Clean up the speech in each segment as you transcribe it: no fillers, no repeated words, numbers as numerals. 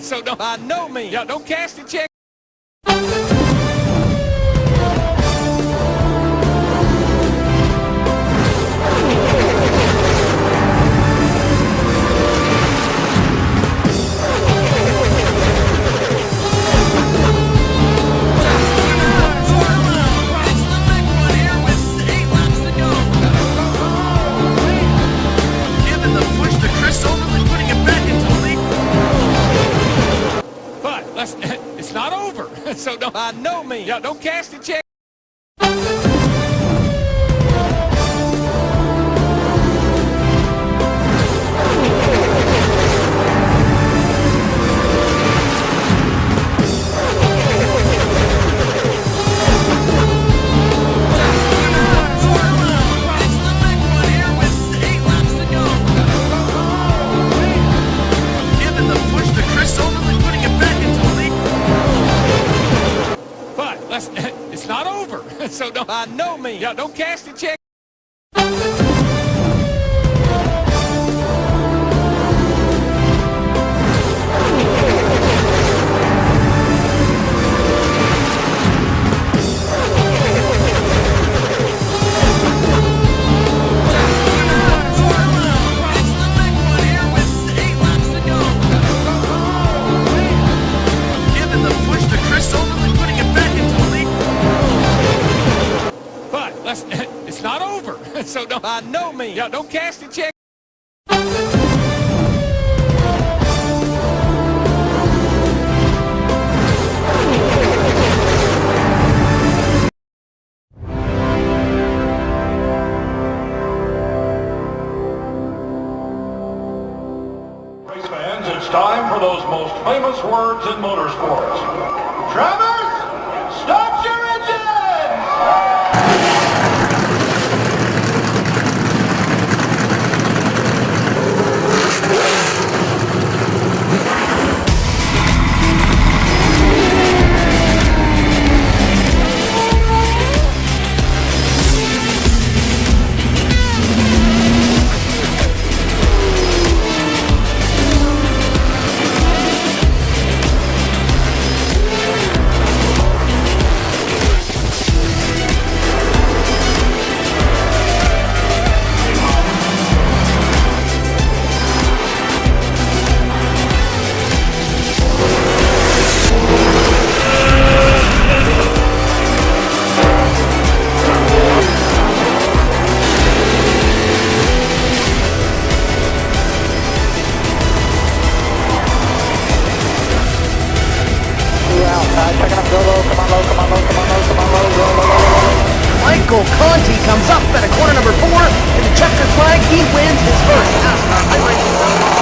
So don't, I know me. Yeah, don't cash the check. It's not over. So don't, I know me. Yeah, don't cash the check. It's not over. So don't, I know me. Yeah, don't cash the check. It's not over. So don't, I know me. Yeah, don't cash the check. Race fans, it's time for those most famous words in motorsports. Drivers, start your engines! Michael Conti comes up at a corner number 4 in the checkered flag. He wins his first NASCAR iRacing.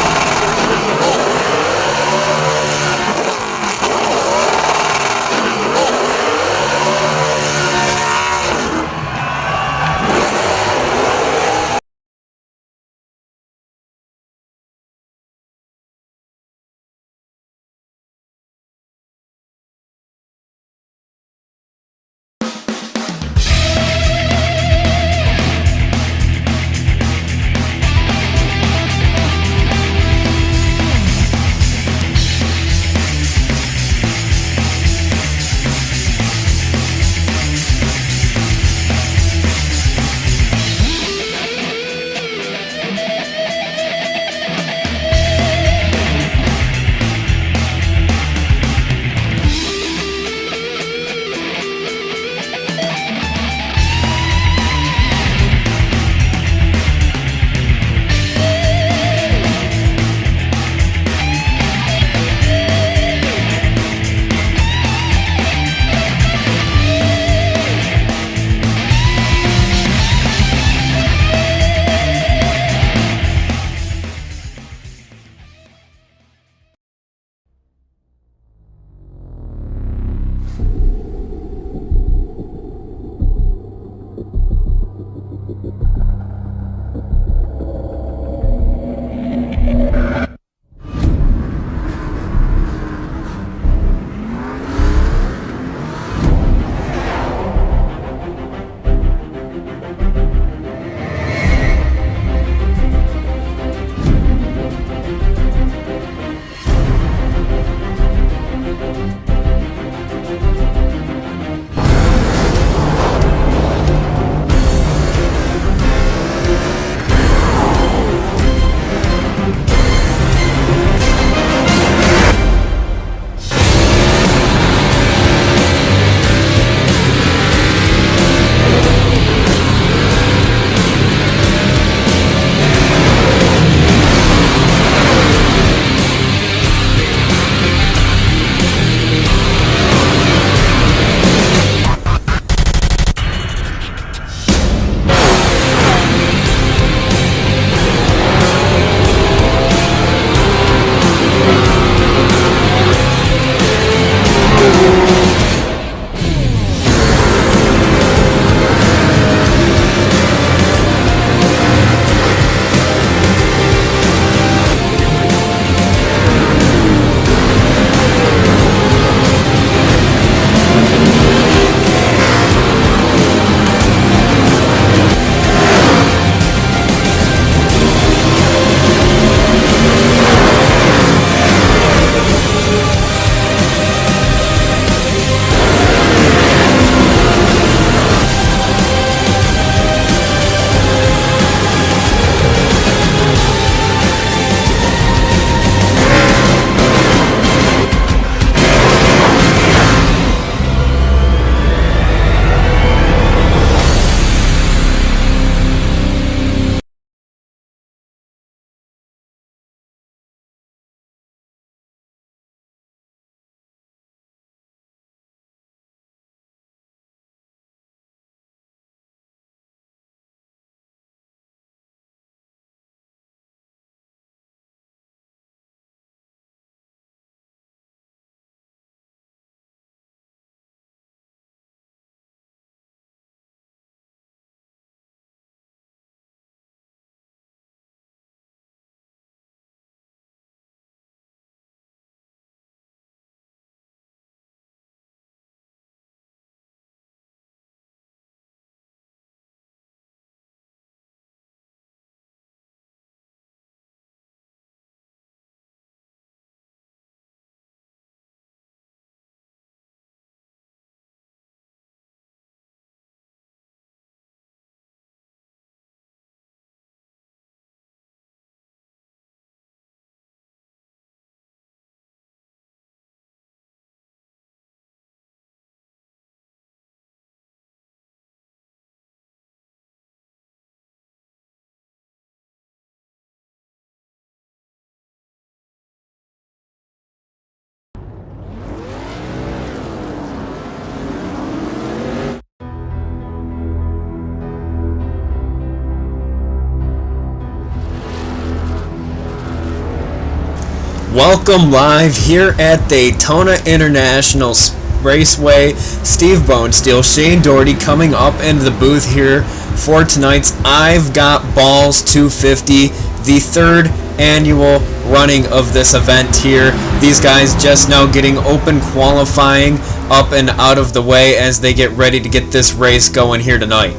Welcome live here at Daytona International Raceway. Steve Bonesteel, Shane Doherty coming up into the booth here for tonight's I've Got Ballz 250, the third annual running of this event here. These guys just now getting open qualifying up and out of the way as they get ready to get this race going here tonight.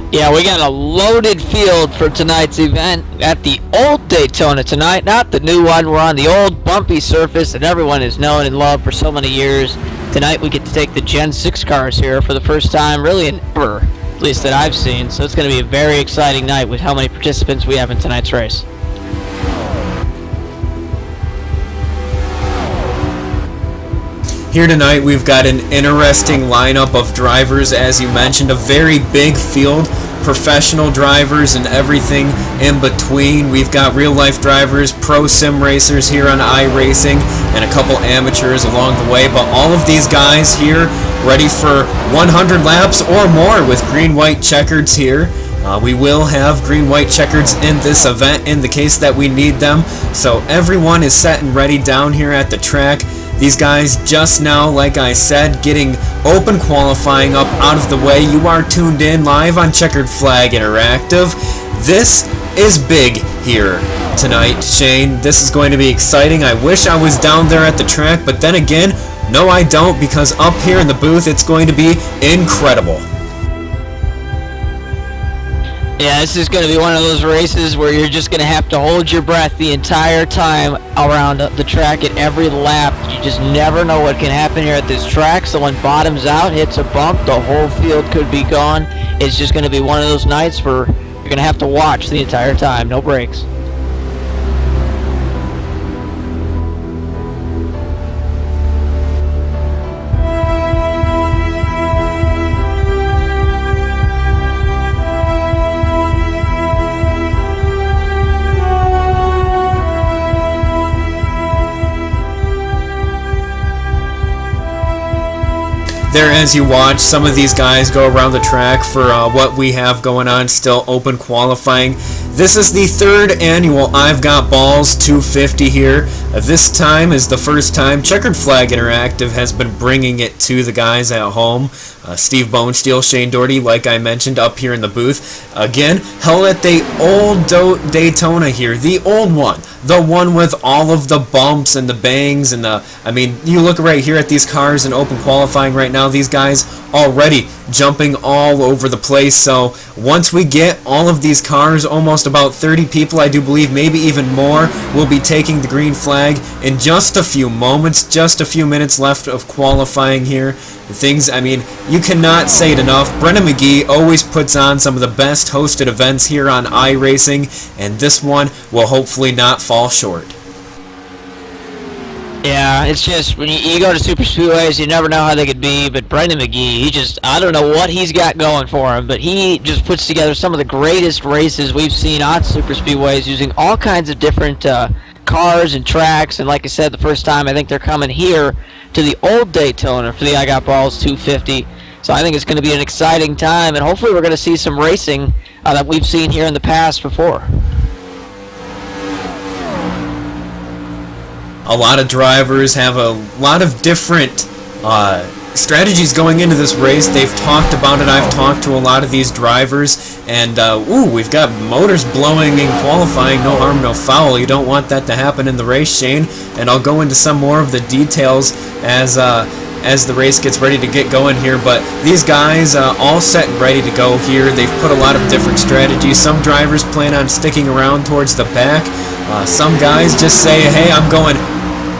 Yeah, we got a loaded field for tonight's event at the old Daytona tonight, not the new one. We're on the old bumpy surface that everyone has known and loved for so many years. Tonight we get to take the Gen 6 cars here for the first time really in ever, at least that I've seen. So it's going to be a very exciting night with how many participants we have in tonight's race. Here tonight we've got an interesting lineup of drivers, as you mentioned, a very big field, professional drivers and everything in between. We've got real life drivers, pro sim racers here on iRacing, and a couple amateurs along the way, but all of these guys here ready for 100 laps or more with green-white checkers here. We will have green-white checkers in this event in the case that we need them, so everyone is set and ready down here at the track. These guys just now, like I said, getting open qualifying up out of the way. You are tuned in live on Checkered Flag Interactive. This is big here tonight, Shane. This is going to be exciting. I wish I was down there at the track, but then again, no I don't, because up here in the booth it's going to be incredible. Yeah, this is going to be one of those races where you're just going to have to hold your breath the entire time around the track at every lap. You just never know what can happen here at this track. Someone bottoms out, hits a bump, the whole field could be gone. It's just going to be one of those nights where you're going to have to watch the entire time, no breaks. There, as you watch some of these guys go around the track for what we have going on, still open qualifying. This is the third annual I've Got Ballz 250 here. This time is the first time Checkered Flag Interactive has been bringing it to the guys at home. Steve Bonesteel, Shane Doherty, like I mentioned, up here in the booth. Again, held at the old Daytona here, the old one. The one with all of the bumps and the bangs and the, I mean, you look right here at these cars in open qualifying right now, these guys already jumping all over the place. So once we get all of these cars, almost about 30 people, I do believe, maybe even more, will be taking the green flag in just a few moments, just a few minutes left of qualifying here. Things, I mean, you cannot say it enough. Brendan McGee always puts on some of the best hosted events here on iRacing, and this one will hopefully not fall short. Yeah, it's just, when you go to super speedways, you never know how they could be, but Brendan McGee, he just, I don't know what he's got going for him, but he just puts together some of the greatest races we've seen on super speedways using all kinds of different cars and tracks, and like I said, the first time I think they're coming here to the old Daytona for the I Got Ballz 250, so I think it's going to be an exciting time, and hopefully we're going to see some racing that we've seen here in the past before. A lot of drivers have a lot of different strategies going into this race. They've talked about it. I've talked to a lot of these drivers, and we've got motors blowing in qualifying. No harm, no foul. You don't want that to happen in the race, Shane. And I'll go into some more of the details as the race gets ready to get going here. But these guys all set and ready to go here. They've put a lot of different strategies. Some drivers plan on sticking around towards the back. Some guys just say, hey, I'm going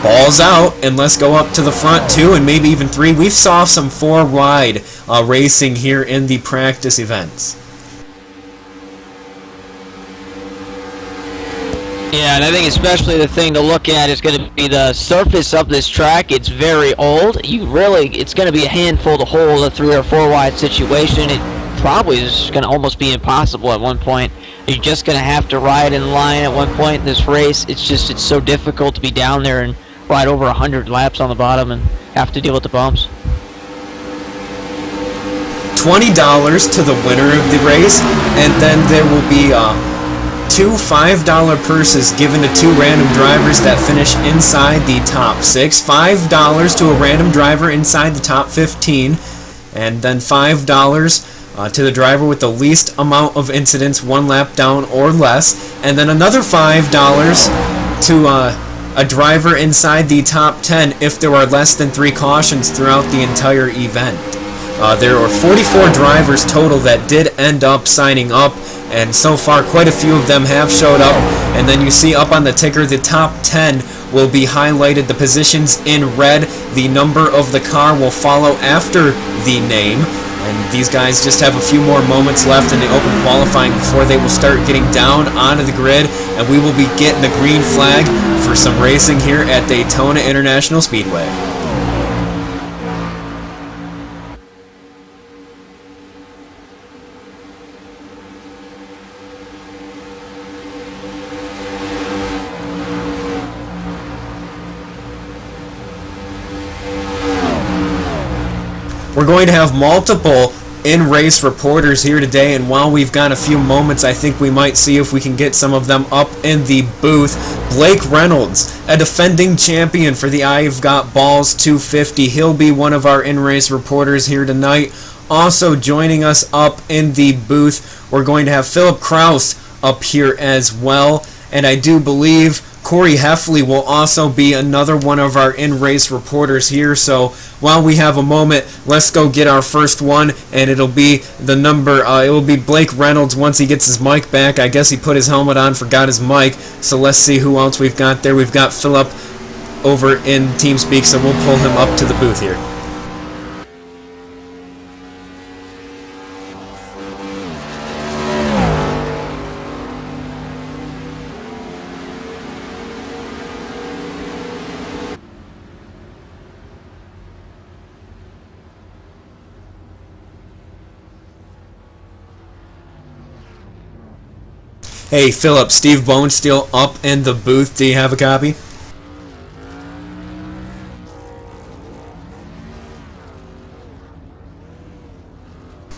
balls out, and let's go up to the front 2 and maybe even 3. We've saw some 4 wide racing here in the practice events. Yeah, and I think especially the thing to look at is going to be the surface of this track. It's very old. It's going to be a handful to hold a 3 or 4 wide situation. It probably is going to almost be impossible at one point. You're just going to have to ride in line at one point in this race. It's so difficult to be down there and ride over 100 laps on the bottom and have to deal with the bumps. $20 to the winner of the race, and then there will be $2 2 $5 purses given to 2 random drivers that finish inside the top 6. $5 to a random driver inside the top 15. And then $5 to the driver with the least amount of incidents, 1 lap down or less. And then another $5 to a driver inside the top 10 if there are less than 3 cautions throughout the entire event. There were 44 drivers total that did end up signing up, and so far quite a few of them have showed up. And then you see up on the ticker the top 10 will be highlighted, the positions in red. The number of the car will follow after the name. And these guys just have a few more moments left in the open qualifying before they will start getting down onto the grid, and we will be getting the green flag for some racing here at Daytona International Speedway. We're going to have multiple in-race reporters here today, and while we've got a few moments, I think we might see if we can get some of them up in the booth. Blake Reynolds, a defending champion for the I've Got Ballz 250. He'll be one of our in-race reporters here tonight. Also joining us up in the booth, we're going to have Philip Kraus up here as well, and I do believe Corey Heffley will also be another one of our in-race reporters here. So while we have a moment, let's go get our first one, and it'll be the number, it will be Blake Reynolds once he gets his mic back. I guess he put his helmet on, forgot his mic, so let's see who else we've got there. We've got Philip over in TeamSpeak, so we'll pull him up to the booth here. Hey Philip, Steve Bonesteel up in the booth. Do you have a copy?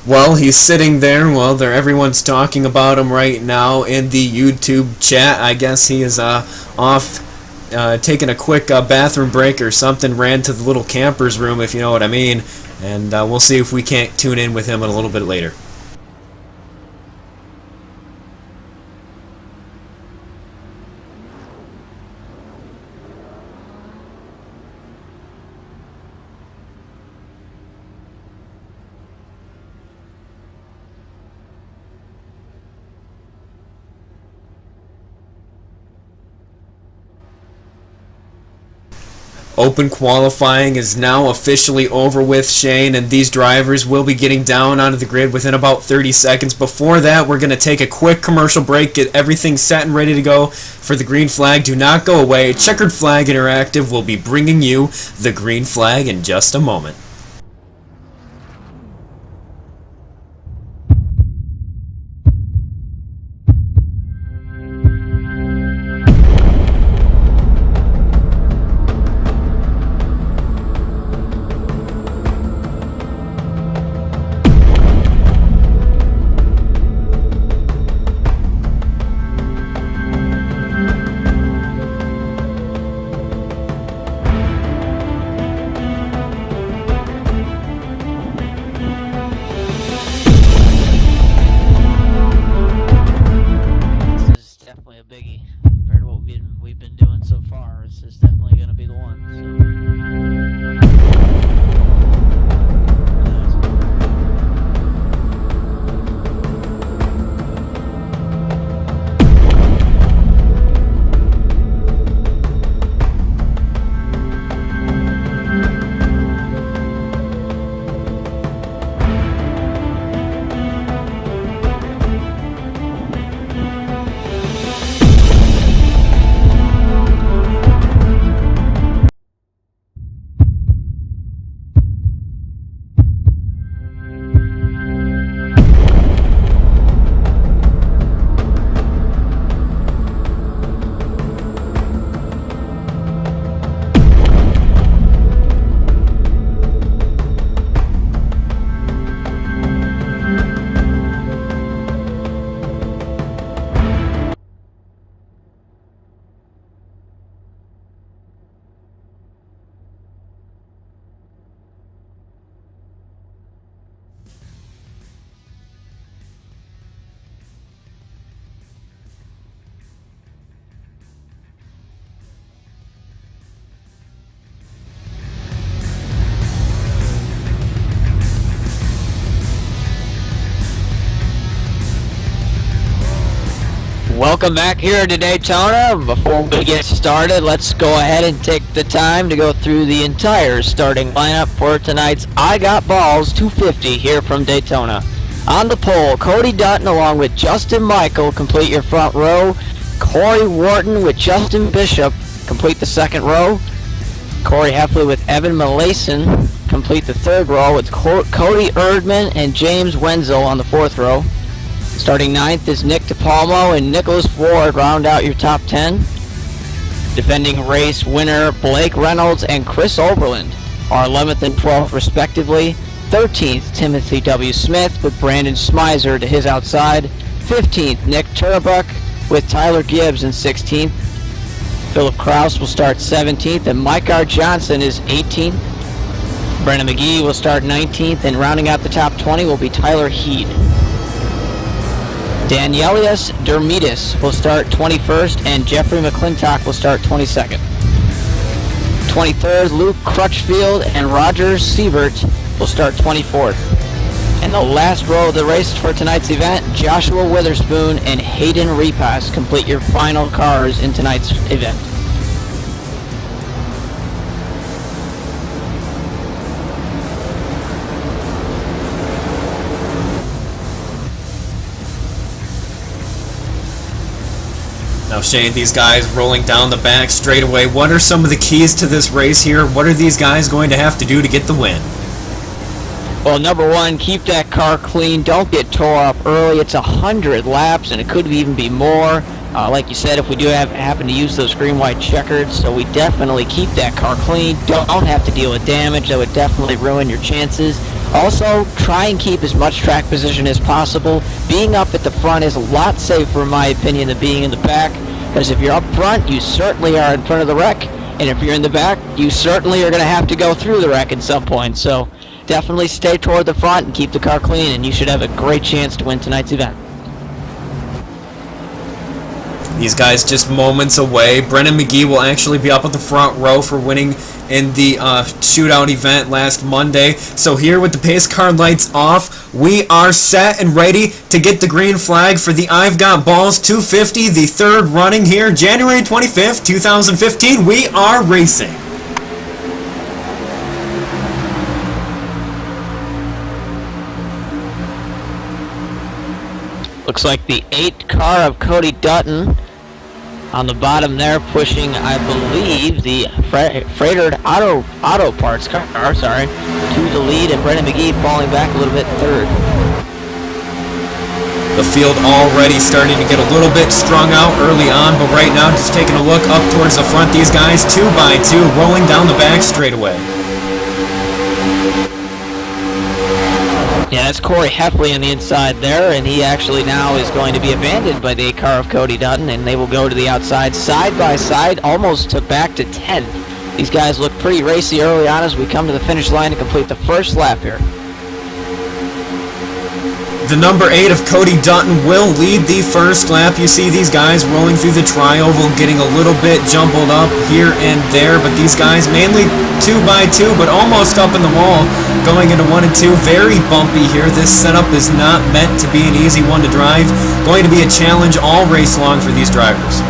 Well, he's sitting there. Well, everyone's talking about him right now in the YouTube chat. I guess he is off taking a quick bathroom break or something. Ran to the little camper's room, if you know what I mean. And we'll see if we can't tune in with him a little bit later. Open qualifying is now officially over with, Shane, and these drivers will be getting down onto the grid within about 30 seconds. Before that, we're going to take a quick commercial break, get everything set and ready to go for the green flag. Do not go away. Checkered Flag Interactive will be bringing you the green flag in just a moment. Welcome back here to Daytona. Before we get started, let's go ahead and take the time to go through the entire starting lineup for tonight's I Got Ballz 250 here from Daytona. On the pole, Cody Dutton along with Justin Michael complete your front row. Corey Wharton with Justin Bishop complete the second row. Corey Heffley with Evan Malason complete the third row with Cody Erdman and James Wenzel on the fourth row. Starting ninth is Nick DePalmo and Nicholas Ward round out your top 10. Defending race winner Blake Reynolds and Chris Oberland are 11th and 12th respectively. 13th Timothy W. Smith with Brandon Smizer to his outside. 15th Nick Turbuck with Tyler Gibbs in 16th. Philip Kraus will start 17th and Mike R. Johnson is 18th. Brennan McGee will start 19th and rounding out the top 20 will be Tyler Heed. Danielius Dermitis will start 21st and Jeffrey McClintock will start 22nd. 23rd, Luke Crutchfield and Roger Siebert will start 24th. And the last row of the race for tonight's event, Joshua Witherspoon and Hayden Repass complete your final cars in tonight's event. Now Shane, these guys rolling down the back straight away. What are some of the keys to this race here? What are these guys going to have to do to get the win? Well, number one, keep that car clean. Don't get tore up early. It's 100 laps, and it could even be more. Like you said, if we do happen to use those green-white checkers, so we definitely keep that car clean. Don't have to deal with damage. That would definitely ruin your chances. Also, try and keep as much track position as possible. Being up at the front is a lot safer, in my opinion, than being in the back. Because if you're up front, you certainly are in front of the wreck. And if you're in the back, you certainly are going to have to go through the wreck at some point. So definitely stay toward the front and keep the car clean, and you should have a great chance to win tonight's event. These guys just moments away. Brennan McGee will actually be up at the front row for winning in the shootout event last Monday. So here with the pace car lights off, we are set and ready to get the green flag for the I've Got Ballz 250, the third running here, January 25th, 2015. We are racing. Looks like the 8 car of Cody Dutton on the bottom there, pushing, I believe, the Freighted Auto Parts car, to the lead, and Brennan McGee falling back a little bit third. The field already starting to get a little bit strung out early on, but right now just taking a look up towards the front. These guys 2 by 2 rolling down the back straightaway. Yeah, that's Corey Heffley on the inside there, and he actually now is going to be abandoned by the car of Cody Dutton, and they will go to the outside side by side, almost to back to 10. These guys look pretty racy early on as we come to the finish line to complete the first lap here. The number 8 of Cody Dutton will lead the first lap. You see these guys rolling through the tri-oval, getting a little bit jumbled up here and there, but these guys mainly 2 by 2, but almost up in the wall, going into 1 and 2. Very bumpy here. This setup is not meant to be an easy one to drive. Going to be a challenge all race long for these drivers.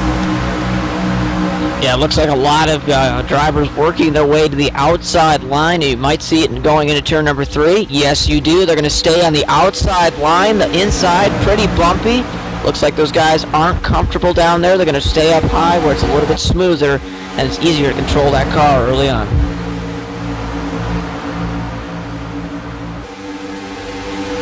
Yeah, it looks like a lot of drivers working their way to the outside line. You might see it going into turn number 3. Yes, you do. They're going to stay on the outside line. The inside, pretty bumpy. Looks like those guys aren't comfortable down there. They're going to stay up high where it's a little bit smoother, and it's easier to control that car early on.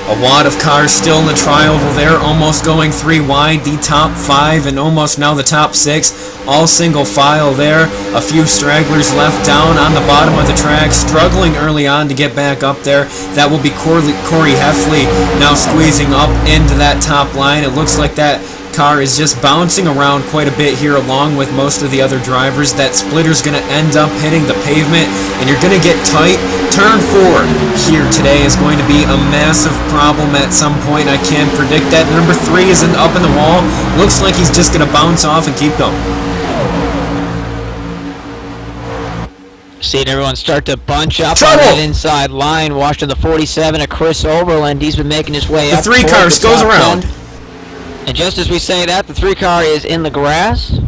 A wad of cars still in the tri-oval there, almost going 3 wide. The top 5 and almost now the top 6, all single file there. A few stragglers left down on the bottom of the track, struggling early on to get back up there. That will be Corey Heffley now squeezing up into that top line. It looks like that car is just bouncing around quite a bit here along with most of the other drivers. That splitter's going to end up hitting the pavement, and you're going to get tight. Turn 4 here today is going to be a massive problem at some point. I can predict that. Number 3 isn't up in the wall. Looks like he's just going to bounce off and keep going. Seeing everyone start to bunch up on that inside line. Watching the 47 of Chris Overland. He's been making his way up. The 3 cars goes around. And just as we say that, the 3 car is in the grass.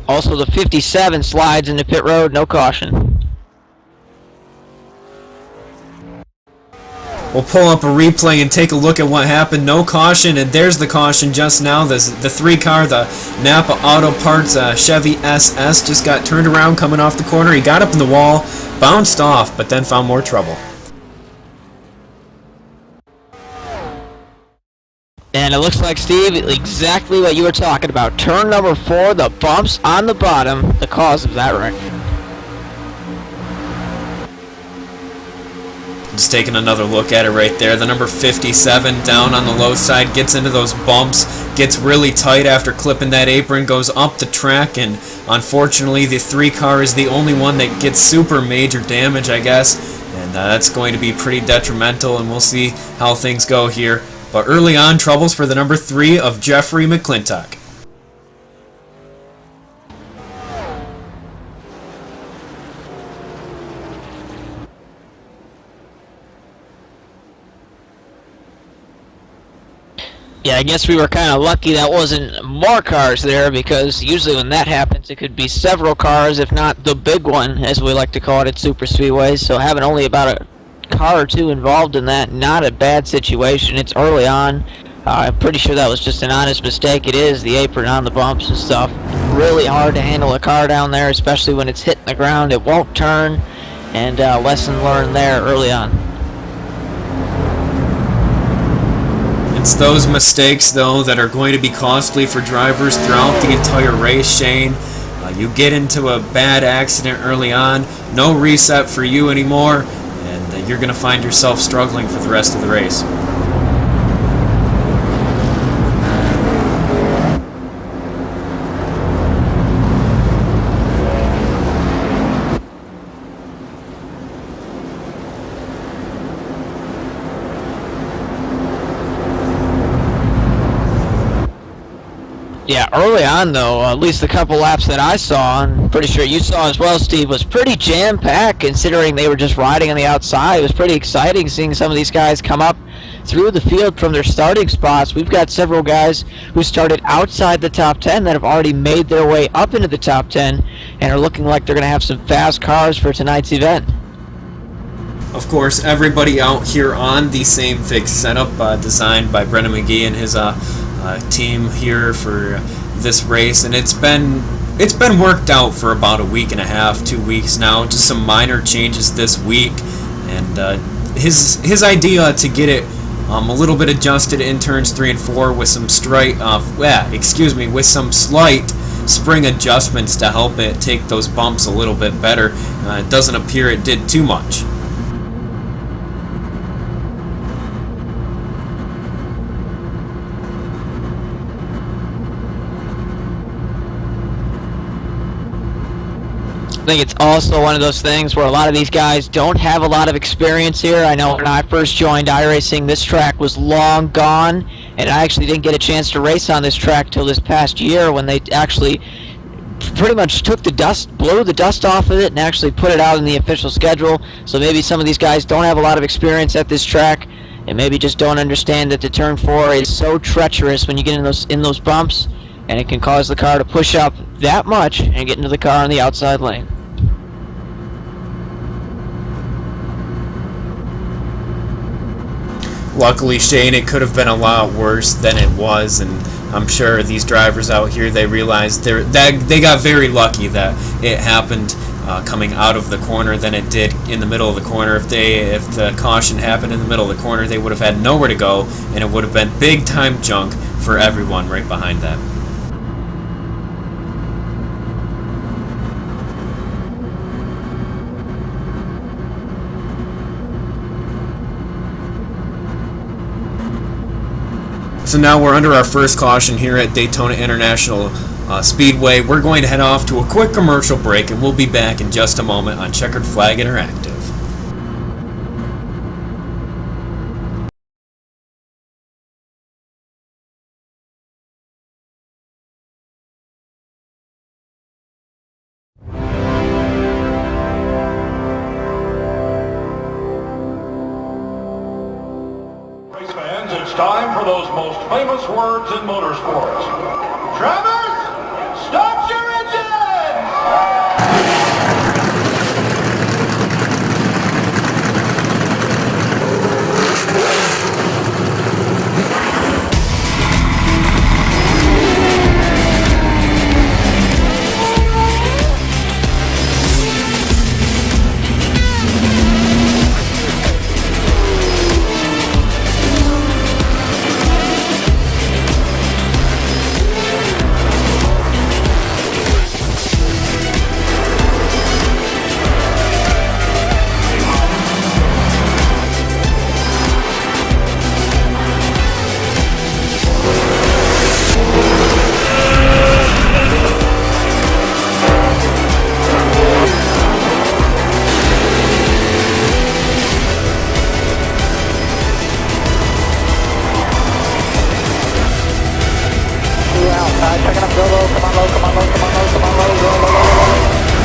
Also, the 57 slides into pit road, no caution. We'll pull up a replay and take a look at what happened. No caution, and there's the caution just now. The 3 car, the Napa Auto Parts Chevy SS, just got turned around coming off the corner. He got up in the wall, bounced off, but then found more trouble. And it looks like, Steve, exactly what you were talking about. Turn number 4, the bumps on the bottom, the cause of that wreck. Just taking another look at it right there. The number 57 down on the low side gets into those bumps, gets really tight after clipping that apron, goes up the track, and unfortunately the 3 car is the only one that gets super major damage, I guess. And that's going to be pretty detrimental, and we'll see how things go here. But early on, troubles for the number 3 of Jeffrey McClintock. Yeah, I guess we were kind of lucky that wasn't more cars there, because usually when that happens, it could be several cars, if not the big one, as we like to call it at super speedways. So having only about a car or 2 involved in that, not a bad situation. It's early on. I'm pretty sure that was just an honest mistake. It is the apron on the bumps and stuff. Really hard to handle a car down there, especially when it's hitting the ground. It won't turn, and lesson learned there early on. It's those mistakes, though, that are going to be costly for drivers throughout the entire race, Shane. You get into a bad accident early on, no reset for you anymore, and you're going to find yourself struggling for the rest of the race. Yeah, early on though, at least the couple laps that I saw, and I'm pretty sure you saw as well, Steve, was pretty jam-packed considering they were just riding on the outside. It was pretty exciting seeing some of these guys come up through the field from their starting spots. We've got several guys who started outside the top 10 that have already made their way up into the top 10 and are looking like they're going to have some fast cars for tonight's event. Of course, everybody out here on the same fixed setup designed by Brendan McGee and his team here for this race, and it's been worked out for about a week and a half, 2 weeks now. Just some minor changes this week, and his idea to get it a little bit adjusted in turns 3 and 4 with some with some slight spring adjustments to help it take those bumps a little bit better. It doesn't appear it did too much. I think it's also one of those things where a lot of these guys don't have a lot of experience here. I know when I first joined iRacing, this track was long gone, and I actually didn't get a chance to race on this track till this past year when they actually pretty much took the dust, blew the dust off of it, and actually put it out in the official schedule. So maybe some of these guys don't have a lot of experience at this track, and maybe just don't understand that the turn 4 is so treacherous when you get in those bumps, and it can cause the car to push up that much and get into the car on the outside lane. Luckily, Shane, it could have been a lot worse than it was, and I'm sure these drivers out here, they realized they got very lucky that it happened coming out of the corner than it did in the middle of the corner. If the caution happened in the middle of the corner, they would have had nowhere to go, and it would have been big time junk for everyone right behind that. So now we're under our first caution here at Daytona International Speedway. We're going to head off to a quick commercial break, and we'll be back in just a moment on Checkered Flag Interactive. time for those most famous words in motorsports. Travis, start your engines!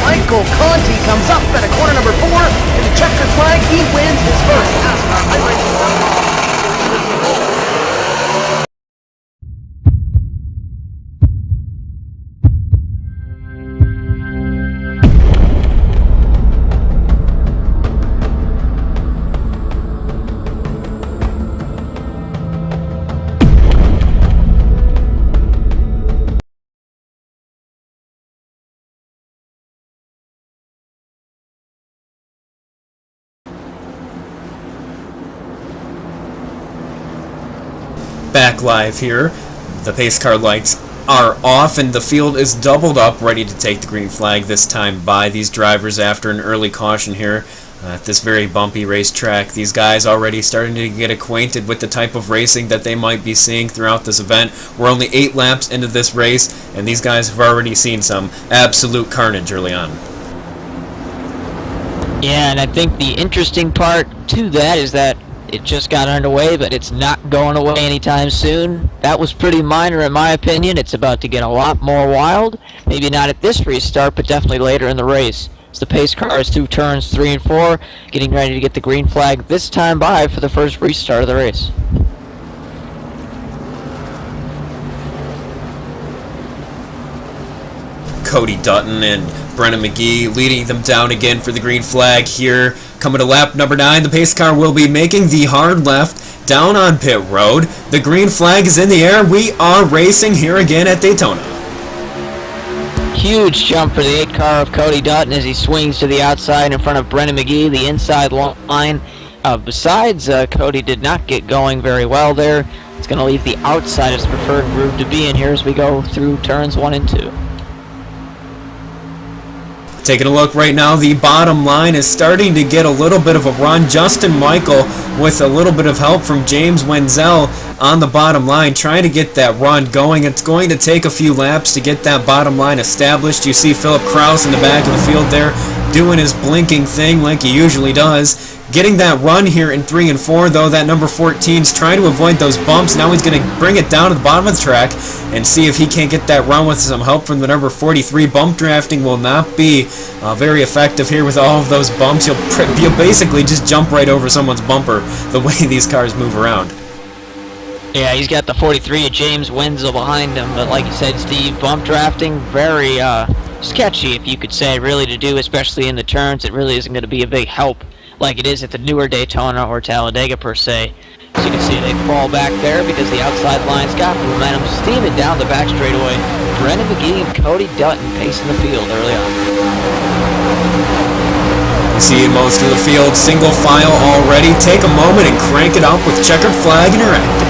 Michael Conti comes up at a corner number 4 in the checkered flag. He wins his first NASCAR High Racing. Back live here. The pace car lights are off and the field is doubled up, ready to take the green flag, this time by these drivers after an early caution here at this very bumpy racetrack. These guys already starting to get acquainted with the type of racing that they might be seeing throughout this event. We're only 8 laps into this race and these guys have already seen some absolute carnage early on. Yeah, and I think the interesting part to that is that it just got underway, but it's not going away anytime soon. That was pretty minor in my opinion. It's about to get a lot more wild. Maybe not at this restart, but definitely later in the race. It's the pace cars through turns 3 and 4, getting ready to get the green flag this time by for the first restart of the race. Cody Dutton and Brennan McGee leading them down again for the green flag here. Coming to lap number 9, the pace car will be making the hard left down on pit road. The green flag is in the air. We are racing here again at Daytona. Huge jump for the 8 car of Cody Dutton as he swings to the outside in front of Brennan McGee, the inside line. Besides, Cody did not get going very well there. It's going to leave the outside as the preferred groove to be in here as we go through turns 1 and 2. Taking a look right now, the bottom line is starting to get a little bit of a run. Justin Michael with a little bit of help from James Wenzel on the bottom line, trying to get that run going. It's going to take a few laps to get that bottom line established. You see Philip Kraus in the back of the field there doing his blinking thing like he usually does. Getting that run here in 3 and 4, though. That number 14 is trying to avoid those bumps. Now he's going to bring it down to the bottom of the track and see if he can't get that run with some help from the number 43. Bump drafting will not be very effective here with all of those bumps. You'll basically just jump right over someone's bumper the way these cars move around. Yeah, he's got the 43 of James Wenzel behind him, but like you said, Steve, bump drafting, very sketchy, if you could say, really to do, especially in the turns. It really isn't going to be a big help like it is at the newer Daytona or Talladega per se. As you can see, they fall back there because the outside line's got momentum, steaming down the back straightaway. Brennan McGee and Cody Dutton pacing the field early on. You see in most of the field, single file already. Take a moment and crank it up with checkered flag interactive.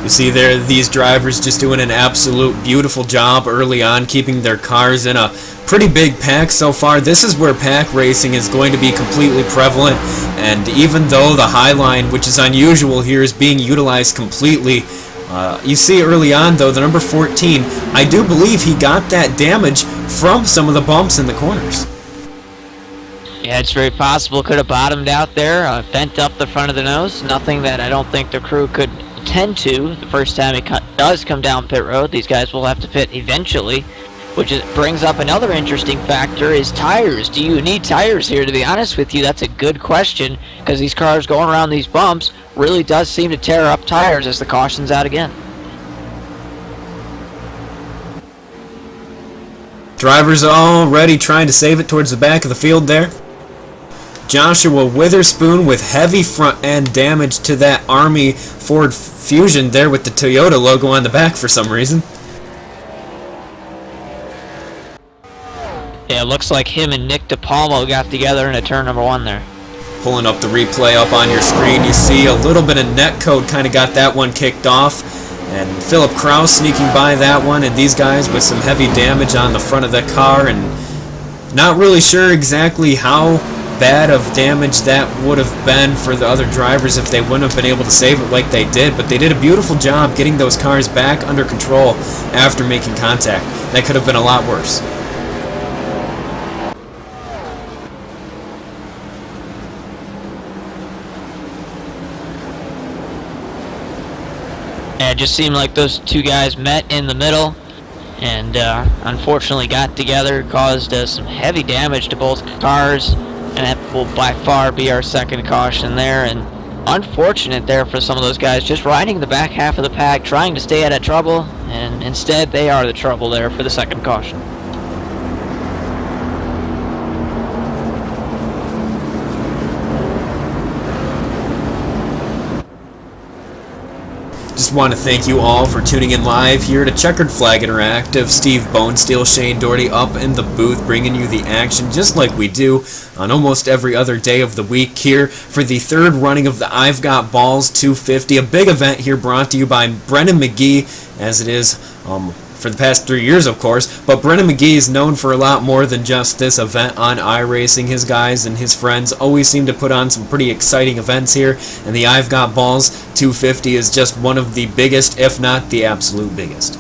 You see there, these drivers just doing an absolute beautiful job early on, keeping their cars in a pretty big pack so far. This is where pack racing is going to be completely prevalent, and even though the high line, which is unusual here, is being utilized completely, you see early on though, the number 14, I do believe he got that damage from some of the bumps in the corners. Yeah, it's very possible. Could have bottomed out there, bent up the front of the nose. Nothing that I don't think the crew could tend to the first time it does come down pit road. These guys will have to pit eventually, which brings up another interesting factor, is tires. Do you need tires here? To be honest with you, that's a good question, because these cars going around these bumps really does seem to tear up tires as the caution's out again. Drivers already trying to save it towards the back of the field there. Joshua Witherspoon with heavy front end damage to that Army Ford Fusion there with the Toyota logo on the back for some reason. Yeah, it looks like him and Nick DePalmo got together in a turn number 1 there. Pulling up the replay up on your screen, you see a little bit of netcode kind of got that one kicked off. And Philip Kraus sneaking by that one, and these guys with some heavy damage on the front of the car, and not really sure exactly how bad of damage that would have been for the other drivers if they wouldn't have been able to save it like they did, but they did a beautiful job getting those cars back under control after making contact. That could have been a lot worse. Yeah, it just seemed like those two guys met in the middle and unfortunately got together, caused some heavy damage to both cars, and that will by far be our second caution there. And unfortunate there for some of those guys, just riding the back half of the pack, trying to stay out of trouble, and instead they are the trouble there for the second caution. Just want to thank you all for tuning in live here to Checkered Flag Interactive. Steve Bonesteel, Shane Doherty up in the booth bringing you the action just like we do on almost every other day of the week here for the third running of the I've Got Ballz 250. A big event here brought to you by Brennan McGee, as it is for the past 3 years, of course, but Brennan McGee is known for a lot more than just this event on iRacing. His guys and his friends always seem to put on some pretty exciting events here, and the I've Got Ballz 250 is just one of the biggest, if not the absolute biggest.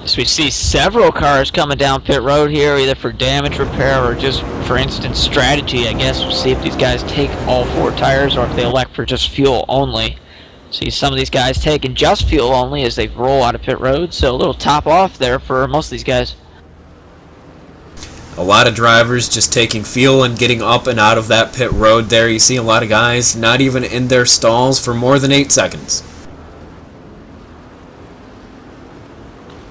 So we see several cars coming down pit road here, either for damage repair or just, for instance, strategy, I guess. We'll see if these guys take all 4 tires or if they elect for just fuel only. See some of these guys taking just fuel only as they roll out of pit road, so a little top off there for most of these guys. A lot of drivers just taking fuel and getting up and out of that pit road there. You see a lot of guys not even in their stalls for more than 8 seconds.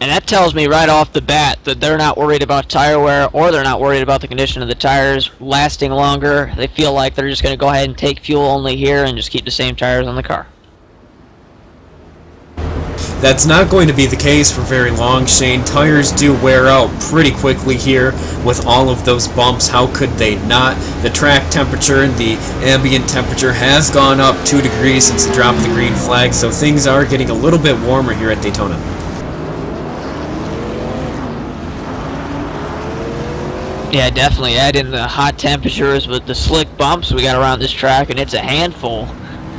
And that tells me right off the bat that they're not worried about tire wear, or they're not worried about the condition of the tires lasting longer. They feel like they're just going to go ahead and take fuel only here and just keep the same tires on the car. That's not going to be the case for very long, Shane. Tires do wear out pretty quickly here with all of those bumps. How could they not? The track temperature and the ambient temperature has gone up 2 degrees since the drop of the green flag, so things are getting a little bit warmer here at Daytona. Yeah, definitely. Add in the hot temperatures with the slick bumps we got around this track, and it's a handful.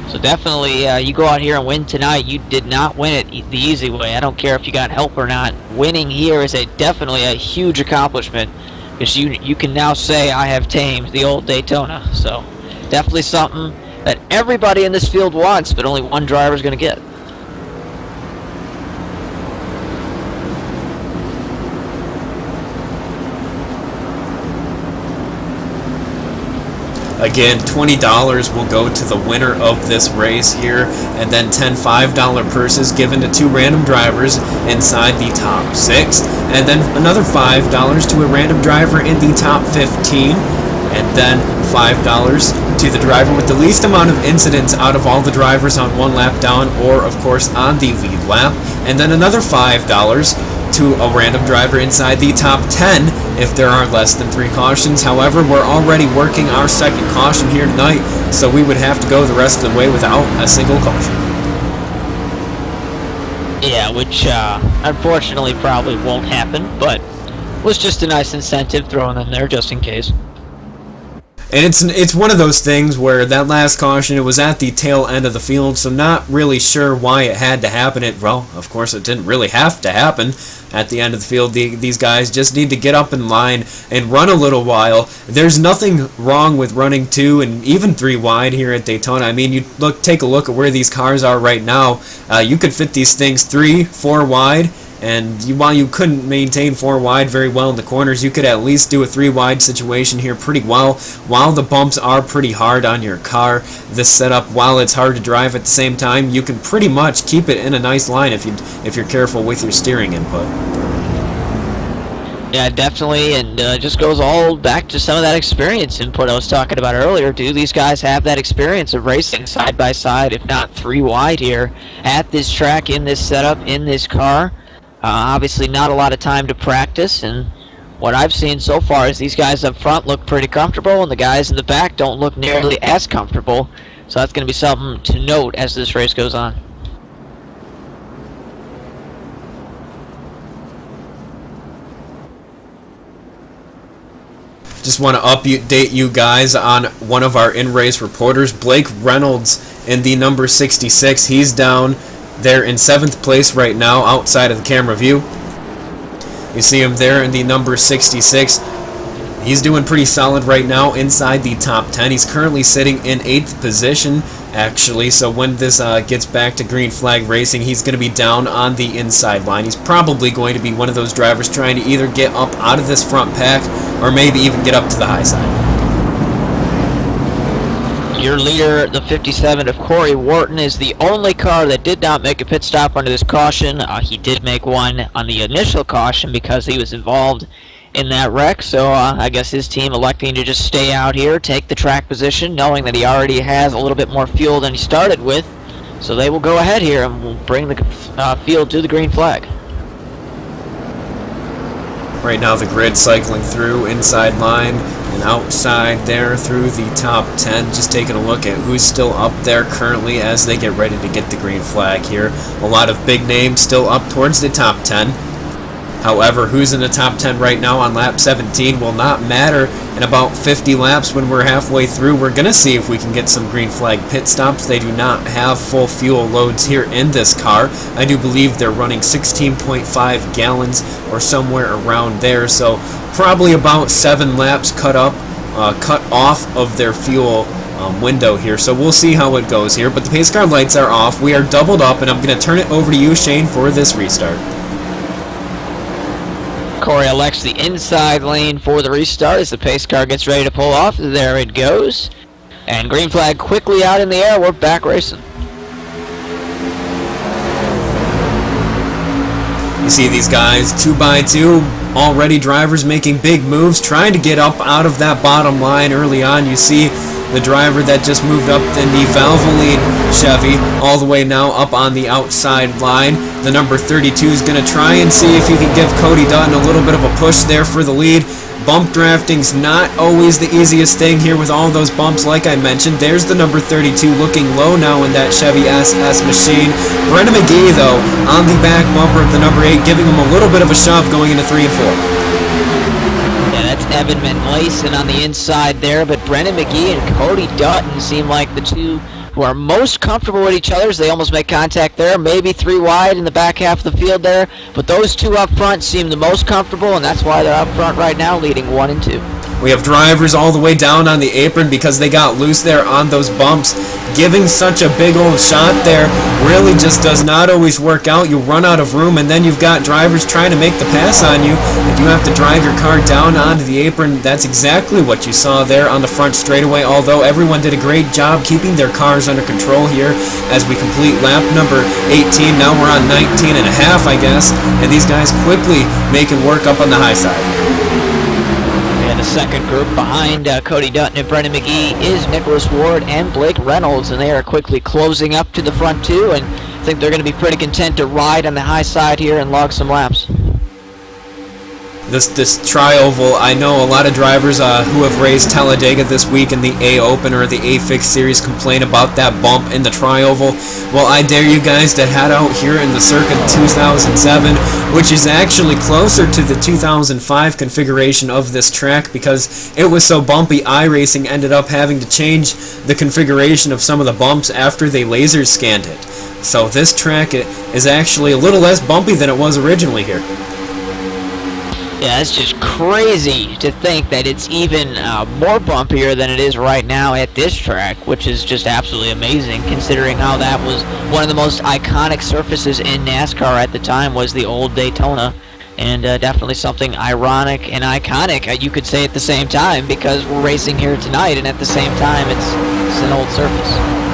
So definitely, you go out here and win tonight, you did not win it the easy way. I don't care if you got help or not. Winning here is definitely a huge accomplishment, because you can now say, I have tamed the old Daytona. So definitely something that everybody in this field wants, but only one driver is going to get. Again, $20 will go to the winner of this race here, and then 10 $5 purses given to 2 random drivers inside the top 6, and then another $5 to a random driver in the top 15, and then $5 to the driver with the least amount of incidents out of all the drivers on 1 lap down, or of course on the lead lap, and then another $5 to a random driver inside the top 10 if there are less than 3 cautions. However, we're already working our second caution here tonight so we would have to go the rest of the way without a single caution. Yeah, which unfortunately probably won't happen, but was just a nice incentive throwing them there just in case. And it's one of those things where that last caution, it was at the tail end of the field, so not really sure why it had to happen. Well, of course it didn't really have to happen at the end of the field. These guys just need to get up in line and run a little while. There's nothing wrong with running 2 and even 3 wide here at Daytona. I mean, take a look at where these cars are right now. You could fit these things 3, 4 wide. And while you couldn't maintain 4 wide very well in the corners, you could at least do a 3 wide situation here pretty well. While the bumps are pretty hard on your car, this setup, while it's hard to drive at the same time, you can pretty much keep it in a nice line if you're careful with your steering input. Yeah, definitely, and just goes all back to some of that experience input I was talking about earlier. Do these guys have that experience of racing side by side, if not 3 wide here, at this track, in this setup, in this car? Obviously not a lot of time to practice, and what I've seen so far is these guys up front look pretty comfortable, and the guys in the back don't look nearly as comfortable. So that's going to be something to note as this race goes on. Just want to update you guys on one of our in-race reporters, Blake Reynolds, in the number 66. He's down there in 7th place right now outside of the camera view. You see him there in the number 66. He's doing pretty solid right now inside the top 10. He's currently sitting in 8th position, actually, so when this gets back to green flag racing, he's going to be down on the inside line. He's probably going to be one of those drivers trying to either get up out of this front pack or maybe even get up to the high side. Your leader, the 57 of Corey Wharton, is the only car that did not make a pit stop under this caution. He did make one on the initial caution because he was involved in that wreck, so I guess his team electing to just stay out here, take the track position, knowing that he already has a little bit more fuel than he started with. So they will go ahead here and will bring the field to the green flag. Right now the grid cycling through inside line and outside there through the top 10. Just taking a look at who's still up there currently as they get ready to get the green flag here. A lot of big names still up towards the top 10. However, who's in the top 10 right now on lap 17 will not matter in about 50 laps. When we're halfway through, we're going to see if we can get some green flag pit stops. They do not have full fuel loads here in this car. I do believe they're running 16.5 gallons or somewhere around there, so probably about 7 laps cut off of their fuel window here. So we'll see how it goes here, but the pace car lights are off. We are doubled up, and I'm going to turn it over to you, Shane, for this restart. Corey elects the inside lane for the restart as the pace car gets ready to pull off. There it goes. And green flag quickly out in the air. We're back racing. You see these guys 2x2, already drivers making big moves, trying to get up out of that bottom line early on. You see the driver that just moved up in the Valvoline Chevy all the way now up on the outside line. The number 32 is going to try and see if he can give Cody Dutton a little bit of a push there for the lead. Bump drafting's not always the easiest thing here with all those bumps like I mentioned. There's the number 32 looking low now in that Chevy SS machine. Brendan McGee, though, on the back bumper of the number 8, giving him a little bit of a shove going into 3 and 4. Yeah, that's Evan Manlason on the inside there, but Brendan McGee and Cody Dutton seem like the two who are most comfortable with each other as they almost make contact there. Maybe 3 wide in the back half of the field there, but those two up front seem the most comfortable, and that's why they're up front right now, leading 1 and 2. We have drivers all the way down on the apron because they got loose there on those bumps. Giving such a big old shot there really just does not always work out. You run out of room, and then you've got drivers trying to make the pass on you, and you have to drive your car down onto the apron. That's exactly what you saw there on the front straightaway, although everyone did a great job keeping their cars under control here as we complete lap number 18. Now we're on 19 and a half, I guess, and these guys quickly making work up on the high side. The second group behind Cody Dutton and Brendan McGee is Nicholas Ward and Blake Reynolds, and they are quickly closing up to the front two, and I think they're going to be pretty content to ride on the high side here and log some laps. this tri-oval. I know a lot of drivers who have raced Talladega this week in the A Open or the A Fix Series complain about that bump in the tri-oval. Well, I dare you guys to head out here in the Circuit 2007, which is actually closer to the 2005 configuration of this track because it was so bumpy. iRacing ended up having to change the configuration of some of the bumps after they laser scanned it. So this track is actually a little less bumpy than it was originally here. Yeah, it's just crazy to think that it's even more bumpier than it is right now at this track, which is just absolutely amazing considering how that was one of the most iconic surfaces in NASCAR at the time was the old Daytona. And definitely something ironic and iconic, you could say at the same time, because we're racing here tonight and at the same time it's an old surface.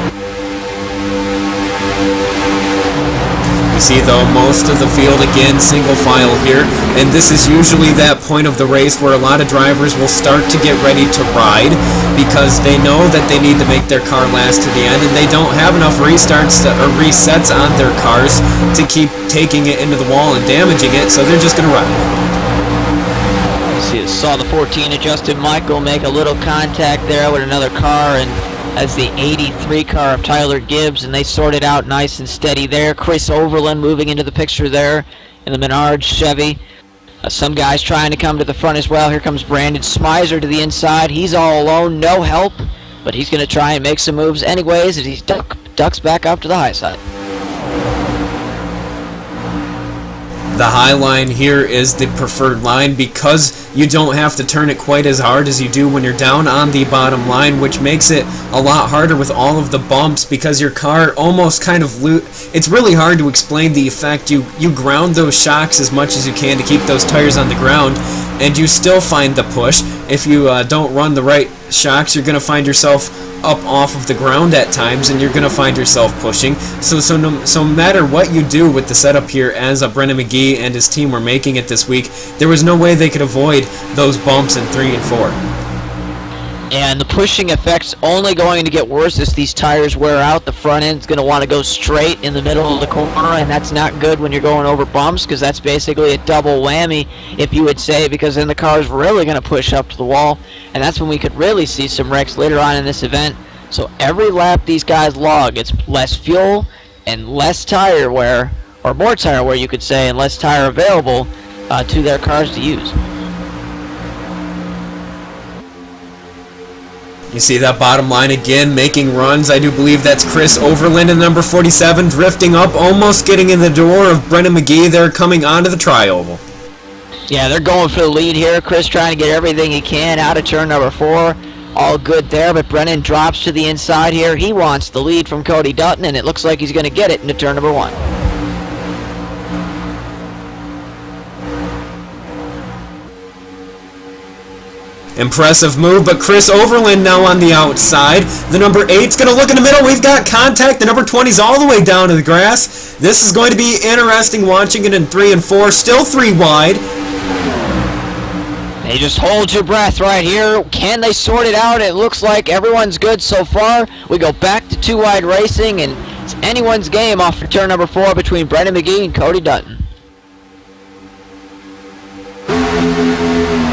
You see though most of the field again single file here, and this is usually that point of the race where a lot of drivers will start to get ready to ride because they know that they need to make their car last to the end and they don't have enough restarts or resets on their cars to keep taking it into the wall and damaging it, so they're just going to ride. Saw the 14 adjusted Michael make a little contact there with another car, and that's the 83 car of Tyler Gibbs, and they sorted out nice and steady there. Chris Overland moving into the picture there in the Menard Chevy. Some guys trying to come to the front as well. Here comes Brandon Smizer to the inside. He's all alone, no help, but he's going to try and make some moves anyways as he ducks back up to the high side. The high line here is the preferred line because you don't have to turn it quite as hard as you do when you're down on the bottom line, which makes it a lot harder with all of the bumps because your car almost kind of it's really hard to explain the effect. You ground those shocks as much as you can to keep those tires on the ground, and you still find the push. If you don't run the right shocks, you're going to find yourself up off of the ground at times, and you're going to find yourself pushing. So no matter what you do with the setup here, as Brennan McGee and his team were making it this week, there was no way they could avoid those bumps in 3 and 4. And the pushing effect's only going to get worse as these tires wear out. The front end's going to want to go straight in the middle of the corner, and that's not good when you're going over bumps because that's basically a double whammy, if you would say, because then the car's really going to push up to the wall, and that's when we could really see some wrecks later on in this event. So every lap these guys log, it's less fuel and less tire wear, or more tire wear you could say, and less tire available to their cars to use. You see that bottom line again, making runs. I do believe that's Chris Overland in number 47, drifting up, almost getting in the door of Brennan McGee. They're coming onto the tri-oval. Yeah, they're going for the lead here. Chris trying to get everything he can out of turn number 4. All good there, but Brennan drops to the inside here. He wants the lead from Cody Dutton, and it looks like he's going to get it into turn number 1. Impressive move, but Chris Overland now on the outside. The number 8's going to look in the middle. We've got contact. The number 20's all the way down to the grass. This is going to be interesting watching it in 3 and 4. Still 3 wide. Hey, just hold your breath right here. Can they sort it out? It looks like everyone's good so far. We go back to 2 wide racing, and it's anyone's game off for turn number 4 between Brendan McGee and Cody Dutton.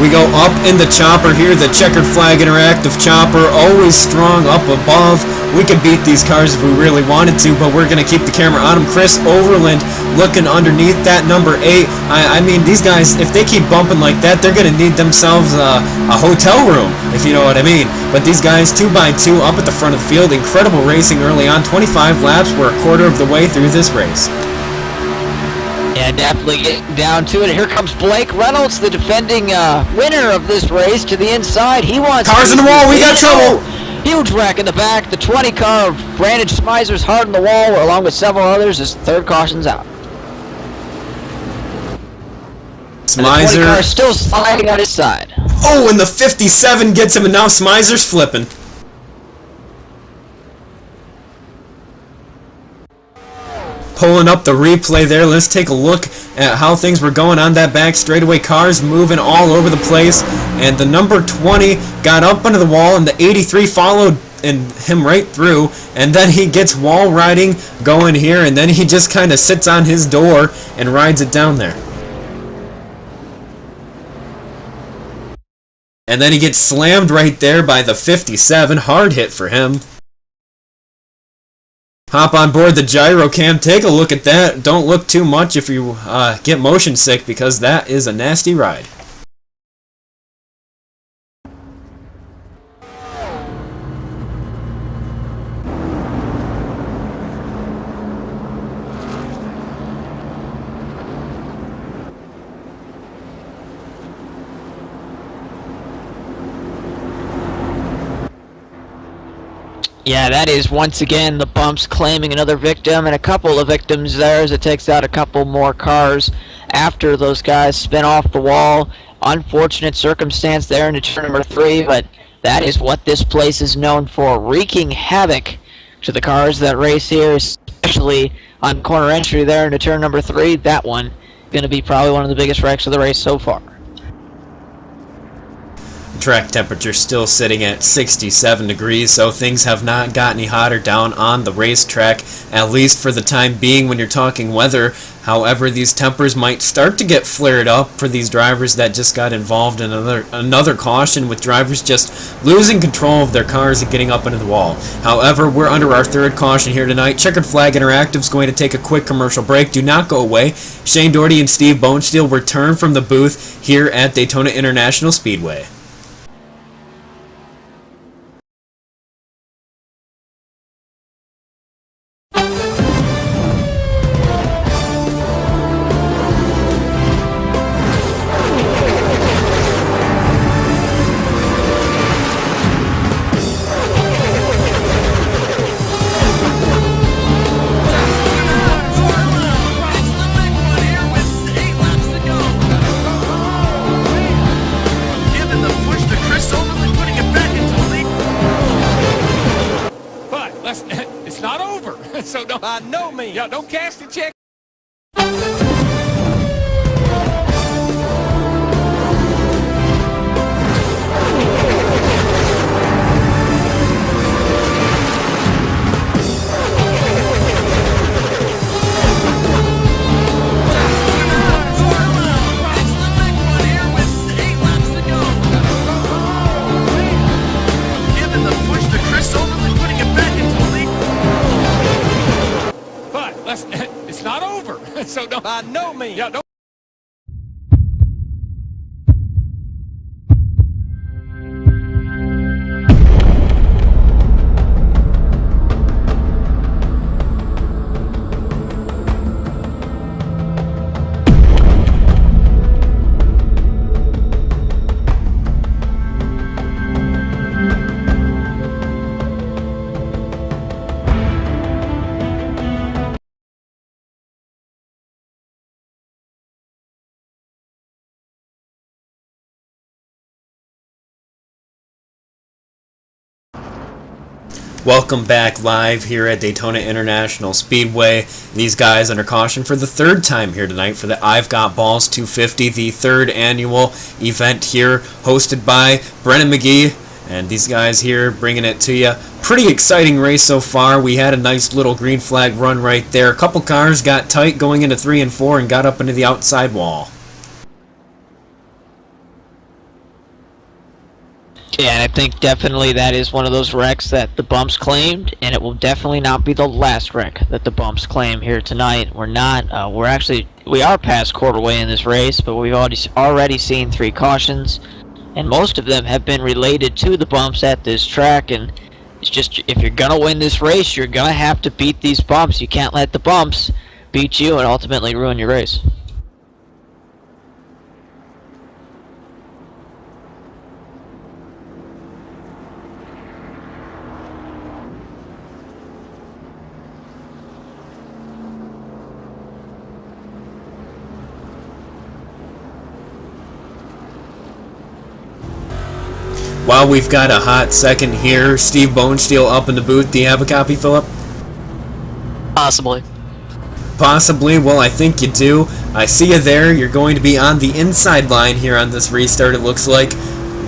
We go up in the chopper here, the checkered flag interactive chopper, always strong up above. We could beat these cars if we really wanted to, but we're going to keep the camera on them. Chris Overland looking underneath that number 8. I mean, these guys, if they keep bumping like that, they're going to need themselves a hotel room, if you know what I mean. But these guys, 2x2 up at the front of the field, incredible racing early on. 25 laps, we're a quarter of the way through this race. Yeah, definitely getting down to it. Here comes Blake Reynolds, the defending winner of this race, to the inside. He wants cars in the wall. We got trouble. Huge wreck in the back. The 20 car of Brandon Smizer's hard in the wall, along with several others. His third caution's out. Smizer. The 20 car still sliding on his side. Oh, and the 57 gets him, and now Smizer's flipping. Pulling up the replay there. Let's take a look at how things were going on that back straightaway. Cars moving all over the place, and the number 20 got up under the wall, and the 83 followed him right through, and then he gets wall riding going here, and then he just kind of sits on his door and rides it down there. And then he gets slammed right there by the 57. Hard hit for him. Hop on board the gyro cam. Take a look at that. Don't look too much if you get motion sick, because that is a nasty ride. Yeah, that is once again the bumps claiming another victim, and a couple of victims there as it takes out a couple more cars after those guys spin off the wall. Unfortunate circumstance there into turn number 3, but that is what this place is known for, wreaking havoc to the cars that race here, especially on corner entry there into turn number 3. That one going to be probably one of the biggest wrecks of the race so far. Track temperature still sitting at 67 degrees, so things have not got any hotter down on the racetrack, at least for the time being when you're talking weather. However, these tempers might start to get flared up for these drivers that just got involved in another caution, with drivers just losing control of their cars and getting up into the wall. However, we're under our third caution here tonight. Checkered Flag Interactive is going to take a quick commercial break. Do not go away. Shane Doherty and Steve Bonesteel return from the booth here at Daytona International Speedway. It's not over. So don't, by no means. Yeah, don't cash the check. It's not over. So don't, by no means. Yeah, don't. Welcome back live here at Daytona International Speedway. These guys under caution for the third time here tonight for the I've Got Ballz 250, the third annual event here, hosted by Brennan McGee. And these guys here bringing it to you. Pretty exciting race so far. We had a nice little green flag run right there. A couple cars got tight going into 3 and 4 and got up into the outside wall. Yeah, and I think definitely that is one of those wrecks that the bumps claimed, and it will definitely not be the last wreck that the bumps claim here tonight. We're not, we are past quarter way in this race, but we've already seen 3 cautions, and most of them have been related to the bumps at this track. And it's just, if you're gonna win this race, you're gonna have to beat these bumps. You can't let the bumps beat you and ultimately ruin your race. While we've got a hot second here, Steve Bonesteel up in the booth. Do you have a copy, Philip? Possibly. Possibly? Well, I think you do. I see you there. You're going to be on the inside line here on this restart, it looks like.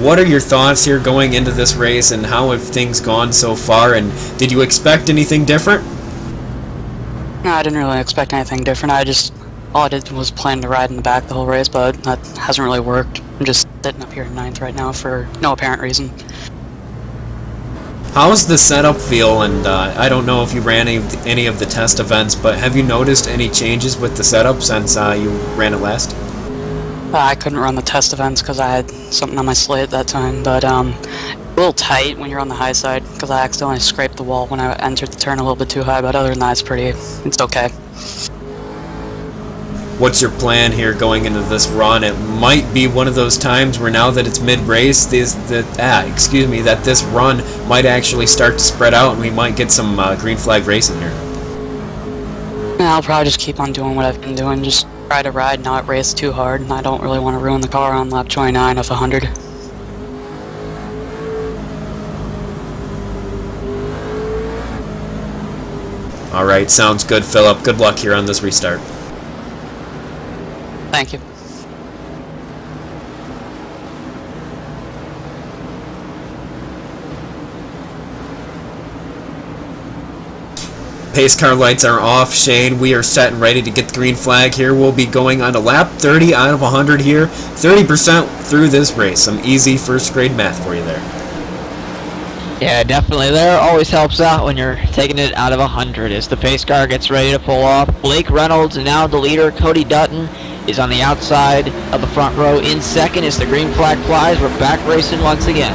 What are your thoughts here going into this race, and how have things gone so far? And did you expect anything different? No, I didn't really expect anything different. All I did was plan to ride in the back the whole race, but that hasn't really worked. I'm just sitting up here in 9th right now for no apparent reason. How's the setup feel? And I don't know if you ran any of the test events, but have you noticed any changes with the setup since you ran it last? I couldn't run the test events because I had something on my slate at that time, but a little tight when you're on the high side because I accidentally scraped the wall when I entered the turn a little bit too high, but other than that, it's okay. What's your plan here going into this run? It might be one of those times where now that it's mid-race, that this run might actually start to spread out and we might get some green flag racing here. Yeah, I'll probably just keep on doing what I've been doing, just try to ride, not race too hard, and I don't really want to ruin the car on lap 29 of 100. Alright, sounds good, Philip. Good luck here on this restart. Thank you. Pace car lights are off, Shane. We are set and ready to get the green flag here. We'll be going on to lap 30 out of 100 here. 30% through this race. Some easy first grade math for you there. Yeah, definitely. There always helps out when you're taking it out of 100 as the pace car gets ready to pull off. Blake Reynolds, now the leader. Cody Dutton is on the outside of the front row in second as the green flag flies. We're back racing once again.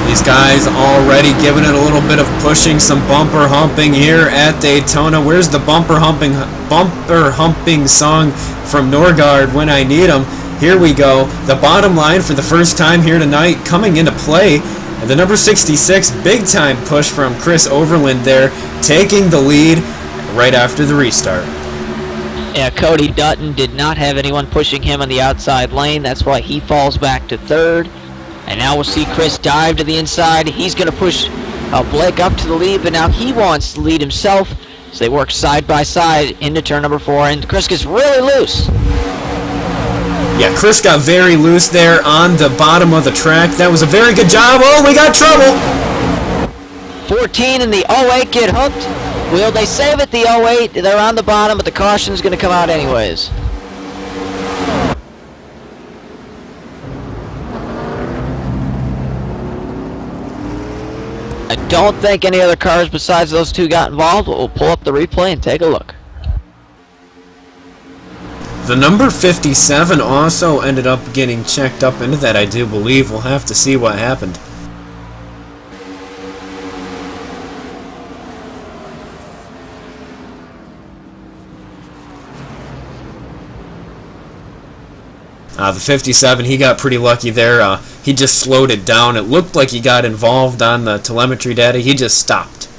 These guys already giving it a little bit of pushing, some bumper humping here at Daytona. Where's the bumper humping song from Norgard when I need them? Here we go. The bottom line for the first time here tonight coming into play. The number 66 big time push from Chris Overland there, taking the lead right after the restart. Yeah, Cody Dutton did not have anyone pushing him on the outside lane. That's why he falls back to third. And now we'll see Chris dive to the inside. He's going to push Blake up to the lead, but now he wants to lead himself. So they work side by side into turn number 4, and Chris gets really loose. Yeah, Chris got very loose there on the bottom of the track. That was a very good job. Oh, we got trouble! 14 in the 08 get hooked. Will they save it, the 08? They're on the bottom, but the caution's going to come out anyways. I don't think any other cars besides those two got involved, but we'll pull up the replay and take a look. The number 57 also ended up getting checked up into that, I do believe. We'll have to see what happened. The 57, he got pretty lucky there. He just slowed it down. It looked like he got involved on the telemetry data. He just stopped.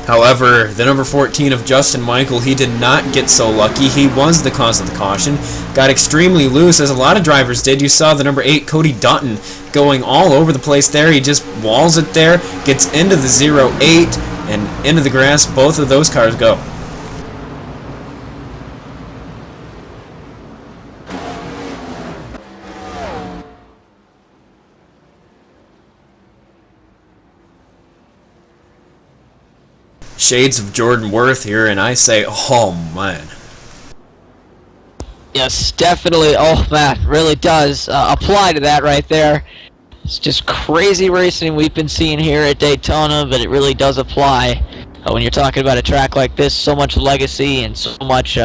However, the number 14 of Justin Michael, he did not get so lucky. He was the cause of the caution. Got extremely loose, as a lot of drivers did. You saw the number 8, Cody Dutton, going all over the place there. He just walls it there, gets into the 08, and into the grass. Both of those cars go. Shades of Jordan Worth here, and I say, oh man. Yes, definitely. Oh man, really does apply to that right there. It's just crazy racing we've been seeing here at Daytona, but it really does apply when you're talking about a track like this. So much legacy and so much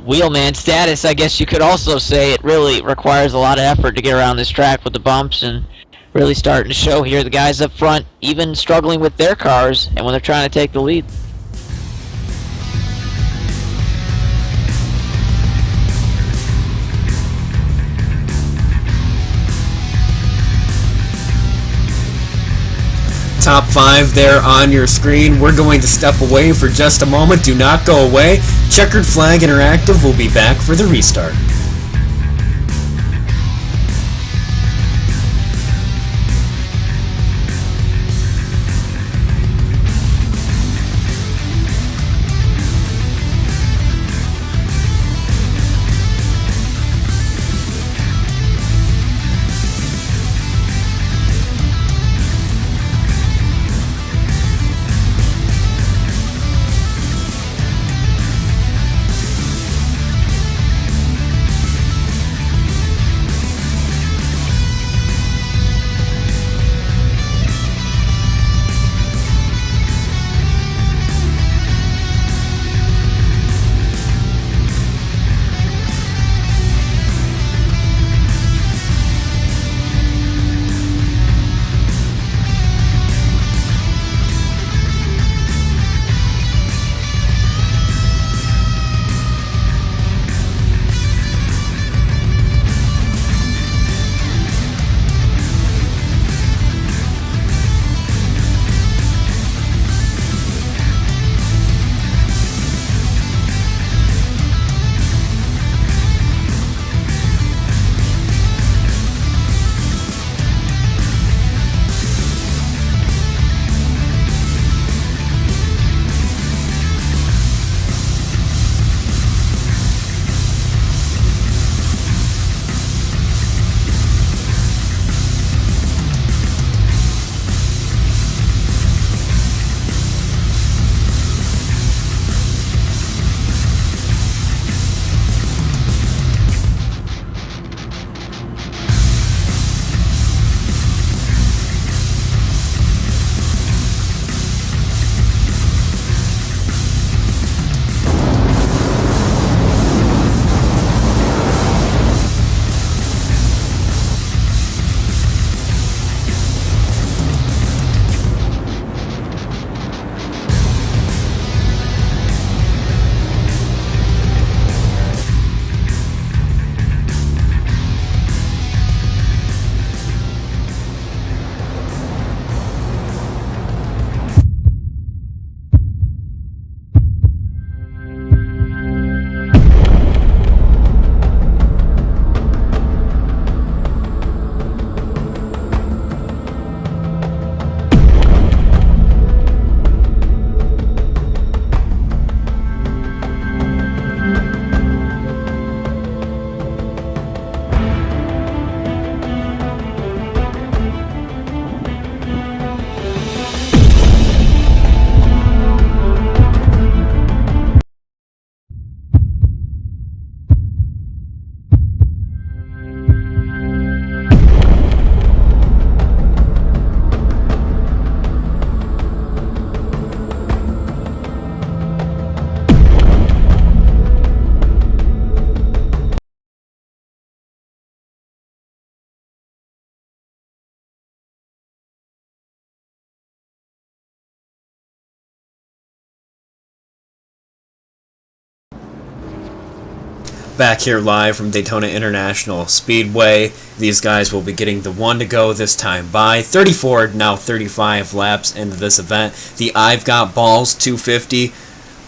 wheelman status, I guess you could also say. It really requires a lot of effort to get around this track with the bumps, and really starting to show here. The guys up front even struggling with their cars and when they're trying to take the lead. Top 5 there on your screen. We're going to step away for just a moment. Do not go away. Checkered Flag Interactive will be back for the restart. Back here live from Daytona International Speedway. These guys will be getting the one to go this time by 34, now 35 laps into this event. The I've Got Ballz 250,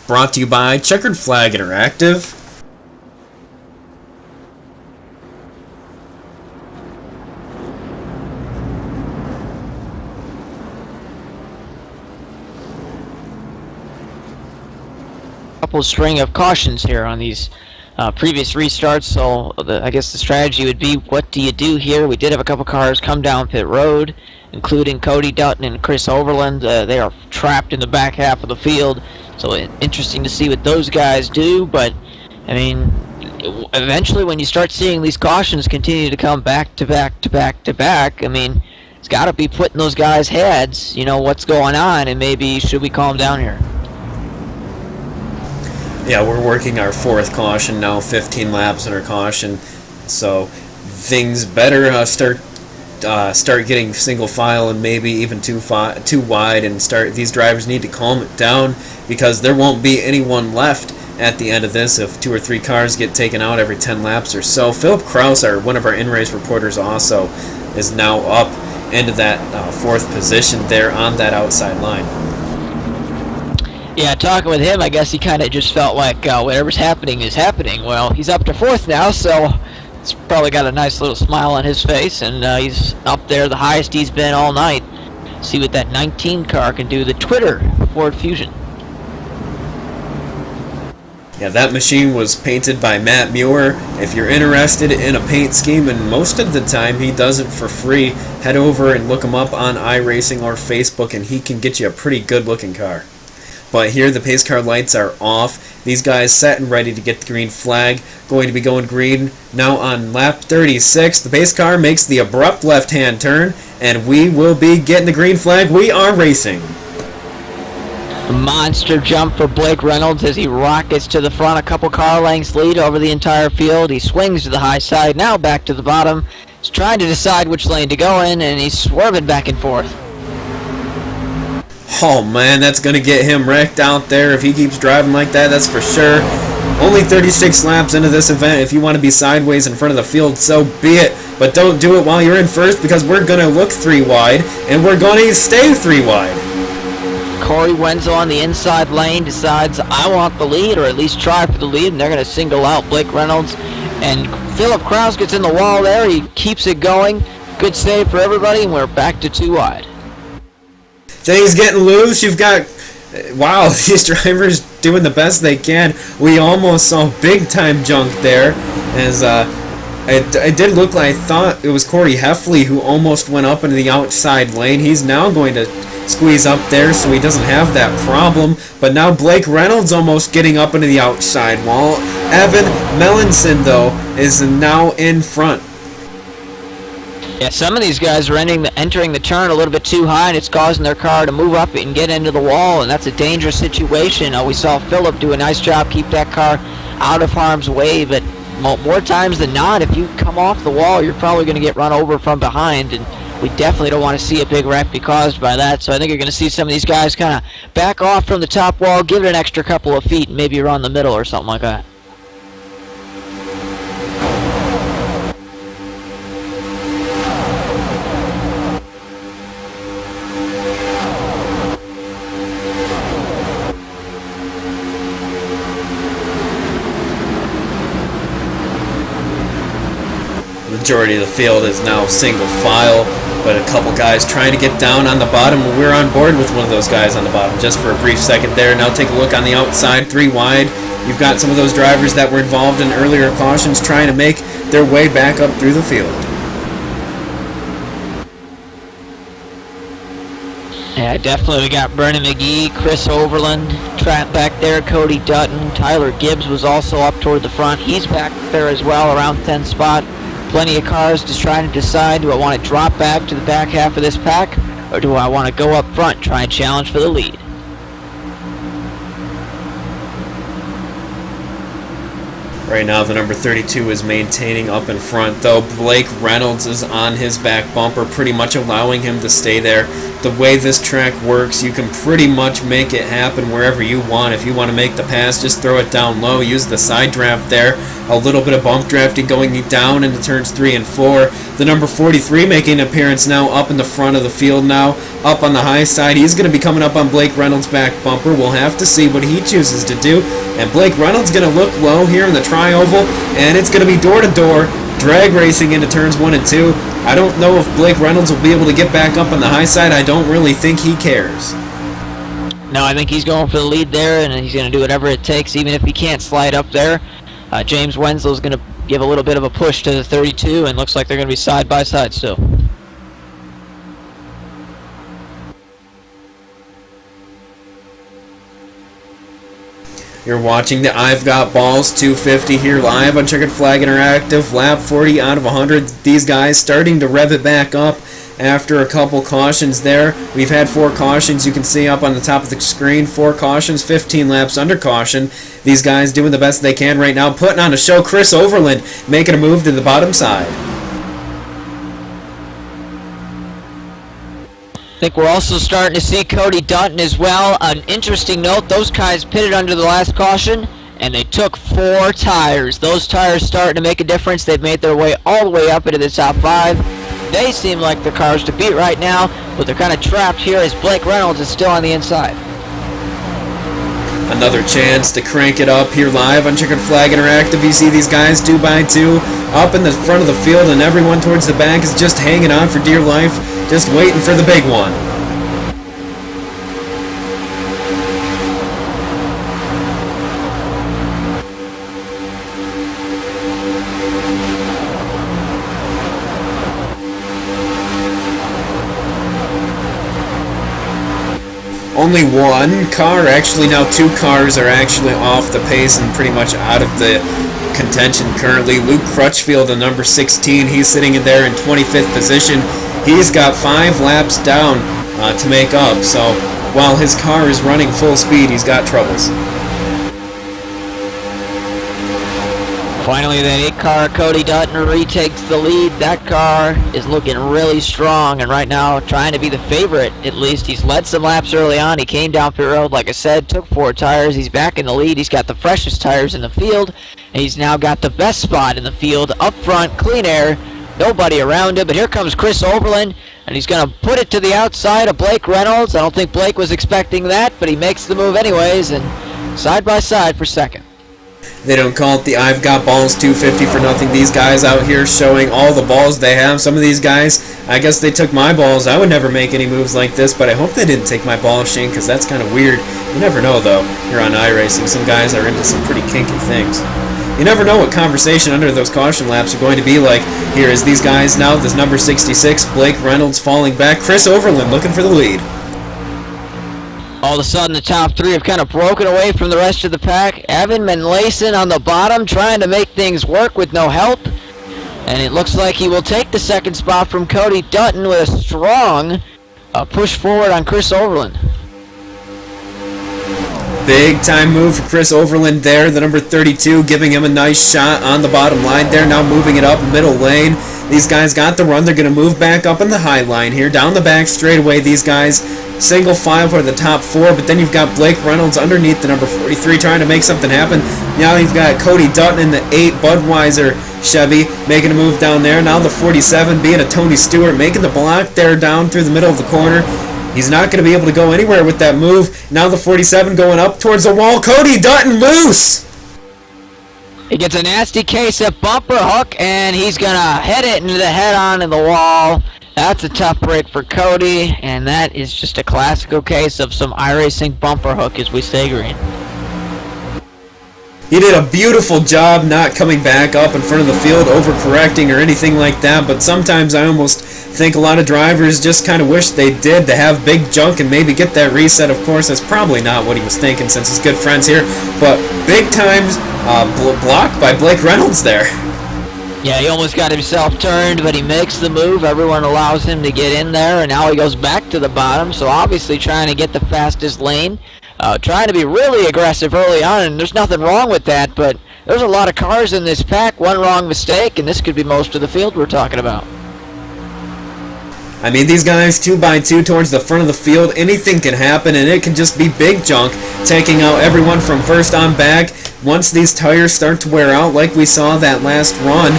brought to you by Checkered Flag Interactive. Couple string of cautions here on these previous restarts, so I guess the strategy would be, what do you do here? We did have a couple cars come down pit road, including Cody Dutton and Chris Overland. They are trapped in the back half of the field, so interesting to see what those guys do. But I mean, eventually when you start seeing these cautions continue to come back to back to back to back, I mean, it's got to be putting those guys' heads, you know, what's going on, and maybe should we calm down here? Yeah, we're working our fourth caution now, 15 laps under caution, so things better start getting single file and maybe even too wide, and these drivers need to calm it down, because there won't be anyone left at the end of this if 2 or 3 cars get taken out every 10 laps or so. Philip Kraus, one of our in-race reporters, also is now up into that 4th position there on that outside line. Yeah, talking with him, I guess he kind of just felt like whatever's happening is happening. Well, he's up to 4th now, so he's probably got a nice little smile on his face, and he's up there, the highest he's been all night. See what that 19 car can do, the Twitter Ford Fusion. Yeah, that machine was painted by Matt Muir. If you're interested in a paint scheme, and most of the time he does it for free, head over and look him up on iRacing or Facebook, and he can get you a pretty good looking car. But here the pace car lights are off. These guys set and ready to get the green flag. Going to be going green now on lap 36. The pace car makes the abrupt left-hand turn, and we will be getting the green flag. We are racing. A monster jump for Blake Reynolds as he rockets to the front, a couple car lengths lead over the entire field. He swings to the high side, now back to the bottom. He's trying to decide which lane to go in, and he's swerving back and forth. Oh man, that's going to get him wrecked out there if he keeps driving like that, that's for sure. Only 36 laps into this event. If you want to be sideways in front of the field, so be it. But don't do it while you're in first, because we're going to look 3 wide, and we're going to stay 3 wide. Corey Wenzel on the inside lane decides, I want the lead, or at least try for the lead, and they're going to single out Blake Reynolds. And Philip Kraus gets in the wall there. He keeps it going. Good save for everybody, and we're back to 2 wide. Things getting loose. You've got, wow, these drivers doing the best they can. We almost saw big time junk there, as it did look like, I thought it was Corey Heffley who almost went up into the outside lane. He's now going to squeeze up there so he doesn't have that problem. But now Blake Reynolds almost getting up into the outside wall. Evan Melanson, though, is now in front. Yeah, some of these guys are entering the turn a little bit too high, and it's causing their car to move up and get into the wall, and that's a dangerous situation. We saw Philip do a nice job, keep that car out of harm's way, but more times than not, if you come off the wall, you're probably going to get run over from behind, and we definitely don't want to see a big wreck be caused by that. So I think you're going to see some of these guys kind of back off from the top wall, give it an extra couple of feet, and maybe run the middle or something like that. Majority of the field is now single file, but a couple guys trying to get down on the bottom. We're on board with one of those guys on the bottom just for a brief second there. Now take a look on the outside, 3 wide. You've got some of those drivers that were involved in earlier cautions trying to make their way back up through the field. Yeah, definitely we got Bernie McGee, Chris Overland, trapped back there, Cody Dutton, Tyler Gibbs was also up toward the front. He's back there as well, around 10th spot. Plenty of cars just trying to decide, do I want to drop back to the back half of this pack, or do I want to go up front, try and challenge for the lead? Right now, the number 32 is maintaining up in front, though Blake Reynolds is on his back bumper, pretty much allowing him to stay there. The way this track works, you can pretty much make it happen wherever you want. If you want to make the pass, just throw it down low, use the side draft there. A little bit of bump drafting going down into turns 3 and 4. The number 43 making an appearance now up in the front of the field now, up on the high side. He's going to be coming up on Blake Reynolds' back bumper. We'll have to see what he chooses to do. And Blake Reynolds going to look low here in the tri-oval, and it's going to be door-to-door, drag racing into turns 1 and 2. I don't know if Blake Reynolds will be able to get back up on the high side. I don't really think he cares. No, I think he's going for the lead there, and he's going to do whatever it takes, even if he can't slide up there. James Wenslow's going to give a little bit of a push to the 32, and looks like they're going to be side by side still. You're watching the I've Got Ballz 250 here live on Checkered Flag Interactive. Lap 40 out of 100. These guys starting to rev it back up after a couple cautions there. We've had 4 cautions. You can see up on the top of the screen. 4 cautions, 15 laps under caution. These guys doing the best they can right now, putting on a show. Chris Overland making a move to the bottom side. I think we're also starting to see Cody Dutton as well. An interesting note, those guys pitted under the last caution, and they took 4 tires. Those tires starting to make a difference. They've made their way all the way up into the top 5. They seem like the cars to beat right now, but they're kind of trapped here as Blake Reynolds is still on the inside. Another chance to crank it up here live on Checkered Flag Interactive. You see these guys 2 by 2 up in the front of the field, and everyone towards the back is just hanging on for dear life, just waiting for the big one. Only one car, actually now 2 cars are actually off the pace and pretty much out of the contention currently. Luke Crutchfield, the number 16, he's sitting in there in 25th position. He's got 5 laps down to make up, so while his car is running full speed, he's got troubles. Finally, that 8 car, Cody Dutton retakes the lead. That car is looking really strong, and right now trying to be the favorite. At least he's led some laps early on. He came down pit road, like I said, took 4 tires. He's back in the lead. He's got the freshest tires in the field, and he's now got the best spot in the field. Up front, clean air, nobody around him. But here comes Chris Overland, and he's going to put it to the outside of Blake Reynolds. I don't think Blake was expecting that, but he makes the move anyways, and side by side for second. They don't call it the I've Got Ballz 250 for nothing. These guys out here showing all the balls they have. Some of these guys, I guess they took my balls. I would never make any moves like this, but I hope they didn't take my balls, Shane, because that's kind of weird. You never know, though. You're on iRacing. Some guys are into some pretty kinky things. You never know what conversation under those caution laps are going to be like. Here is these guys now. This number 66, Blake Reynolds falling back. Chris Overland looking for the lead. All of a sudden, the top 3 have kind of broken away from the rest of the pack. Evan Manlayson on the bottom, trying to make things work with no help. And it looks like he will take the second spot from Cody Dutton with a strong push forward on Chris Overland. Big time move for Chris Overland there, the number 32, giving him a nice shot on the bottom line there. Now moving it up middle lane. These guys got the run. They're going to move back up in the high line here. Down the back straightaway, these guys single file for the top 4, but then you've got Blake Reynolds underneath the number 43 trying to make something happen. Now you've got Cody Dutton in the 8 Budweiser Chevy making a move down there. Now the 47 being a Tony Stewart making the block there down through the middle of the corner. He's not going to be able to go anywhere with that move. Now the 47 going up towards the wall. Cody Dutton loose! He gets a nasty case of bumper hook, and he's going to head it into the head-on in the wall. That's a tough break for Cody, and that is just a classical case of some iRacing bumper hook, as we say, Green. He did a beautiful job not coming back up in front of the field, overcorrecting or anything like that, but sometimes I almost think a lot of drivers just kind of wish they did to have big junk and maybe get that reset. Of course, that's probably not what he was thinking since he's good friends here, but big times blocked by Blake Reynolds there. Yeah, he almost got himself turned, but he makes the move. Everyone allows him to get in there, and now he goes back to the bottom, so obviously trying to get the fastest lane. Trying to be really aggressive early on, and there's nothing wrong with that, but there's a lot of cars in this pack. One wrong mistake, and this could be most of the field we're talking about. I mean, these guys 2x2 towards the front of the field, anything can happen, and it can just be big junk taking out everyone from first on back. Once these tires start to wear out, like we saw that last run,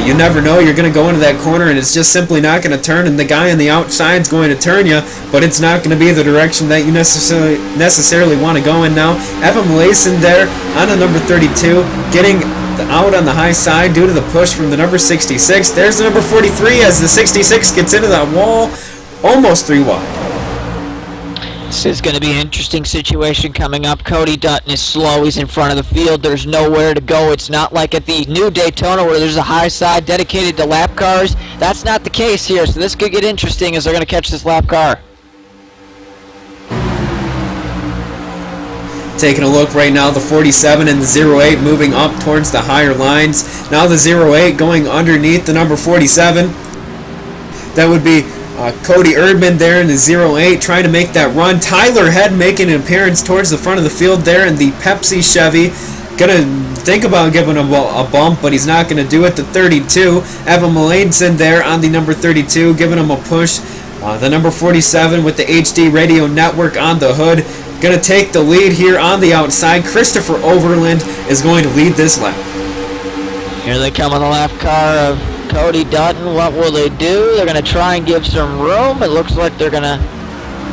you never know. You're going to go into that corner, and it's just simply not going to turn, and the guy on the outside is going to turn you, but it's not going to be the direction that you necessarily want to go in now. Evan Malayson there on the number 32, getting out on the high side due to the push from the number 66. There's the number 43 as the 66 gets into that wall, almost 3 wide. This is going to be an interesting situation coming up. Cody Dutton is slow. He's in front of the field. There's nowhere to go. It's not like at the new Daytona where there's a high side dedicated to lap cars. That's not the case here, so this could get interesting as they're going to catch this lap car. Taking a look right now, the 47 and the 08 moving up towards the higher lines. Now the 08 going underneath the number 47. That would be Cody Erdman there in the 08 trying to make that run. Tyler Head making an appearance towards the front of the field there in the Pepsi Chevy. Gonna think about giving him a bump, but he's not gonna do it. The 32, Evan Malayson there on the number 32, giving him a push. The number 47 with the HD Radio Network on the hood. Going to take the lead here on the outside. Christopher Overland is going to lead this lap. Here they come on the lap car of Cody Dutton. What will they do? They're going to try and give some room. It looks like they're going to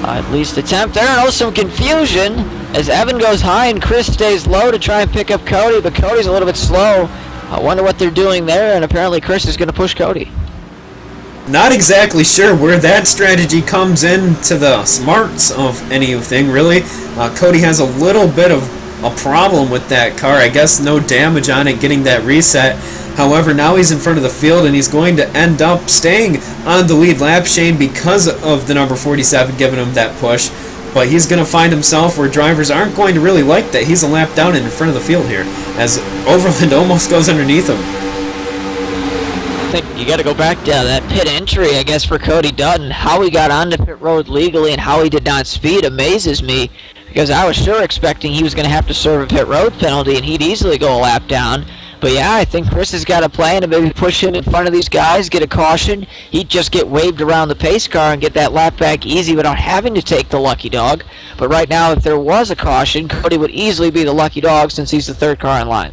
at least attempt. There is some confusion as Evan goes high and Chris stays low to try and pick up Cody, but Cody's a little bit slow. I wonder what they're doing there, and apparently Chris is going to push Cody. Not exactly sure where that strategy comes into the smarts of anything, really. Cody has a little bit of a problem with that car. I guess no damage on it getting that reset. However, now he's in front of the field, and he's going to end up staying on the lead lap, Shane, because of the number 47 giving him that push. But he's going to find himself where drivers aren't going to really like that. He's a lap down in front of the field here, as Overland almost goes underneath him. I think you got to go back to that pit entry, I guess, for Cody Dutton. How he got onto pit road legally and how he did not speed amazes me, because I was sure expecting he was going to have to serve a pit road penalty and he'd easily go a lap down. But yeah, I think Chris has got a plan to maybe push him in front of these guys, get a caution. He'd just get waved around the pace car and get that lap back easy without having to take the lucky dog. But right now, if there was a caution, Cody would easily be the lucky dog since he's the third car in line.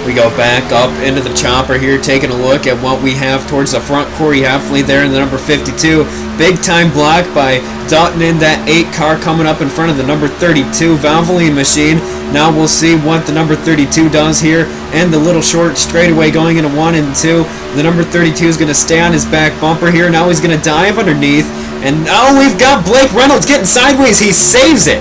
We go back up into the chopper here, taking a look at what we have towards the front. Corey Heffley there in the number 52. Big time block by Dutton in that 8 car coming up in front of the number 32 Valvoline machine. Now we'll see what the number 32 does here. And the little short straightaway going into 1 and 2. The number 32 is going to stay on his back bumper here. Now he's going to dive underneath. And now we've got Blake Reynolds getting sideways. He saves it.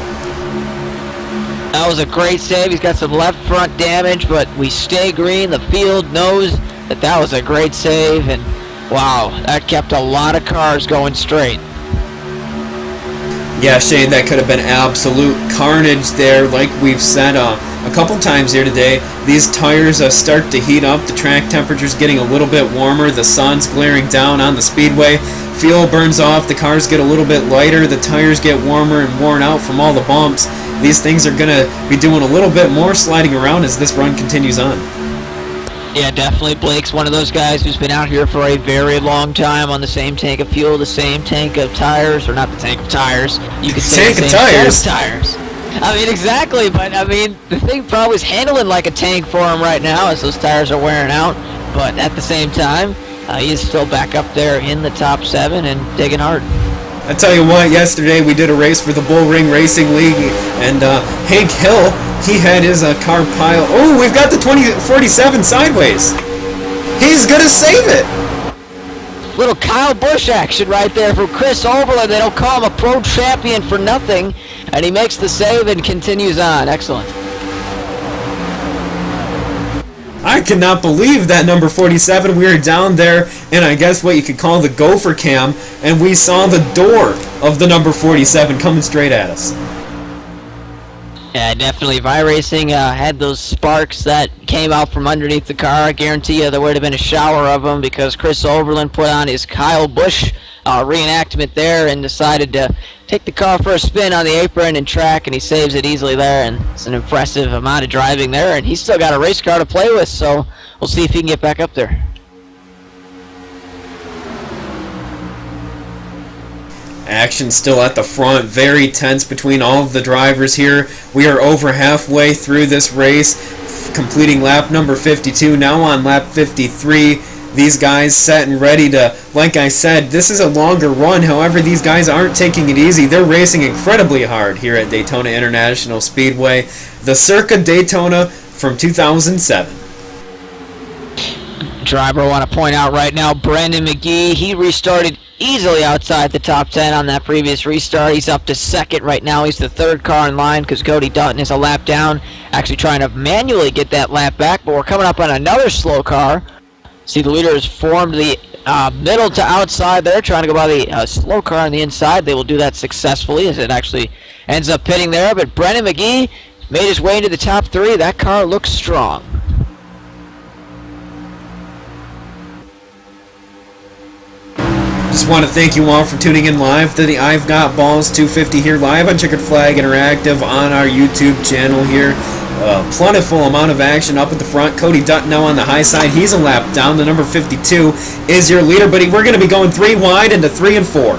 That was a great save. He's got some left front damage, but we stay green. The field knows that that was a great save, and wow, that kept a lot of cars going straight. Yeah, Shane, that could have been absolute carnage there. Like we've said a couple times here today, these tires start to heat up. The track temperature's getting a little bit warmer. The sun's glaring down on the speedway. Fuel burns off. The cars get a little bit lighter. The tires get warmer and worn out from all the bumps. These things are going to be doing a little bit more sliding around as this run continues on. Yeah, definitely. Blake's one of those guys who's been out here for a very long time on the same tank of fuel, the same tank of tires, or not the tank of tires. You could say tank the same of set of tires. I mean, exactly, but I mean, the thing probably is handling like a tank for him right now as those tires are wearing out, but at the same time, he is still back up there in the top 7 and digging hard. I tell you what, yesterday we did a race for the Bull Ring Racing League, and Hank Hill, he had his car pile. Oh, we've got the 47 sideways. He's going to save it. Little Kyle Busch action right there from Chris Overland. They don't call him a pro champion for nothing, and he makes the save and continues on. Excellent. I cannot believe that number 47, we were down there in, I guess, what you could call the gopher cam, and we saw the door of the number 47 coming straight at us. Yeah, definitely. If iRacing had those sparks that came out from underneath the car, I guarantee you there would have been a shower of them, because Chris Overland put on his Kyle Busch reenactment there and decided to take the car for a spin on the apron and track, and he saves it easily there, and it's an impressive amount of driving there, and he's still got a race car to play with, so we'll see if he can get back up there. Action still at the front, very tense between all of the drivers here. We are over halfway through this race, completing lap number 52, now on lap 53. These guys set and ready to, like I said, this is a longer run. However, these guys aren't taking it easy. They're racing incredibly hard here at Daytona International Speedway, the Circa Daytona from 2007. Driver, I want to point out right now, Brandon McGee, he restarted easily outside the top 10 on that previous restart. He's up to second right now. He's the third car in line because Cody Dutton is a lap down, actually trying to manually get that lap back, but we're coming up on another slow car. See, the leader has formed the middle to outside there, trying to go by the slow car on the inside. They will do that successfully as it actually ends up pitting there, but Brandon McGee made his way into the top 3. That car looks strong. Just want to thank you all for tuning in live to the I've Got Ballz 250 here live on Checkered Flag Interactive on our YouTube channel here. Plentiful amount of action up at the front. Cody Dutton now on the high side. He's a lap down. The number 52 is your leader, but we're going to be going 3 wide into 3 and 4.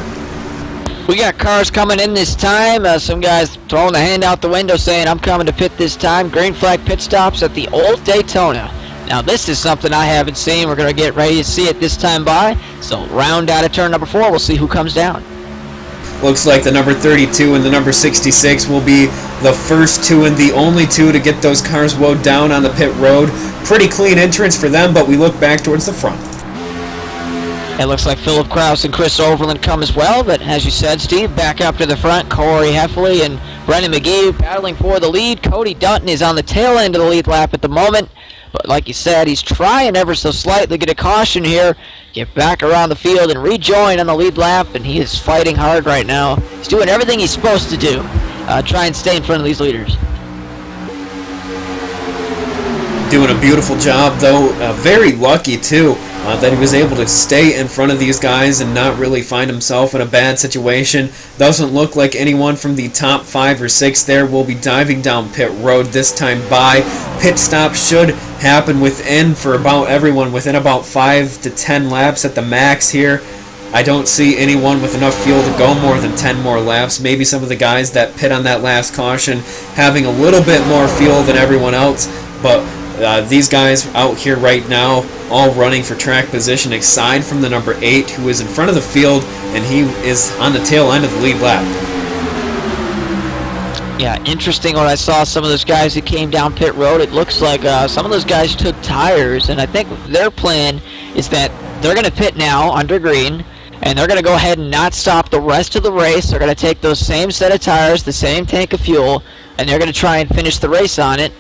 We got cars coming in this time. Some guys throwing the hand out the window saying, I'm coming to pit this time. Green flag pit stops at the old Daytona. Now this is something I haven't seen. We're going to get ready to see it this time by. So round out of turn number 4, we'll see who comes down. Looks like the number 32 and the number 66 will be the first 2 and the only 2 to get those cars woed down on the pit road. Pretty clean entrance for them, but we look back towards the front. It looks like Philip Kraus and Chris Overland come as well, but as you said, Steve, back up to the front. Corey Heffley and Brendan McGee battling for the lead. Cody Dutton is on the tail end of the lead lap at the moment, but like you said, he's trying ever so slightly to get a caution here, get back around the field and rejoin on the lead lap, and he is fighting hard right now. He's doing everything he's supposed to do. Try and stay in front of these leaders. Doing a beautiful job, though. Very lucky, too, that he was able to stay in front of these guys and not really find himself in a bad situation. Doesn't look like anyone from the top 5 or 6 there will be diving down pit road this time by. Pit stop should happen within about 5 to 10 laps at the max here. I don't see anyone with enough fuel to go more than 10 more laps. Maybe some of the guys that pit on that last caution having a little bit more fuel than everyone else, but these guys out here right now all running for track position aside from the number 8 who is in front of the field, and he is on the tail end of the lead lap. Yeah, interesting when I saw some of those guys who came down pit road. It looks like some of those guys took tires, and I think their plan is that they're going to pit now under green, and they're going to go ahead and not stop the rest of the race. They're going to take those same set of tires, the same tank of fuel, and they're going to try and finish the race on it.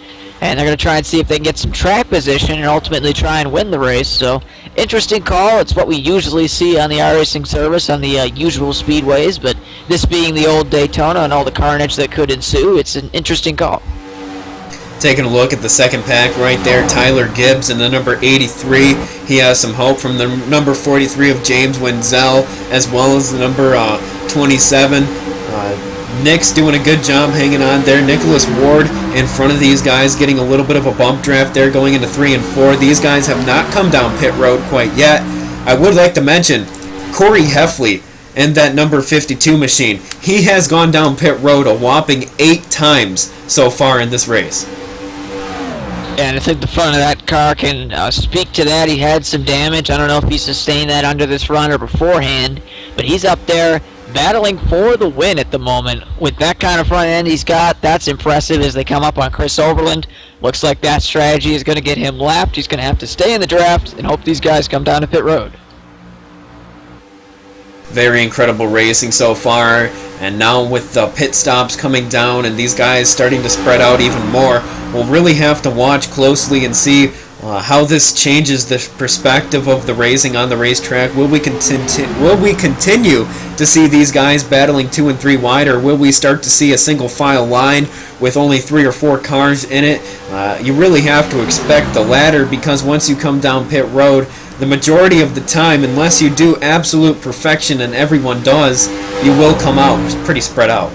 And they're going to try and see if they can get some track position and ultimately try and win the race. So, interesting call. It's what we usually see on the iRacing service on the usual speedways, but this being the old Daytona and all the carnage that could ensue, it's an interesting call. Taking a look at the second pack right there, Tyler Gibbs and the number 83. He has some help from the number 43 of James Wenzel, as well as the number 27. Nick's doing a good job hanging on there. Nicholas Ward in front of these guys, getting a little bit of a bump draft there going into 3 and 4. These guys have not come down pit road quite yet. I would like to mention Corey Heffley and that number 52 machine. He has gone down pit road a whopping 8 times so far in this race. And I think the front of that car can speak to that. He had some damage. I don't know if he sustained that under this run or beforehand, but he's up there battling for the win at the moment. With that kind of front end he's got, that's impressive as they come up on Chris Overland. Looks like that strategy is going to get him lapped. He's going to have to stay in the draft and hope these guys come down to pit road. Very incredible racing so far, and now with the pit stops coming down and these guys starting to spread out even more, we'll really have to watch closely and see how this changes the perspective of the racing on the racetrack. Will we continue to see these guys battling 2 and 3 wide, or will we start to see a single file line with only 3 or 4 cars in it? You really have to expect the latter, because once you come down pit road, the majority of the time, unless you do absolute perfection, and everyone does, you will come out pretty spread out.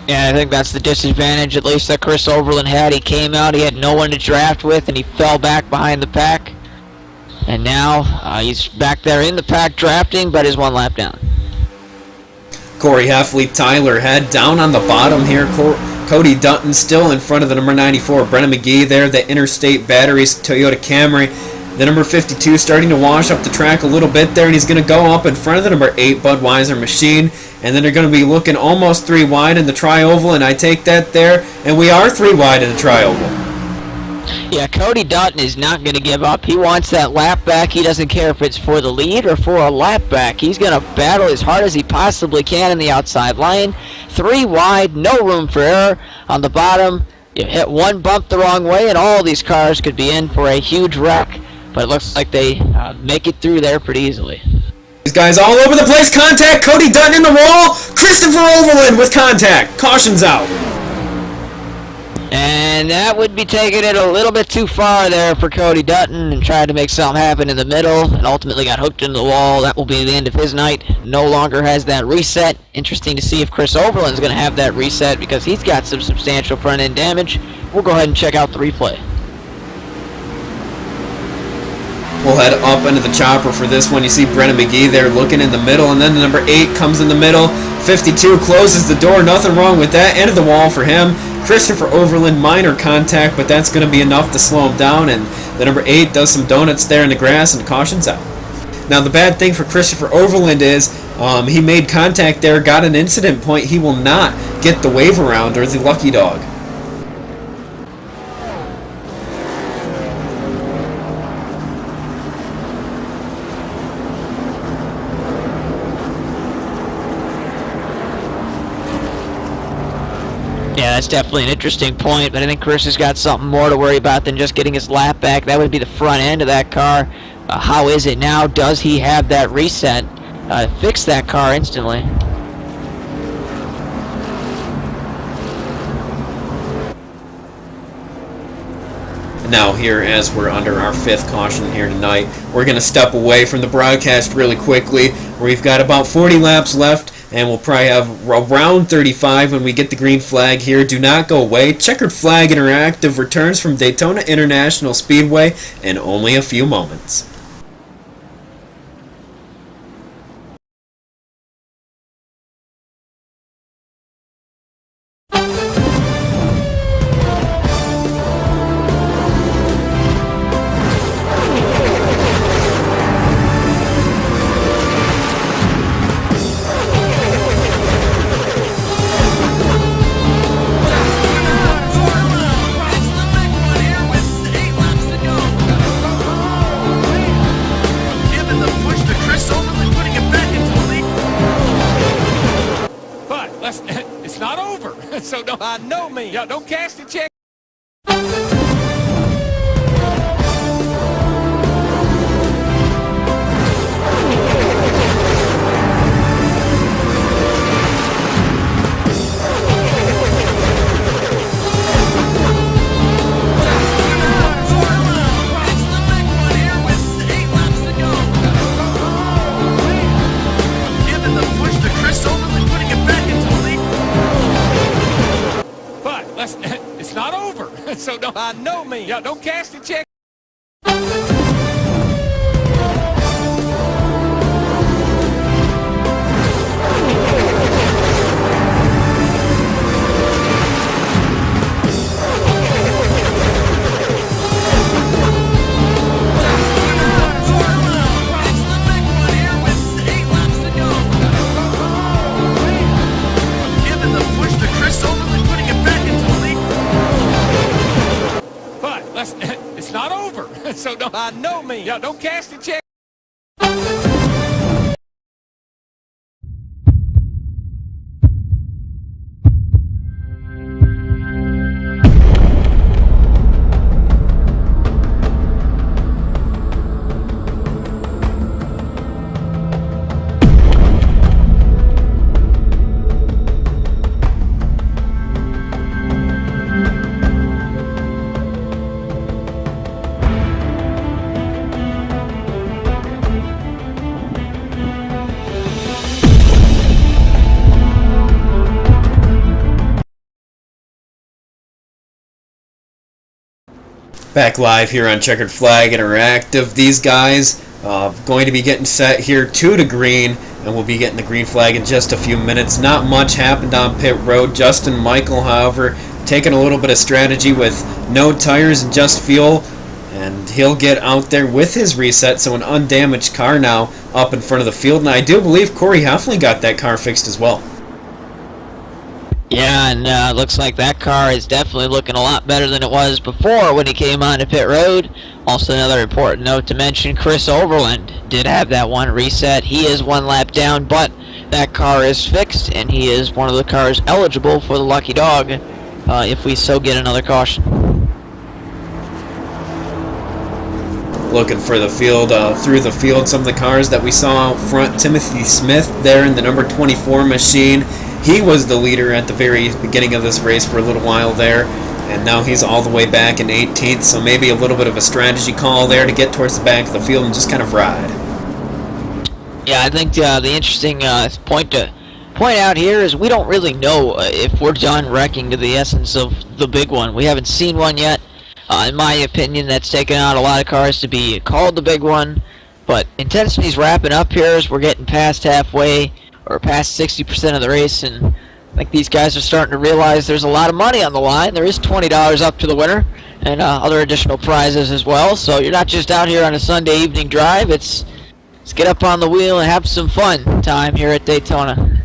Yeah, I think that's the disadvantage, at least that Chris Overland had. He came out, he had no one to draft with, and he fell back behind the pack. And now he's back there in the pack drafting, but is 1 lap down. Corey Heffley, Tyler Head down on the bottom here. Cody Dutton still in front of the number 94, Brennan McGee there, the Interstate Batteries Toyota Camry. The number 52 starting to wash up the track a little bit there, and he's going to go up in front of the number 8 Budweiser Machine. And then they're going to be looking almost 3 wide in the Tri-Oval, and I take that there, and we are 3 wide in the Tri-Oval. Yeah, Cody Dutton is not going to give up. He wants that lap back. He doesn't care if it's for the lead or for a lap back. He's going to battle as hard as he possibly can in the outside line. 3 wide, no room for error. On the bottom, you hit 1 bump the wrong way, and all these cars could be in for a huge wreck. But it looks like they make it through there pretty easily. These guys all over the place. Contact. Cody Dutton in the wall. Christopher Overland with contact. Caution's out. And that would be taking it a little bit too far there for Cody Dutton, and tried to make something happen in the middle and ultimately got hooked into the wall. That will be the end of his night. No longer has that reset. Interesting to see if Chris Overland's going to have that reset, because he's got some substantial front end damage. We'll go ahead and check out the replay. We'll head up into the chopper for this one. You see Brennan McGee there looking in the middle, and then the number 8 comes in the middle. 52 closes the door. Nothing wrong with that. End of the wall for him. Christopher Overland, minor contact, but that's going to be enough to slow him down, and the number 8 does some donuts there in the grass, and caution's out. Now, the bad thing for Christopher Overland is he made contact there, got an incident point. He will not get the wave around or the lucky dog. Yeah, that's definitely an interesting point, but I think Chris has got something more to worry about than just getting his lap back. That would be the front end of that car. How is it now? Does he have that reset? Fix that car instantly. Now here, as we're under our 5th caution here tonight, we're going to step away from the broadcast really quickly. We've got about 40 laps left, and we'll probably have around 35 when we get the green flag here. Do not go away. Checkered Flag Interactive returns from Daytona International Speedway in only a few moments. It's not over. So don't, by no means. Yeah, don't cast a check. It's not over. So don't, by no means. Yeah, don't cast a check. It's not over. So don't, by no means. Yeah, don't cast a check. Back live here on Checkered Flag Interactive. These guys going to be getting set here 2 to green, and we'll be getting the green flag in just a few minutes. Not much happened on pit road. Justin Michael, however, taking a little bit of strategy with no tires and just fuel, and he'll get out there with his reset, so an undamaged car now up in front of the field. And I do believe Corey Heffley got that car fixed as well. Yeah, and looks like that car is definitely looking a lot better than it was before when he came onto pit road. Also, another important note to mention, Chris Overland did have that one reset. He is 1 lap down, but that car is fixed, and he is one of the cars eligible for the lucky dog if we so get another caution. Looking for the field, through the field, some of the cars that we saw out front. Timothy Smith there in the number 24 machine. He was the leader at the very beginning of this race for a little while there, and now he's all the way back in 18th, so maybe a little bit of a strategy call there to get towards the back of the field and just kind of ride. Yeah, I think the interesting point to point out here is we don't really know if we're done wrecking to the essence of the big one. We haven't seen one yet. In my opinion, that's taken out a lot of cars to be called the big one, but intensity's wrapping up here as we're getting past halfway, or past 60% of the race, and I think these guys are starting to realize there's a lot of money on the line. There is $20 up to the winner, and other additional prizes as well, so you're not just out here on a Sunday evening drive. Let's get up on the wheel and have some fun time here at Daytona.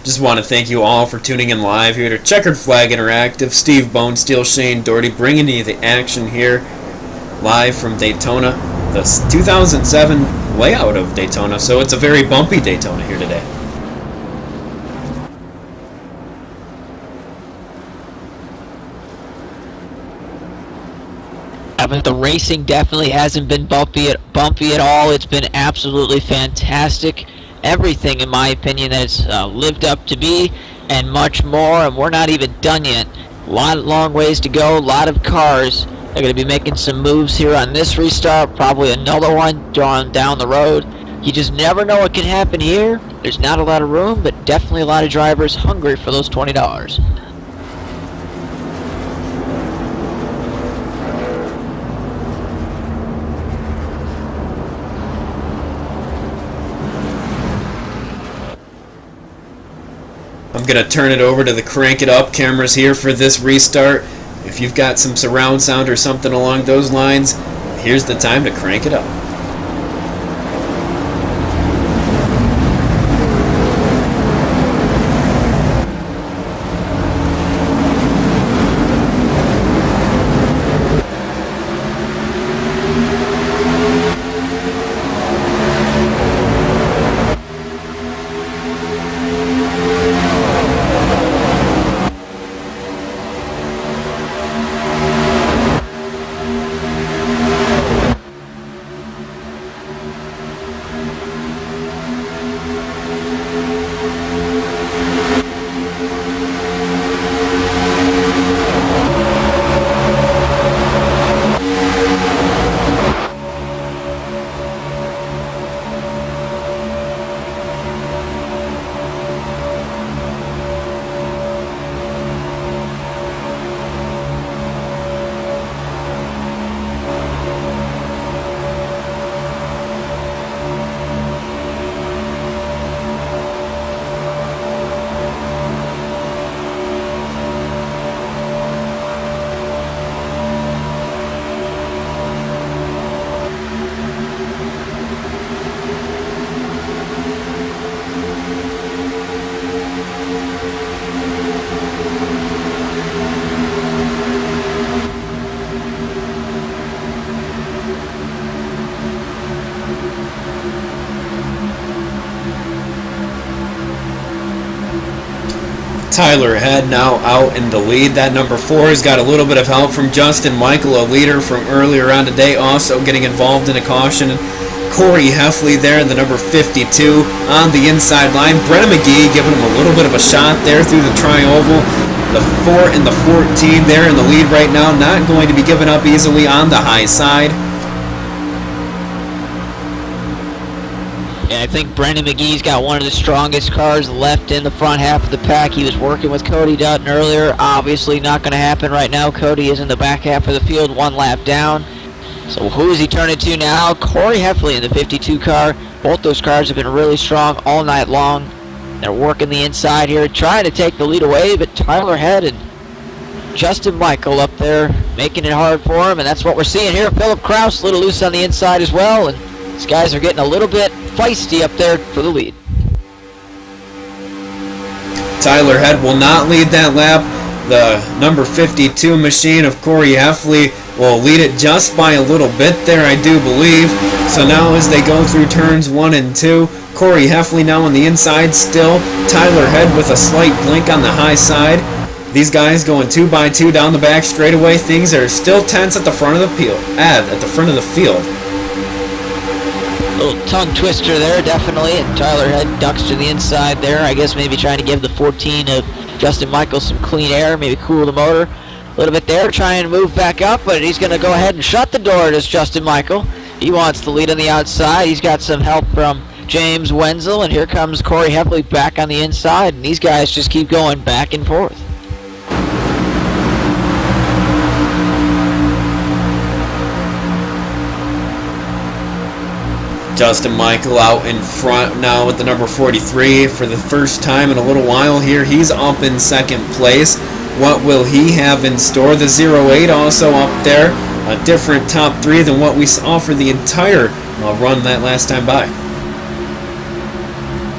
Just want to thank you all for tuning in live here to Checkered Flag Interactive. Steve Bonesteel, Shane Doherty bringing you the action here live from Daytona, the 2007 layout of Daytona. So it's a very bumpy Daytona here today. But the racing definitely hasn't been bumpy at all. It's been absolutely fantastic. Everything, in my opinion, that's lived up to be, and much more, and we're not even done yet. A lot of long ways to go, a lot of cars. They're going to be making some moves here on this restart, probably another one drawn down the road. You just never know what can happen here. There's not a lot of room, but definitely a lot of drivers hungry for those $20. I'm going to turn it over to the Crank It Up cameras here for this restart. If you've got some surround sound or something along those lines, here's the time to crank it up. Tyler Head now out in the lead. That number 4 has got a little bit of help from Justin Michael, a leader from earlier on today, also getting involved in a caution. Corey Heffley there in the number 52 on the inside line. Brennan McGee giving him a little bit of a shot there through the tri-oval. The 4 and the 14 there in the lead right now, not going to be given up easily on the high side. Yeah, I think Brendan McGee's got one of the strongest cars left in the front half of the pack. He was working with Cody Dutton earlier. Obviously not going to happen right now. Cody is in the back half of the field, one lap down. So who is he turning to now? Corey Heffley in the 52 car. Both those cars have been really strong all night long. They're working the inside here, trying to take the lead away, but Tyler Head and Justin Michael up there making it hard for him, and that's what we're seeing here. Philip Kraus a little loose on the inside as well, and these guys are getting a little bit feisty up there for the lead. Tyler Head will not lead that lap. The number 52 machine of Corey Heffley will lead it just by a little bit there, I do believe. So now as they go through turns 1 and 2, Corey Heffley now on the inside still. Tyler Head with a slight blink on the high side. These guys going 2 by 2 down the back straightaway. Things are still tense at the front of the field. At the front of the field. Little tongue twister there, definitely, and Tyler Head ducks to the inside there. I guess maybe trying to give the 14 of Justin Michael some clean air, maybe cool the motor a little bit there, trying to move back up, but he's going to go ahead and shut the door to Justin Michael. He wants the lead on the outside. He's got some help from James Wenzel, and here comes Corey Heffley back on the inside, and these guys just keep going back and forth. Justin Michael out in front now with the number 43 for the first time in a little while here. He's up in second place. What will he have in store? The 08 also up there. A different top 3 than what we saw for the entire run that last time by.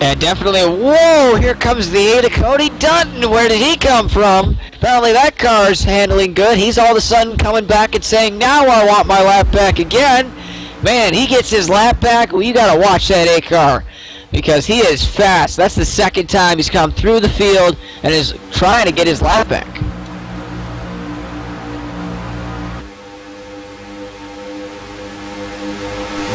And definitely, whoa, here comes the 8 of Cody Dutton. Where did he come from? Apparently that car's handling good. He's all of a sudden coming back and saying, now I want my lap back again. Man, he gets his lap back. Well, you got to watch that 8 car because he is fast. That's the second time he's come through the field and is trying to get his lap back.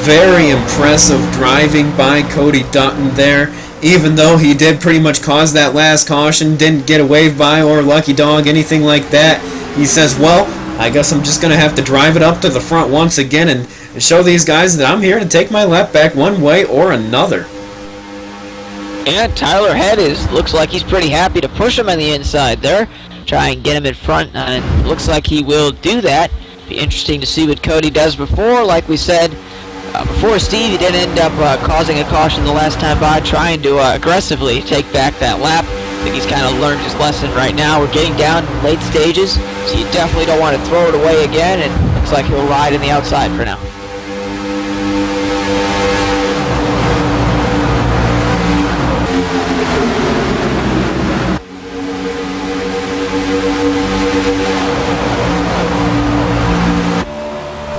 Very impressive driving by Cody Dutton there. Even though he did pretty much cause that last caution, didn't get a wave by or lucky dog, anything like that. He says, well, I guess I'm just going to have to drive it up to the front once again and show these guys that I'm here to take my lap back one way or another. And Tyler Head looks like he's pretty happy to push him on the inside there. Try and get him in front, and looks like he will do that. Be interesting to see what Cody does before. Like we said, before Steve, he did end up causing a caution the last time by, trying to aggressively take back that lap. I think he's kind of learned his lesson right now. We're getting down in late stages, so you definitely don't want to throw it away again, and looks like he'll ride in the outside for now.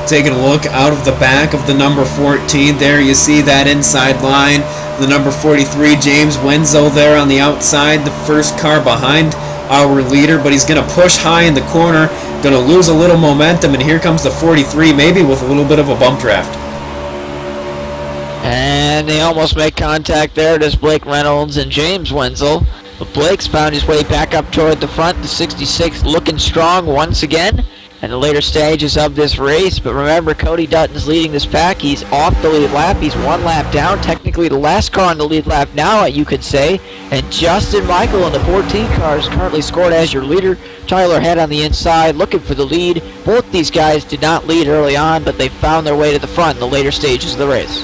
Taking a look out of the back of the number 14 there, you see that inside line. The number 43, James Wenzel there on the outside, the first car behind our leader, but he's going to push high in the corner, going to lose a little momentum, and here comes the 43, maybe with a little bit of a bump draft. And they almost make contact there. There's Blake Reynolds and James Wenzel. But Blake's found his way back up toward the front. The 66 looking strong once again in the later stages of this race. But remember, Cody Dutton's leading this pack. He's off the lead lap. He's one lap down. Technically the last car on the lead lap now, you could say. And Justin Michael in the 14 car is currently scored as your leader. Tyler Head on the inside looking for the lead. Both these guys did not lead early on, but they found their way to the front in the later stages of the race.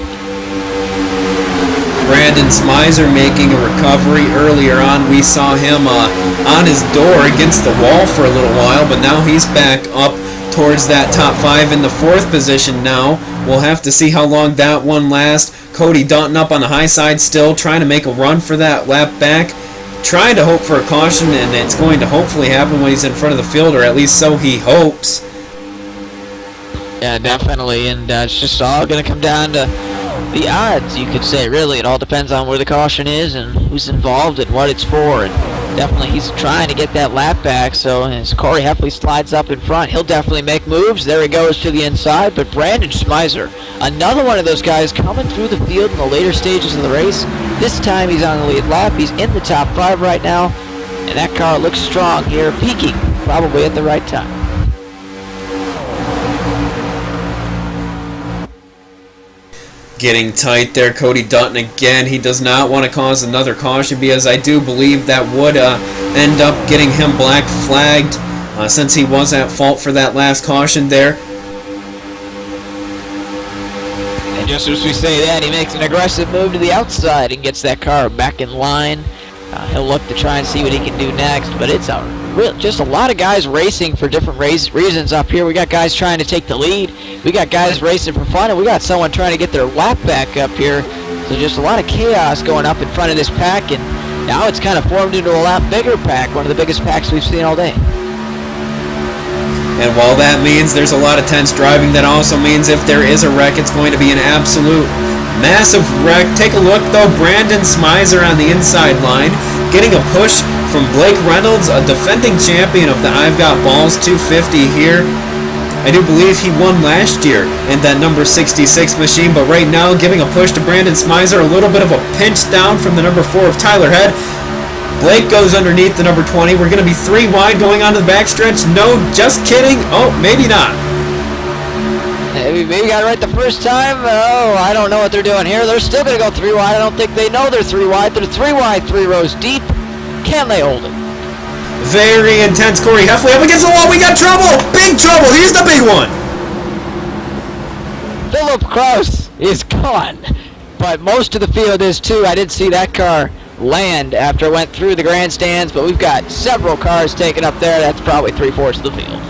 Brandon Smizer making a recovery. Earlier on, we saw him on his door against the wall for a little while, but now he's back up towards that top 5 in the 4th position now. We'll have to see how long that one lasts. Cody Dutton up on the high side still, trying to make a run for that lap back. Trying to hope for a caution, and it's going to hopefully happen when he's in front of the field, or at least so he hopes. Yeah, definitely, and it's just all going to come down to the odds, you could say, really. It all depends on where the caution is and who's involved and what it's for. And definitely he's trying to get that lap back, so as Corey Heffley slides up in front, he'll definitely make moves. There he goes to the inside, but Brandon Smizer, another one of those guys coming through the field in the later stages of the race. This time he's on the lead lap. He's in the top 5 right now, and that car looks strong here, peaking probably at the right time. Getting tight there, Cody Dutton again. He does not want to cause another caution because I do believe that would end up getting him black flagged since he was at fault for that last caution there. And just as we say that, he makes an aggressive move to the outside and gets that car back in line. He'll look to try and see what he can do next, but it's just a lot of guys racing for different reasons up here. We got guys trying to take the lead. We got guys racing for fun, and we got someone trying to get their lap back up here. So just a lot of chaos going up in front of this pack, and now it's kind of formed into a lot bigger pack, one of the biggest packs we've seen all day. And while that means there's a lot of tense driving, that also means if there is a wreck, it's going to be an absolute massive wreck. Take a look, though. Brandon Smizer on the inside line, getting a push from Blake Reynolds, a defending champion of the I've Got Ballz 250 here. I do believe he won last year in that number 66 machine, but right now giving a push to Brandon Smizer, a little bit of a pinch down from the number 4 of Tyler Head. Blake goes underneath the number 20. We're going to be 3 wide going on to the backstretch. No, just kidding. Oh, maybe not. Maybe got it right the first time. Oh, I don't know what they're doing here. They're still going to go 3 wide. I don't think they know they're 3 wide. They're 3 wide, 3 rows deep. Can they hold it? Very intense. Corey Heffley up against the wall. We got trouble. Big trouble. Here's the big one. Philip Kraus is gone. But most of the field is too. I did see that car land after it went through the grandstands, but we've got several cars taken up there. That's probably 3/4 of the field.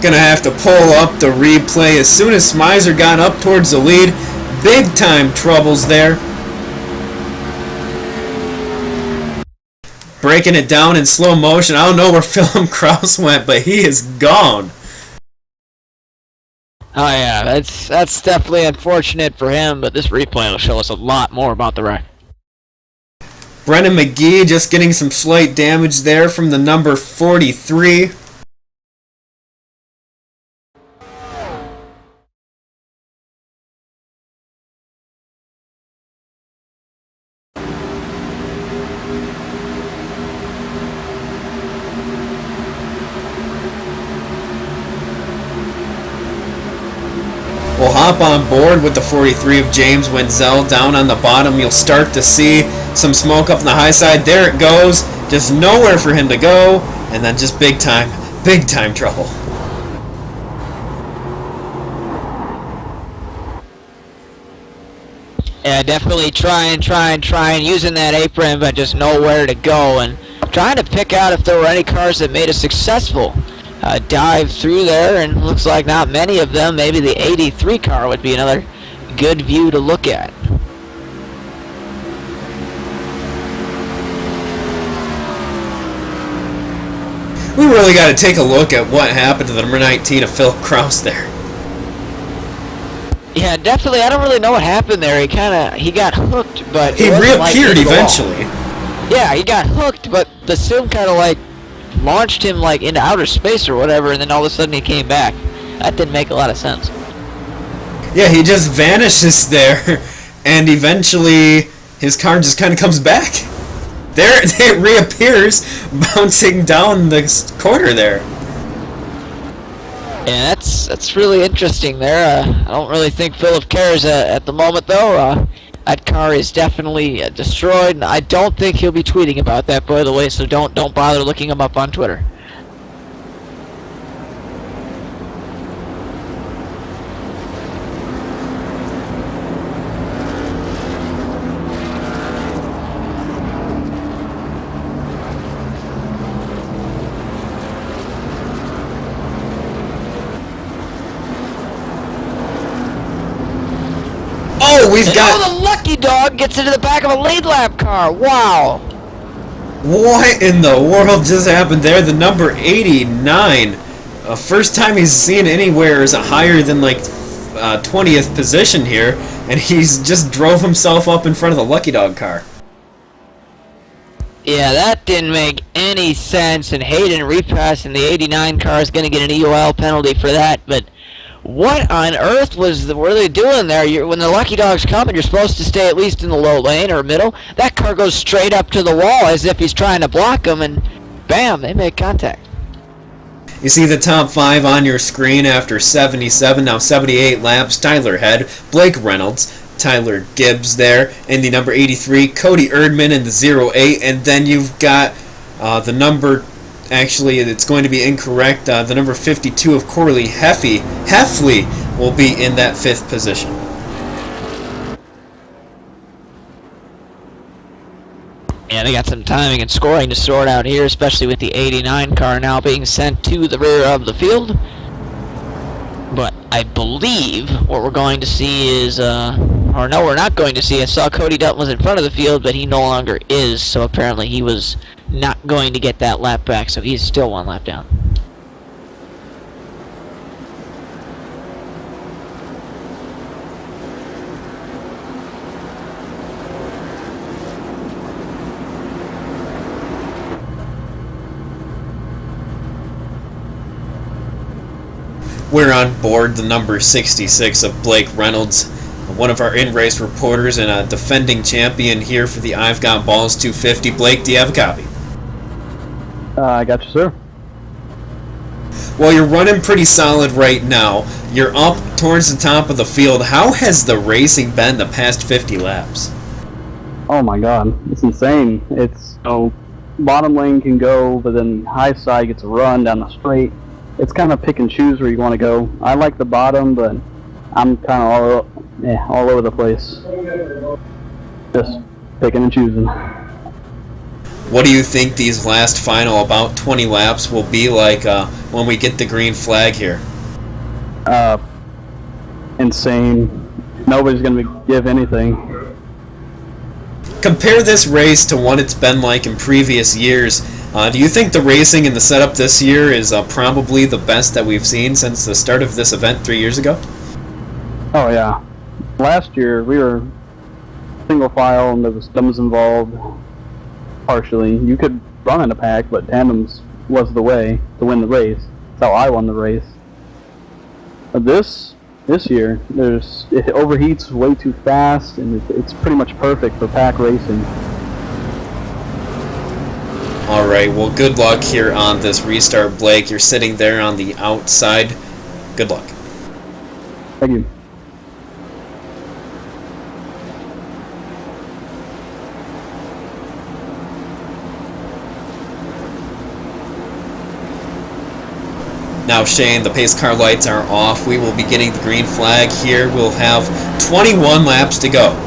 Gonna have to pull up the replay as soon as Smizer got up towards the lead. Big time troubles there. Breaking it down in slow motion. I don't know where Philip Kraus went, but he is gone. Oh yeah, that's definitely unfortunate for him, but this replay will show us a lot more about the wreck. Brennan McGee just getting some slight damage there from the number 43. We'll hop on board with the 43 of James Wenzel down on the bottom. You'll start to see some smoke up on the high side. There it goes. Just nowhere for him to go. And then just big time trouble. Yeah, definitely trying, using that apron, but just nowhere to go. And trying to pick out if there were any cars that made a successful dive through there, and looks like not many of them. Maybe the 83 car would be another good view to look at. We really got to take a look at what happened to the number 19 of Philip Kraus there. Yeah, definitely. I don't really know what happened there. He got hooked, but he reappeared eventually. Yeah, he got hooked, but the sim kind of like launched him like into outer space or whatever, and then all of a sudden he came back. That didn't make a lot of sense. Yeah, he just vanishes there, and eventually his car just kind of comes back. There it reappears, bouncing down the corner there. Yeah, that's really interesting there. I don't really think Philip cares at the moment, though. That car is definitely destroyed, and I don't think he'll be tweeting about that, by the way, so don't bother looking him up on Twitter. Oh, we've got... Oh, the lucky dog gets into the back of a lead lap car. Wow. What in the world just happened there? The number 89. First time he's seen anywhere is a higher than like 20th position here, and he's just drove himself up in front of the lucky dog car. Yeah, that didn't make any sense, and Hayden repassing the 89 car is going to get an EOL penalty for that, but what on earth were they doing there? When the lucky dog's coming, you're supposed to stay at least in the low lane or middle. That car goes straight up to the wall as if he's trying to block him, and bam, they make contact. You see the top 5 on your screen after 77, now 78 laps. Tyler Head, Blake Reynolds, Tyler Gibbs there, and the number 83, Cody Erdman in the 08, and then you've got the number, actually it's going to be incorrect, the number 52 of Corley Heffley will be in that 5th position. Yeah, they got some timing and scoring to sort out here, especially with the 89 car now being sent to the rear of the field. But I believe what we're going to see is, or no, we're not going to see. I saw Cody Dutton was in front of the field, but he no longer is, so apparently he was not going to get that lap back, so he's still 1 lap down. We're on board the number 66 of Blake Reynolds, one of our in-race reporters and a defending champion here for the I've Got Ballz 250. Blake, do you have a copy? I got you, sir. Well, you're running pretty solid right now. You're up towards the top of the field. How has the racing been the past 50 laps? Oh my god, it's insane. It's, bottom lane can go, but then high side gets a run down the straight. It's kind of pick and choose where you want to go. I like the bottom, but I'm kind of all over the place. Just picking and choosing. What do you think these last final about 20 laps will be like when we get the green flag here? Insane. Nobody's going to give anything. Compare this race to what it's been like in previous years. Do you think the racing and the setup this year is probably the best that we've seen since the start of this event 3 years ago? Oh yeah. Last year we were single file and there was tandems involved partially. You could run in a pack, but tandems was the way to win the race. That's how I won the race. But this year, it overheats way too fast, and it's pretty much perfect for pack racing. Alright, well good luck here on this restart, Blake. You're sitting there on the outside. Good luck. Thank you. Now Shane, the pace car lights are off. We will be getting the green flag here. We'll have 21 laps to go.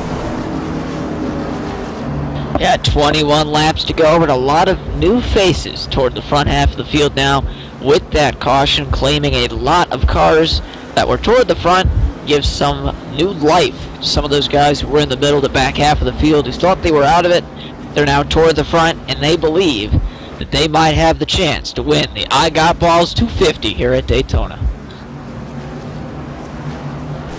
Yeah, 21 laps to go, but a lot of new faces toward the front half of the field now, with that caution claiming a lot of cars that were toward the front, gives some new life to some of those guys who were in the middle, the back half of the field, who thought they were out of it. They're now toward the front, and they believe that they might have the chance to win the I Got Ballz 250 here at Daytona.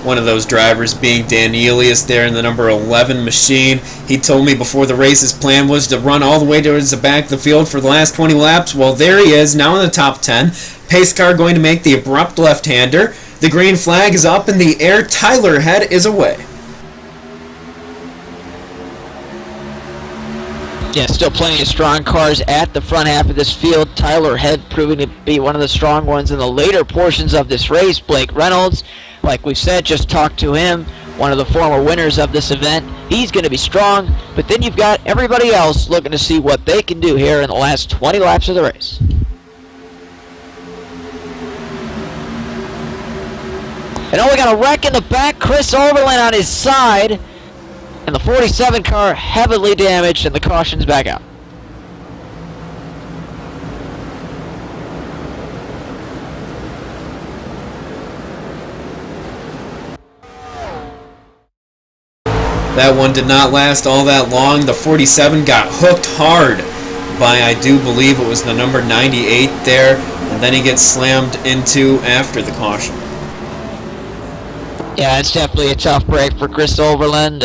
One of those drivers being Dan Elias there in the number 11 machine. He told me before the race his plan was to run all the way towards the back of the field for the last 20 laps. Well, there he is, now in the top 10. Pace car going to make the abrupt left-hander. The green flag is up in the air. Tyler Head is away. Yeah, still plenty of strong cars at the front half of this field. Tyler Head proving to be one of the strong ones in the later portions of this race. Blake Reynolds, like we said, just talked to him, one of the former winners of this event. He's going to be strong, but then you've got everybody else looking to see what they can do here in the last 20 laps of the race. And we got a wreck in the back. Chris Overland on his side. And the 47 car heavily damaged, and the caution's back out. That one did not last all that long. The 47 got hooked hard by, I do believe it was the number 98 there, and then he gets slammed into after the caution. Yeah, it's definitely a tough break for Chris Overland.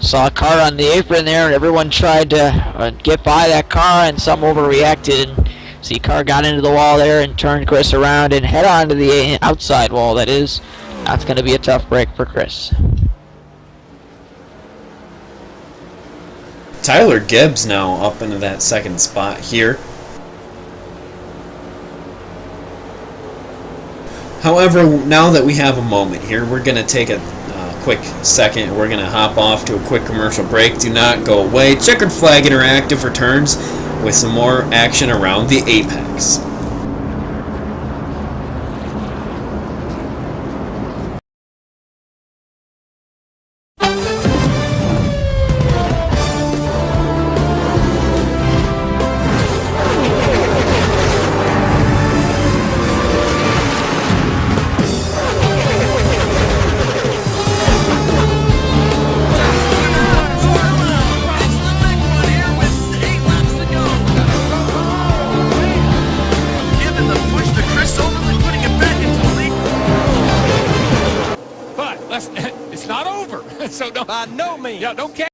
Saw a car on the apron there, and everyone tried to get by that car, and some overreacted. And see, car got into the wall there and turned Chris around and head on to the outside wall. That's going to be a tough break for Chris. Tyler Gibbs now up into that second spot here. However, now that we have a moment here, we're going to take a quick second. We're going to hop off to a quick commercial break. Do not go away. Checkered Flag Interactive returns with some more action around the Apex. It's not over. So don't. By no means. Yeah, don't care.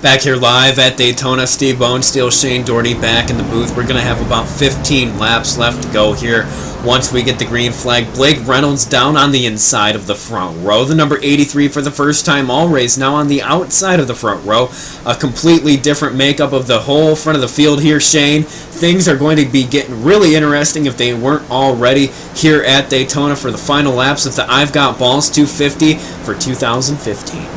Back here live at Daytona, Steve Bonesteel, Shane Doherty back in the booth. We're going to have about 15 laps left to go here once we get the green flag. Blake Reynolds down on the inside of the front row. The number 83 for the first time all race now on the outside of the front row. A completely different makeup of the whole front of the field here, Shane. Things are going to be getting really interesting if they weren't already here at Daytona for the final laps of the I've Got Ballz 250 for 2015.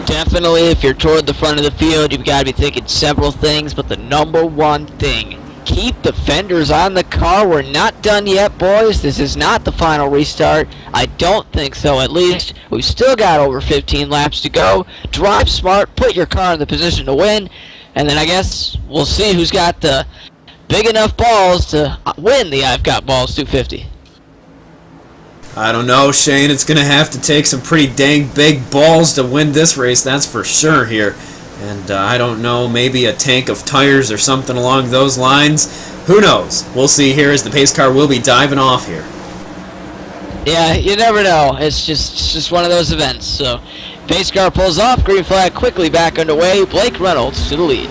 Definitely, if you're toward the front of the field, you've got to be thinking several things, but the number one thing, keep the fenders on the car. We're not done yet, boys. This is not the final restart. I don't think so, at least. We've still got over 15 laps to go. Drive smart, put your car in the position to win, and then I guess we'll see who's got the big enough balls to win the I've Got Ballz 250. I don't know, Shane. It's going to have to take some pretty dang big balls to win this race, that's for sure here. And I don't know, maybe a tank of tires or something along those lines. Who knows? We'll see here as the pace car will be diving off here. Yeah, you never know. It's just one of those events. So, pace car pulls off, green flag quickly back underway. Blake Reynolds to the lead.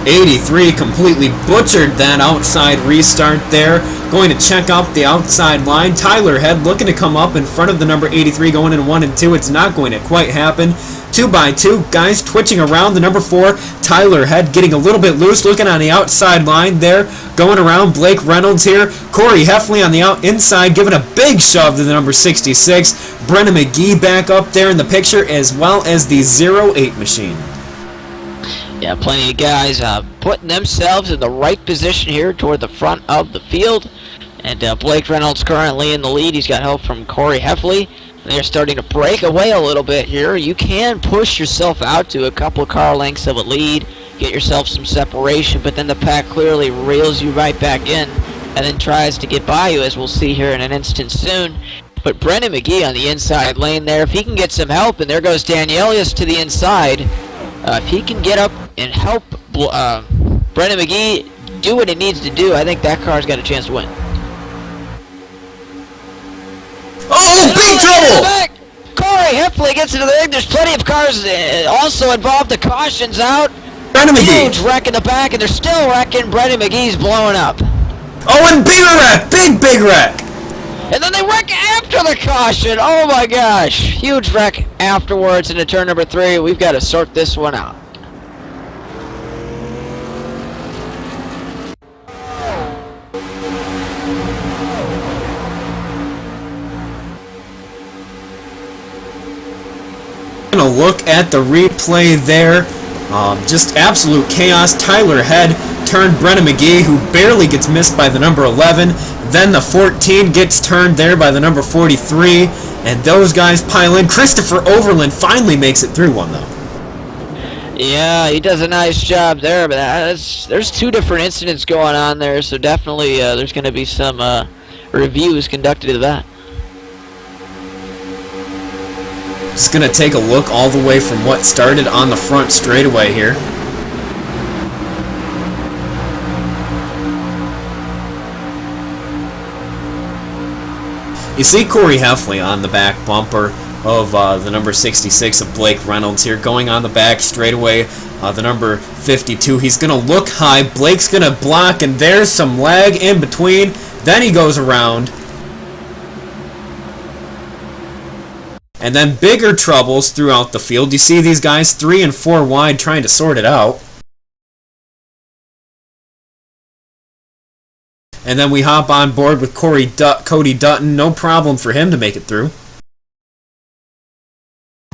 83 completely butchered that outside restart there. Going to check out the outside line. Tyler Head looking to come up in front of the number 83 going in 1 and 2. It's not going to quite happen. 2 by 2 guys twitching around the number 4. Tyler Head getting a little bit loose, looking on the outside line there. Going around Blake Reynolds here. Corey Heffley on the inside giving a big shove to the number 66. Brennan McGee back up there in the picture, as well as the 08 machine. Yeah, plenty of guys putting themselves in the right position here toward the front of the field. And Blake Reynolds currently in the lead. He's got help from Corey Heffley. They're starting to break away a little bit here. You can push yourself out to a couple of car lengths of a lead, get yourself some separation, but then the pack clearly reels you right back in and then tries to get by you, as we'll see here in an instant soon. But Brennan McGee on the inside lane there, if he can get some help, and there goes Danielius to the inside. If he can get up and help Brennan McGee do what he needs to do, I think that car's got a chance to win. Oh, big trouble! Corey Heffley gets into the ring. There's plenty of cars also involved. The caution's out. Brennan McGee. Huge wreck in the back, and they're still wrecking. Brennan McGee's blowing up. Oh, and bigger wreck! Big wreck! And then they wreck after the caution. Oh my gosh. Huge wreck afterwards into turn number 3. We've got to sort this one out. Gonna look at the replay there. Just absolute chaos. Tyler Head turned Brennan McGee, who barely gets missed by the number 11. Then the 14 gets turned there by the number 43. And those guys pile in. Christopher Overland finally makes it through one, though. Yeah, he does a nice job there, but there's 2 different incidents going on there, so definitely there's going to be some reviews conducted of that. Just going to take a look all the way from what started on the front straightaway here. You see Corey Heffley on the back bumper of the number 66 of Blake Reynolds here, going on the back straightaway. The number 52, he's going to look high. Blake's going to block, and there's some lag in between. Then he goes around. And then bigger troubles throughout the field. You see these guys 3 and 4 wide trying to sort it out. And then we hop on board with Cody Dutton. No problem for him to make it through.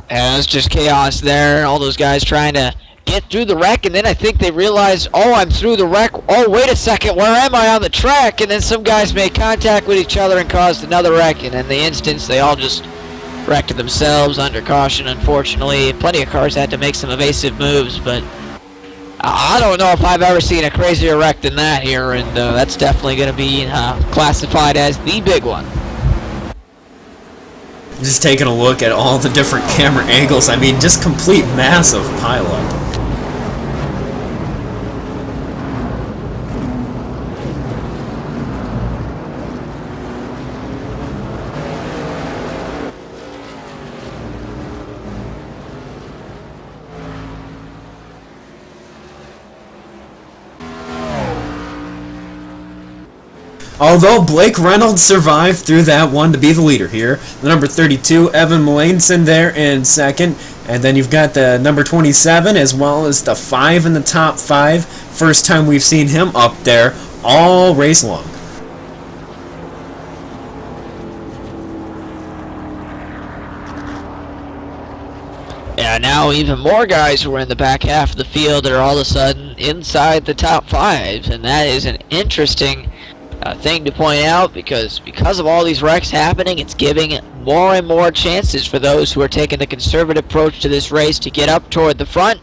And it's just chaos there. All those guys trying to get through the wreck, and then I think they realize, oh, I'm through the wreck. Oh, wait a second, where am I on the track? And then some guys made contact with each other and caused another wreck. And in the instance, they all just wrecked themselves under caution, unfortunately. Plenty of cars had to make some evasive moves, but I don't know if I've ever seen a crazier wreck than that here, and that's definitely going to be classified as the big one. Just taking a look at all the different camera angles. I mean, just complete massive pileup. Although Blake Reynolds survived through that one to be the leader here. The number 32, Evan Melanson there in second. And then you've got the number 27 as well as the 5 in the top 5. First time we've seen him up there all race long. Yeah, now even more guys who are in the back half of the field are all of a sudden inside the top 5. And that is an interesting thing to point out because of all these wrecks happening, it's giving more and more chances for those who are taking the conservative approach to this race to get up toward the front.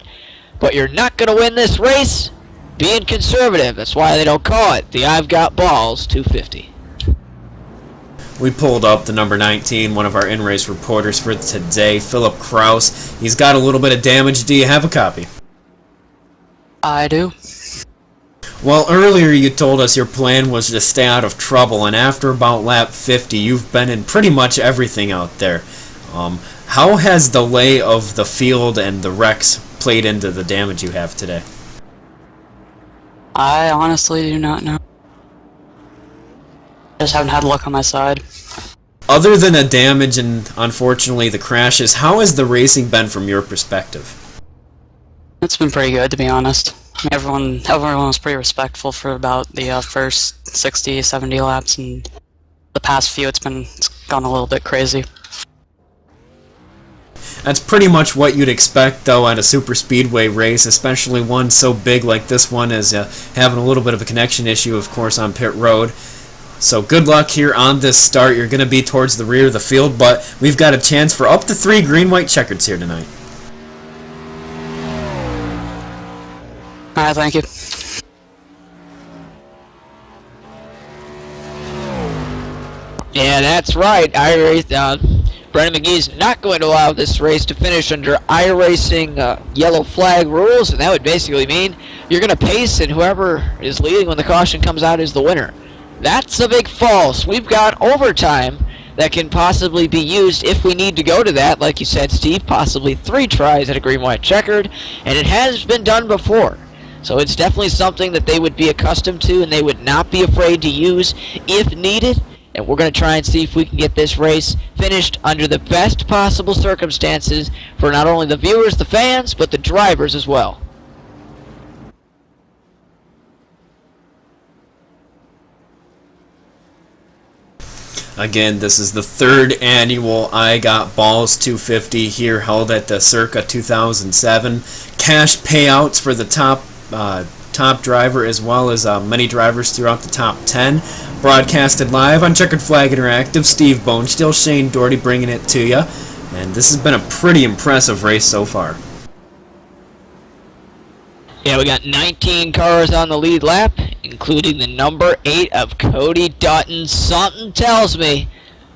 But you're not going to win this race being conservative. That's why they don't call it the I've Got Ballz 250. We pulled up the number 19, one of our in-race reporters for today, Philip Kraus. He's got a little bit of damage. Do you have a copy? I do. Well, earlier you told us your plan was to stay out of trouble, and after about lap 50, you've been in pretty much everything out there. How has the lay of the field and the wrecks played into the damage you have today? I honestly do not know. I just haven't had luck on my side. Other than the damage and, unfortunately, the crashes, how has the racing been from your perspective? It's been pretty good, to be honest. I mean, everyone was pretty respectful for about the first 60, 70 laps, and the past few it's gone a little bit crazy. That's pretty much what you'd expect, though, at a super speedway race, especially one so big like this one is having a little bit of a connection issue, of course, on pit road. So good luck here on this start. You're going to be towards the rear of the field, but we've got a chance for up to 3 green-white checkers here tonight. Alright, thank you. Yeah, that's right. Brendan McGee's not going to allow this race to finish under iRacing yellow flag rules, and that would basically mean you're going to pace, and whoever is leading when the caution comes out is the winner. That's a big false. We've got overtime that can possibly be used if we need to go to that, like you said, Steve, possibly 3 tries at a green-white checkered, and it has been done before. So it's definitely something that they would be accustomed to and they would not be afraid to use if needed. And we're going to try and see if we can get this race finished under the best possible circumstances for not only the viewers, the fans, but the drivers as well. Again, this is the 3rd annual I Got Ballz 250 here, held at the Circa 2007. Cash payouts for the top driver as well as many drivers throughout the top 10. Broadcasted live on Checkered Flag Interactive. Steve Bonestill, Shane Doherty bringing it to you. And this has been a pretty impressive race so far. Yeah, we got 19 cars on the lead lap, including the number 8 of Cody Dutton. Something tells me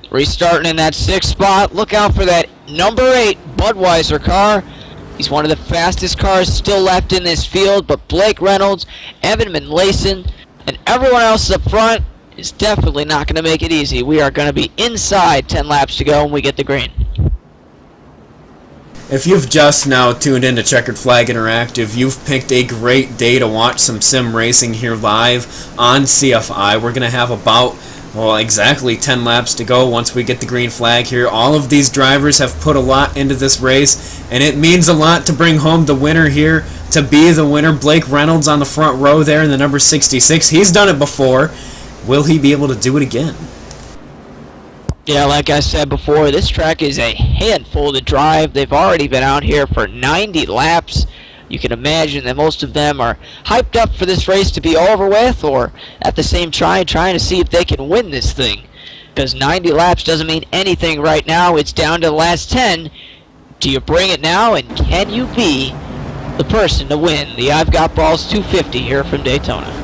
restarting in that 6th spot. Look out for that number 8 Budweiser car. He's one of the fastest cars still left in this field, but Blake Reynolds, Evan Melanson, and everyone else up front is definitely not going to make it easy. We are going to be inside 10 laps to go when we get the green. If you've just now tuned in to Checkered Flag Interactive, you've picked a great day to watch some sim racing here live on CFI. We're going to have about, well, exactly 10 laps to go once we get the green flag here. All of these drivers have put a lot into this race, and it means a lot to bring home the winner here, to be the winner. Blake Reynolds on the front row there in the number 66. He's done it before. Will he be able to do it again? Yeah, like I said before, this track is a handful to drive. They've already been out here for 90 laps. You can imagine that most of them are hyped up for this race to be over with, or at the same time trying to see if they can win this thing. Because 90 laps doesn't mean anything right now. It's down to the last 10. Do you bring it now, and can you be the person to win the I've Got Ballz 250 here from Daytona?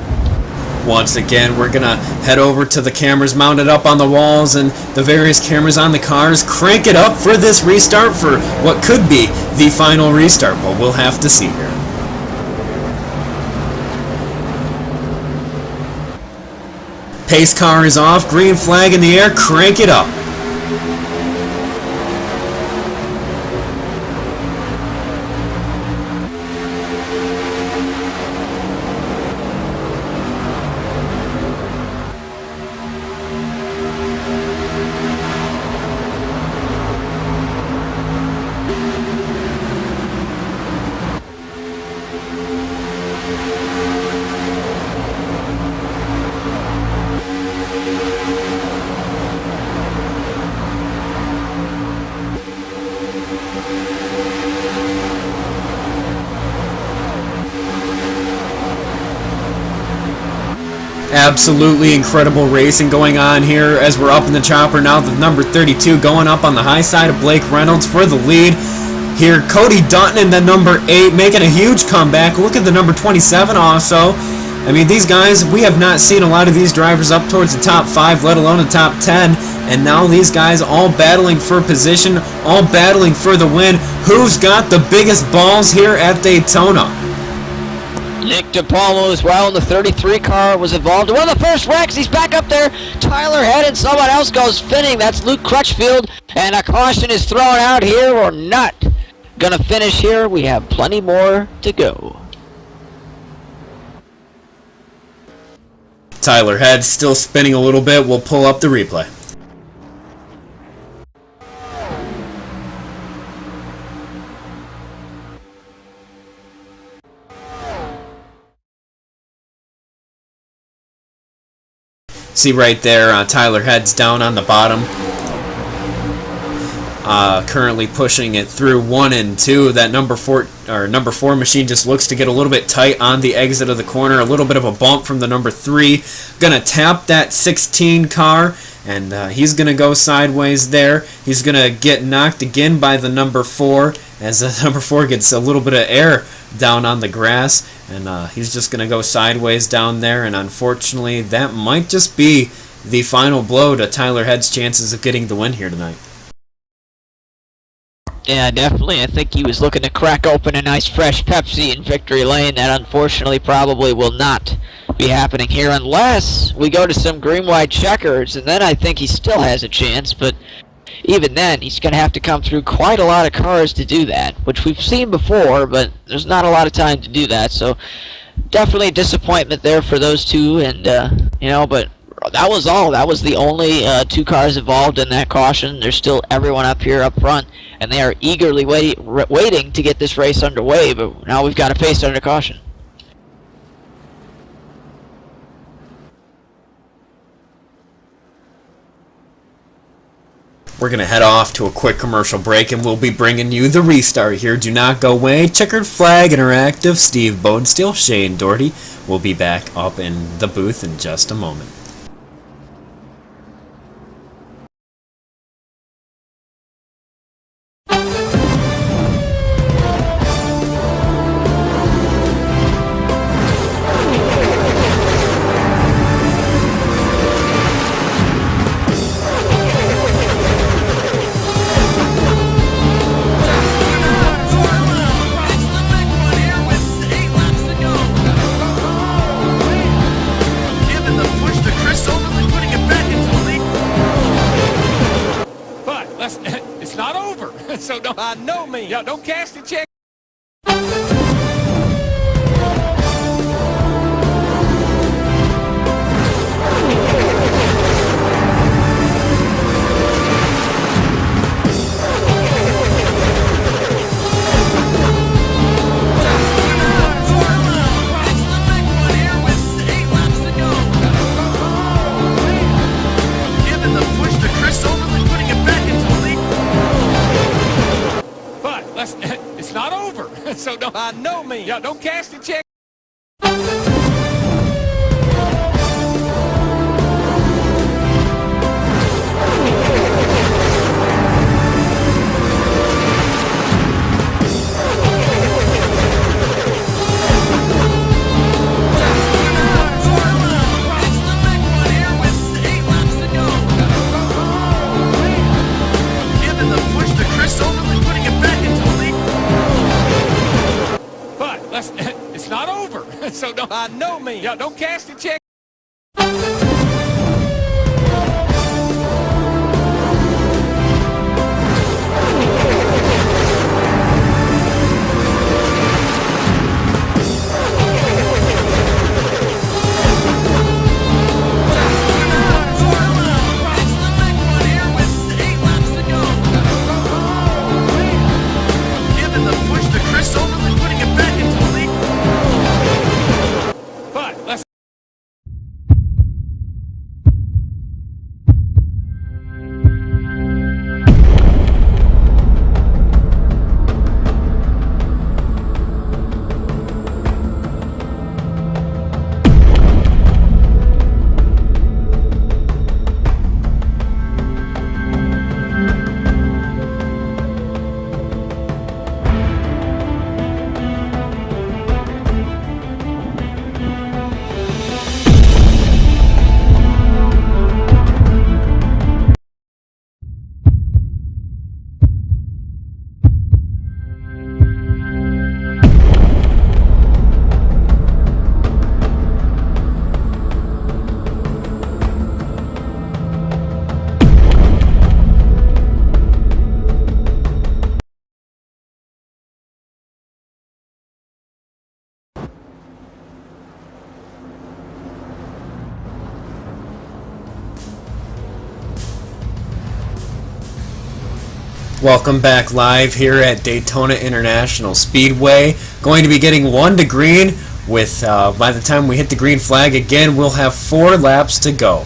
Once again, we're going to head over to the cameras mounted up on the walls and the various cameras on the cars. Crank it up for this restart, for what could be the final restart, but we'll have to see here. Pace car is off, green flag in the air, crank it up. absolutely incredible racing going on here as we're up in the chopper now. The number 32 going up on the high side of Blake Reynolds for the lead. Here, Cody Dutton in the number 8 making a huge comeback. Look at the number 27 also. I mean, these guys, we have not seen a lot of these drivers up towards the top 5, let alone the top 10. And now these guys all battling for position, all battling for the win. Who's got the biggest balls here at Daytona? Nick DePalmo as well in the 33 car was involved in one of the first wrecks. He's back up there. Tyler Head and someone else goes spinning. That's Luke Crutchfield. And a caution is thrown out here. We're not going to finish here. We have plenty more to go. Tyler Head still spinning a little bit. We'll pull up the replay. See right there, Tyler Head's down on the bottom. Currently pushing it through 1 and 2. That number 4 machine just looks to get a little bit tight on the exit of the corner. A little bit of a bump from the number 3. Gonna tap that 16 car, and he's gonna go sideways there. He's gonna get knocked again by the number 4 as the number 4 gets a little bit of air down on the grass, and he's just gonna go sideways down there. And unfortunately, that might just be the final blow to Tyler Head's chances of getting the win here tonight. Yeah, definitely. I think he was looking to crack open a nice fresh Pepsi in victory lane. That unfortunately probably will not be happening here unless we go to some green-white checkers, and then I think he still has a chance, but even then he's going to have to come through quite a lot of cars to do that, which we've seen before, but there's not a lot of time to do that, so definitely a disappointment there for those two, and but that was all. That was the only 2 cars involved in that caution. There's still everyone up here up front, and they are eagerly waiting to get this race underway, but now we've got a pace under caution. We're going to head off to a quick commercial break, and we'll be bringing you the restart here. Do not go away. Checkered Flag Interactive, Steve Bodensteel, Shane Doherty will be back up in the booth in just a moment. It's not over, so don't, by no means. Yeah, don't cast a check. It's not over, so don't, by no means. Yeah, don't cast a check. It's not over, so don't, by no means. Yeah, don't cast a check. Welcome back live here at Daytona International Speedway. Going to be getting 1 to green with, by the time we hit the green flag again, we'll have 4 laps to go.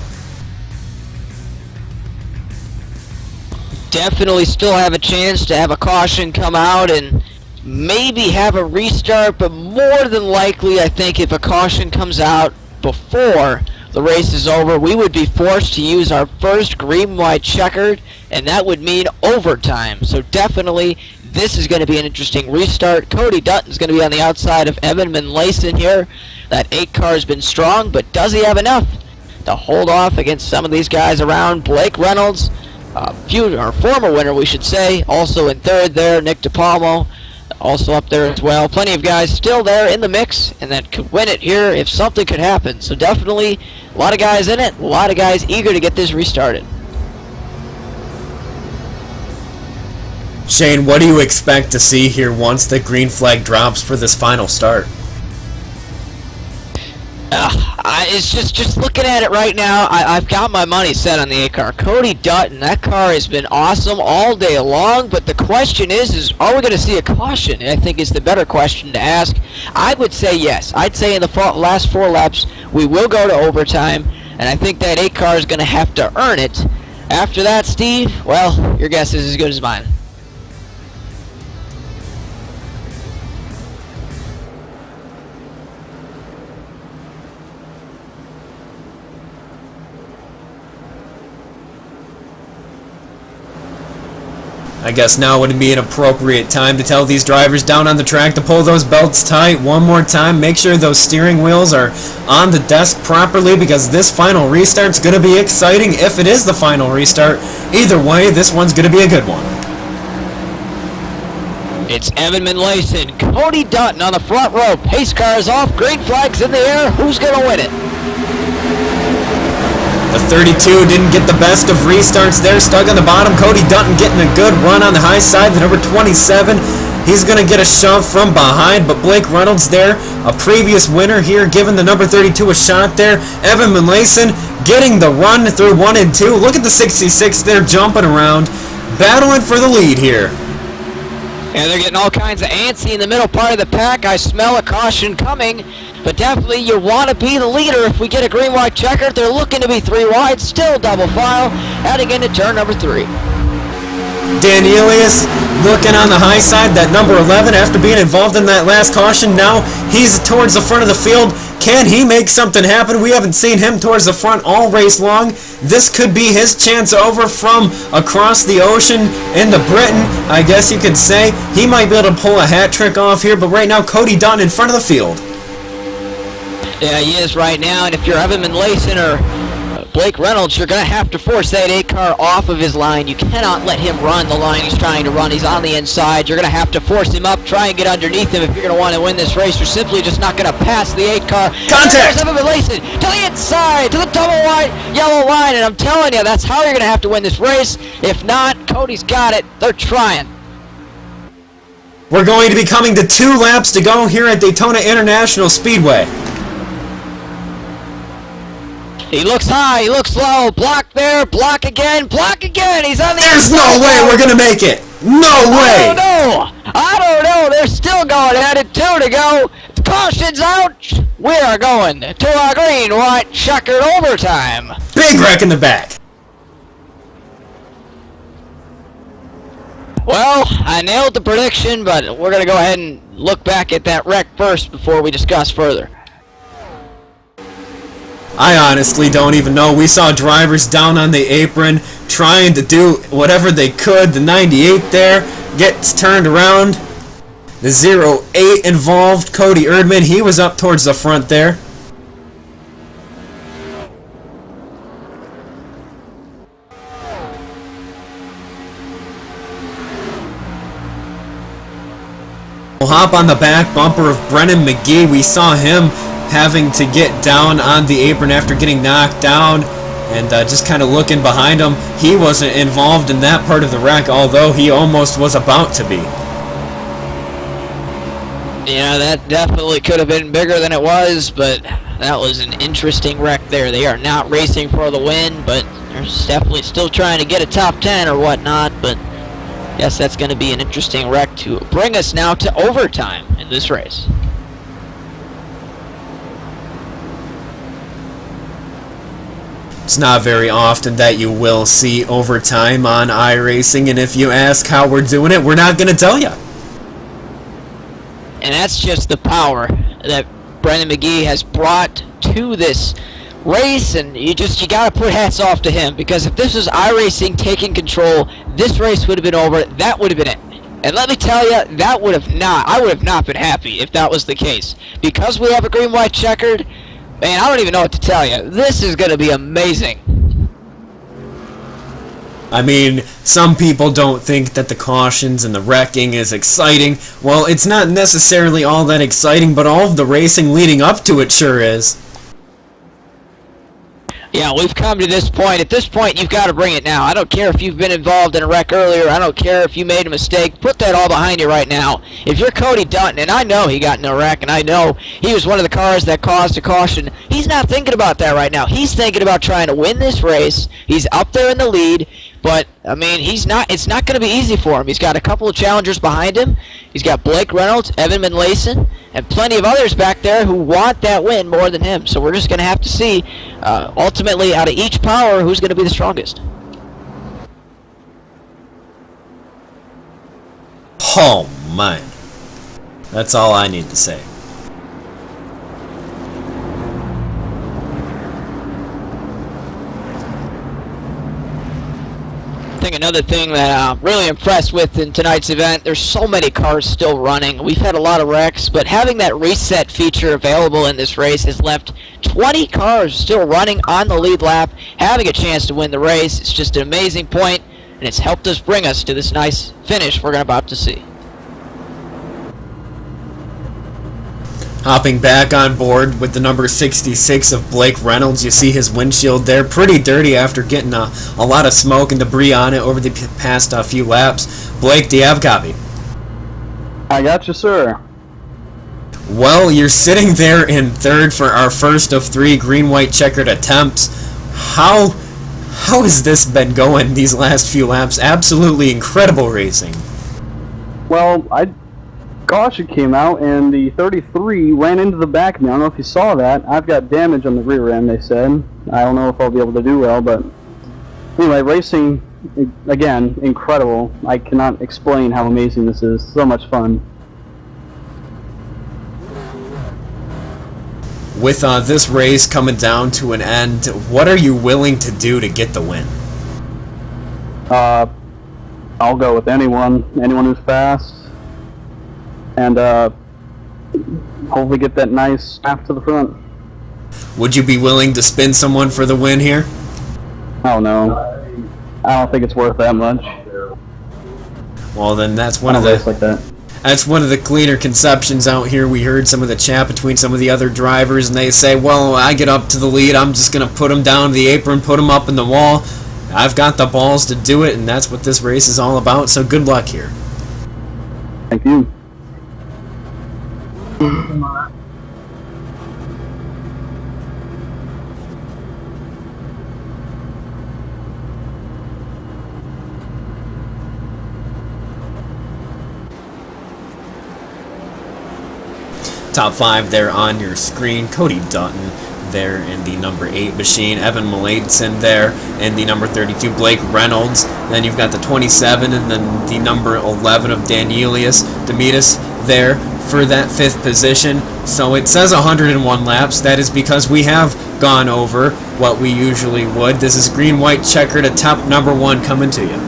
Definitely still have a chance to have a caution come out and maybe have a restart, but more than likely I think if a caution comes out before the race is over, we would be forced to use our first green-white checkered, and that would mean overtime. So definitely this is going to be an interesting restart. Cody Dutton's going to be on the outside of Evan Manlayson here. That 8 car has been strong, but does he have enough to hold off against some of these guys around? Blake Reynolds, former winner we should say, also in 3rd there. Nick DePalmo also up there as well. Plenty of guys still there in the mix and that could win it here if something could happen. So definitely a lot of guys in it, a lot of guys eager to get this restarted. Shane, what do you expect to see here once the green flag drops for this final start? It's just looking at it right now, I've got my money set on the 8 car. Cody Dutton, that car has been awesome all day long, but the question is are we going to see a caution? I think is the better question to ask. I would say yes. I'd say in the last 4 laps we will go to overtime, and I think that 8 car is going to have to earn it. After that, Steve, well, your guess is as good as mine. I guess now would be an appropriate time to tell these drivers down on the track to pull those belts tight one more time. Make sure those steering wheels are on the desk properly because this final restart's going to be exciting if it is the final restart. Either way, this one's going to be a good one. It's Evan Manlayson, Cody Dutton on the front row. Pace car is off, green flag's in the air. Who's going to win it? The 32 didn't get the best of restarts there, stuck on the bottom. Cody Dutton getting a good run on the high side. The number 27, he's going to get a shove from behind, but Blake Reynolds there, a previous winner here, giving the number 32 a shot there. Evan Manlayson getting the run through 1 and 2. Look at the 66 there jumping around, battling for the lead here. Yeah, they're getting all kinds of antsy in the middle part of the pack. I smell a caution coming, but definitely you want to be the leader if we get a green-white checker. They're looking to be 3 wide, still double file, heading into turn number 3. Dan Elias looking on the high side, that number 11, after being involved in that last caution. Now he's towards the front of the field. Can he make something happen? We haven't seen him towards the front all race long. This could be his chance over from across the ocean into Britain, I guess you could say. He might be able to pull a hat trick off here, but right now Cody Dutton in front of the field. Yeah, he is right now, and if you're Evan Manlayson or Blake Reynolds, you're going to have to force that 8 car off of his line. You cannot let him run the line he's trying to run. He's on the inside. You're going to have to force him up, try and get underneath him if you're going to want to win this race. You're simply just not going to pass the 8 car. Contact! Evan Manlayson to the inside, to the double white yellow line, and I'm telling you, that's how you're going to have to win this race. If not, Cody's got it. They're trying. We're going to be coming to 2 laps to go here at Daytona International Speedway. He looks high, he looks low, block there, block again, he's on the There's inside. no way we're going to make it. No way. I don't know, they're still going at it, 2 to go. Caution's out. We are going to a green-white checkered overtime. Big wreck in the back. Well, I nailed the prediction, but we're going to go ahead and look back at that wreck first before we discuss further. I honestly don't even know. We saw drivers down on the apron trying to do whatever they could. The 98 there gets turned around. The 08 involved, Cody Erdman, he was up towards the front there. We'll hop on the back bumper of Brennan McGee. We saw him having to get down on the apron after getting knocked down and just kind of looking behind him. He wasn't involved in that part of the wreck, although he almost was about to be. Yeah, that definitely could have been bigger than it was, but that was an interesting wreck there. They are not racing for the win, but they're definitely still trying to get a top 10 or whatnot, but Yes, that's going to be an interesting wreck to bring us now to overtime in this race. It's not very often that you will see overtime on iRacing, and if you ask how we're doing it, we're not going to tell you. And that's just the power that Brendan McGee has brought to this race, and you got to put hats off to him, because if this was iRacing taking control, this race would have been over. That would have been it. And let me tell you, I would have not been happy if that was the case. Because we have a green-white checkered, man, I don't even know what to tell you. This is going to be amazing. I mean, some people don't think that the cautions and the wrecking is exciting. Well, it's not necessarily all that exciting, but all of the racing leading up to it sure is. Yeah, we've come to this point. At this point, you've got to bring it now. I don't care if you've been involved in a wreck earlier. I don't care if you made a mistake. Put that all behind you right now. If you're Cody Dutton, and I know he got in a wreck, and I know he was one of the cars that caused a caution, he's not thinking about that right now. He's thinking about trying to win this race. He's up there in the lead, but, I mean, it's not going to be easy for him. He's got a couple of challengers behind him. He's got Blake Reynolds, Evan Manlayson, and plenty of others back there who want that win more than him. So we're just going to have to see, ultimately, out of each power, who's going to be the strongest. Oh, man. That's all I need to say. I think another thing that I'm really impressed with in tonight's event, there's so many cars still running. We've had a lot of wrecks, but having that reset feature available in this race has left 20 cars still running on the lead lap, having a chance to win the race. It's just an amazing point, and it's helped us bring us to this nice finish we're about to see. Hopping back on board with the number 66 of Blake Reynolds. You see his windshield there, pretty dirty after getting a lot of smoke and debris on it over the past few laps. Blake, do you have copy? I got you, sir. Well, you're sitting there in third for our first of 3 green-white checkered attempts. How has this been going these last few laps? Absolutely incredible racing. Well, caution came out, and the 33 ran into the back of me. I don't know if you saw that. I've got damage on the rear end, they said. I don't know if I'll be able to do well, but anyway, racing, again, incredible. I cannot explain how amazing this is. So much fun. With this race coming down to an end, what are you willing to do to get the win? I'll go with anyone who's fast. And hopefully get that nice snap to the front. Would you be willing to spin someone for the win here? Oh no, I don't think it's worth that much. Well, then that's one of the cleaner conceptions out here. We heard some of the chat between some of the other drivers, and they say, well, I get up to the lead, I'm just going to put him down to the apron, put him up in the wall. I've got the balls to do it, and that's what this race is all about, so good luck here. Thank you. Top 5 there on your screen. Cody Dutton there in the number 8 machine. Evan Manlayson there in the number 32. Blake Reynolds. Then you've got the 27 and then the number 11 of Danielius Demitis there for that 5th position. So it says 101 laps. That is because we have gone over what we usually would. This is green-white checkered attempt number 1 coming to you.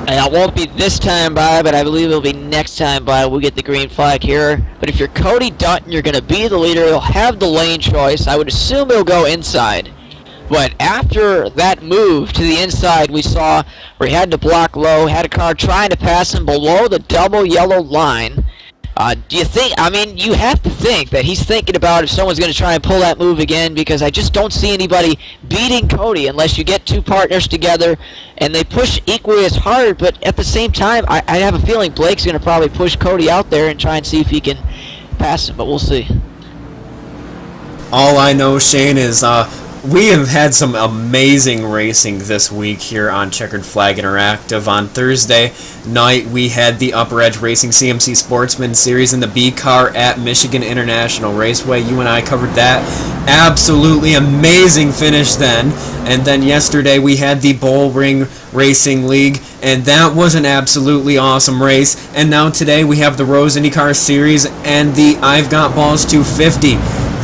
And it won't be this time by, but I believe it'll be next time by. We'll get the green flag here. But if you're Cody Dutton, you're going to be the leader. You'll have the lane choice. I would assume he'll go inside. But after that move to the inside, we saw where he had to block low, had a car trying to pass him below the double yellow line. Do you think, I mean, you have to think that he's thinking about if someone's going to try and pull that move again, because I just don't see anybody beating Cody unless you get 2 partners together and they push equally as hard. But at the same time, I have a feeling Blake's going to probably push Cody out there and try and see if he can pass him, but we'll see. All I know, Shane, is We have had some amazing racing this week here on Checkered Flag Interactive. On Thursday night, we had the Upper Edge Racing CMC Sportsman Series in the B car at Michigan International Raceway. You and I covered that. Absolutely amazing finish then. And then yesterday, we had the Bull Ring Racing League, and that was an absolutely awesome race. And now today, we have the Rose IndyCar Series and the I've Got Ballz 250.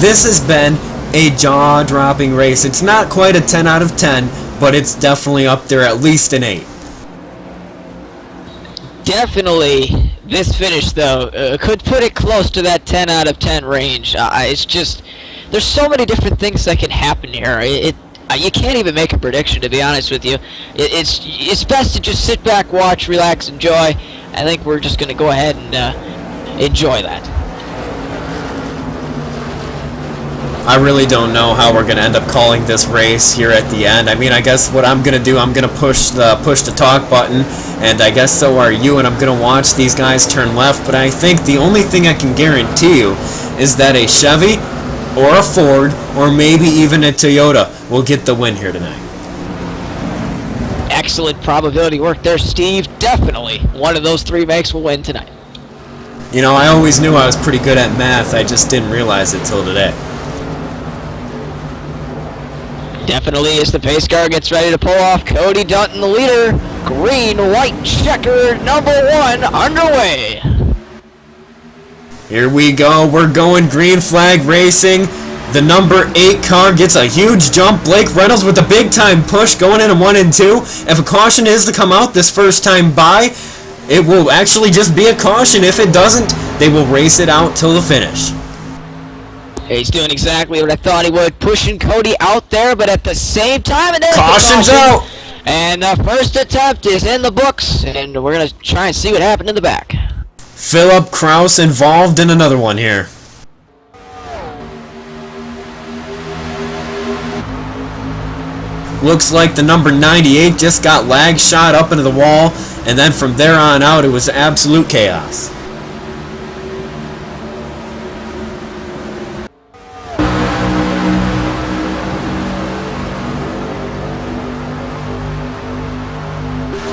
This has been a jaw-dropping race. It's not quite a 10 out of 10, but it's definitely up there, at least an 8. Definitely, this finish though could put it close to that 10 out of 10 range. It's just, there's so many different things that can happen here. You can't even make a prediction, to be honest with you. It's best to just sit back, watch, relax, enjoy. I think we're just going to go ahead and enjoy that. I really don't know how we're going to end up calling this race here at the end. I mean, I guess what I'm going to do, I'm going to push the talk button, and I guess so are you, and I'm going to watch these guys turn left. But I think the only thing I can guarantee you is that a Chevy or a Ford or maybe even a Toyota will get the win here tonight. Excellent probability work there, Steve. Definitely one of those three makes will win tonight. You know, I always knew I was pretty good at math. I just didn't realize it till today. Definitely as the pace car gets ready to pull off, Cody Dutton the leader. Green, white, checker, number 1 underway. Here we go. We're going green flag racing. The number 8 car gets a huge jump. Blake Reynolds with a big time push going in 1 and 2. If a caution is to come out this first time by, it will actually just be a caution. If it doesn't, they will race it out till the finish. He's doing exactly what I thought he would, pushing Cody out there, but at the same time, and Caution's out! And the first attempt is in the books, and we're going to try and see what happened in the back. Philip Kraus involved in another one here. Looks like the number 98 just got lag shot up into the wall, and then from there on out, it was absolute chaos.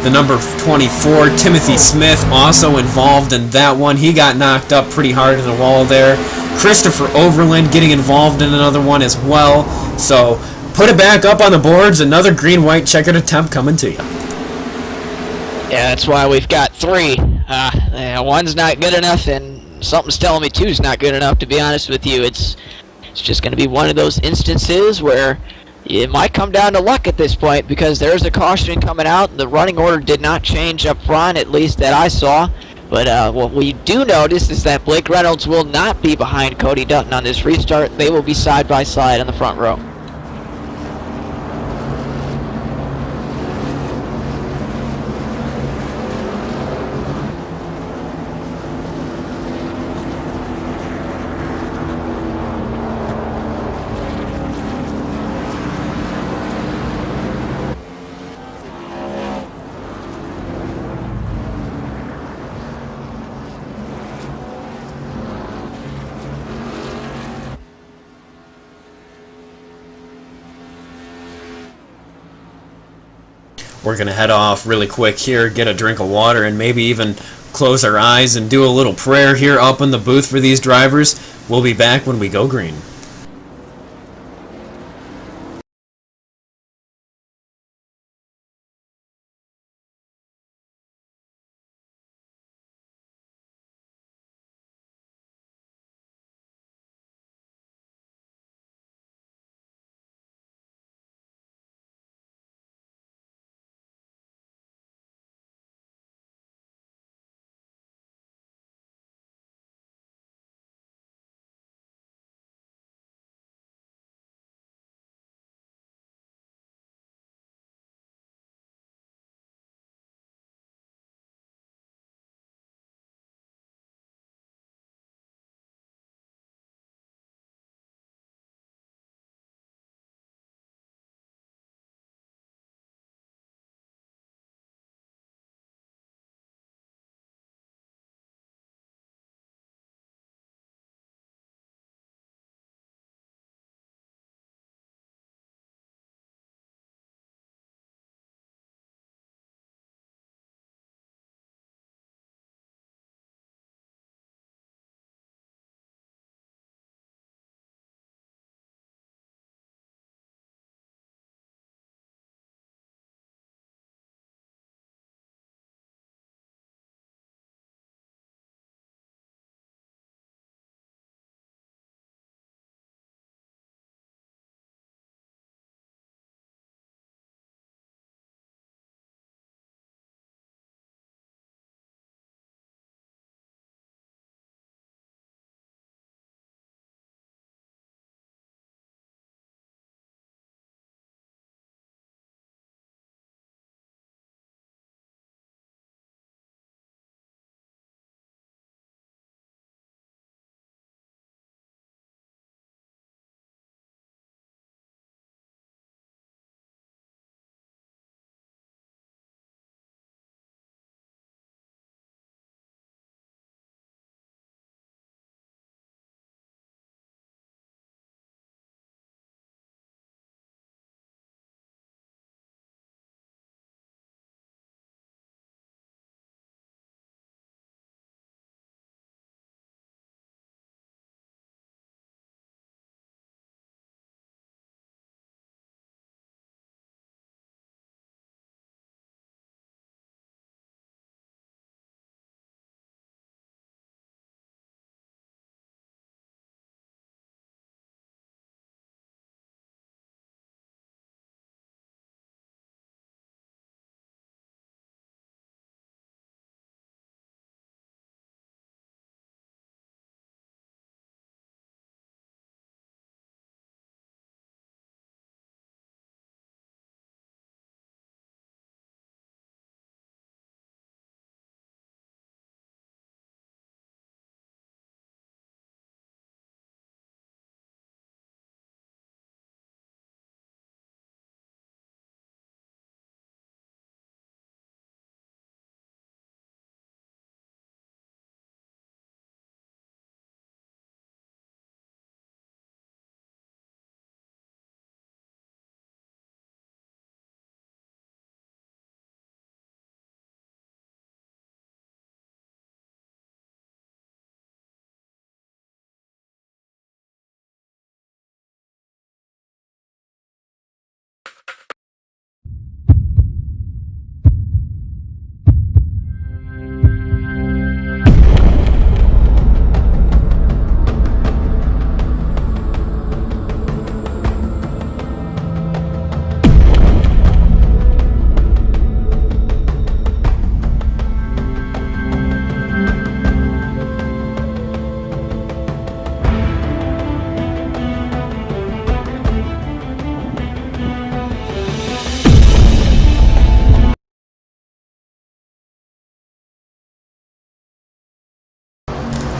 The number 24, Timothy Smith, also involved in that one. He got knocked up pretty hard in the wall there. Christopher Overland getting involved in another one as well. So, put it back up on the boards. Another green-white checkered attempt coming to you. Yeah, that's why we've got 3. One's not good enough, and something's telling me 2's not good enough, to be honest with you. It's just going to be one of those instances where it might come down to luck at this point, because there's a caution coming out. The running order did not change up front, at least that I saw. But what we do notice is that Blake Reynolds will not be behind Cody Dutton on this restart. They will be side by side on the front row. We're going to head off really quick here, get a drink of water, and maybe even close our eyes and do a little prayer here up in the booth for these drivers. We'll be back when we go green.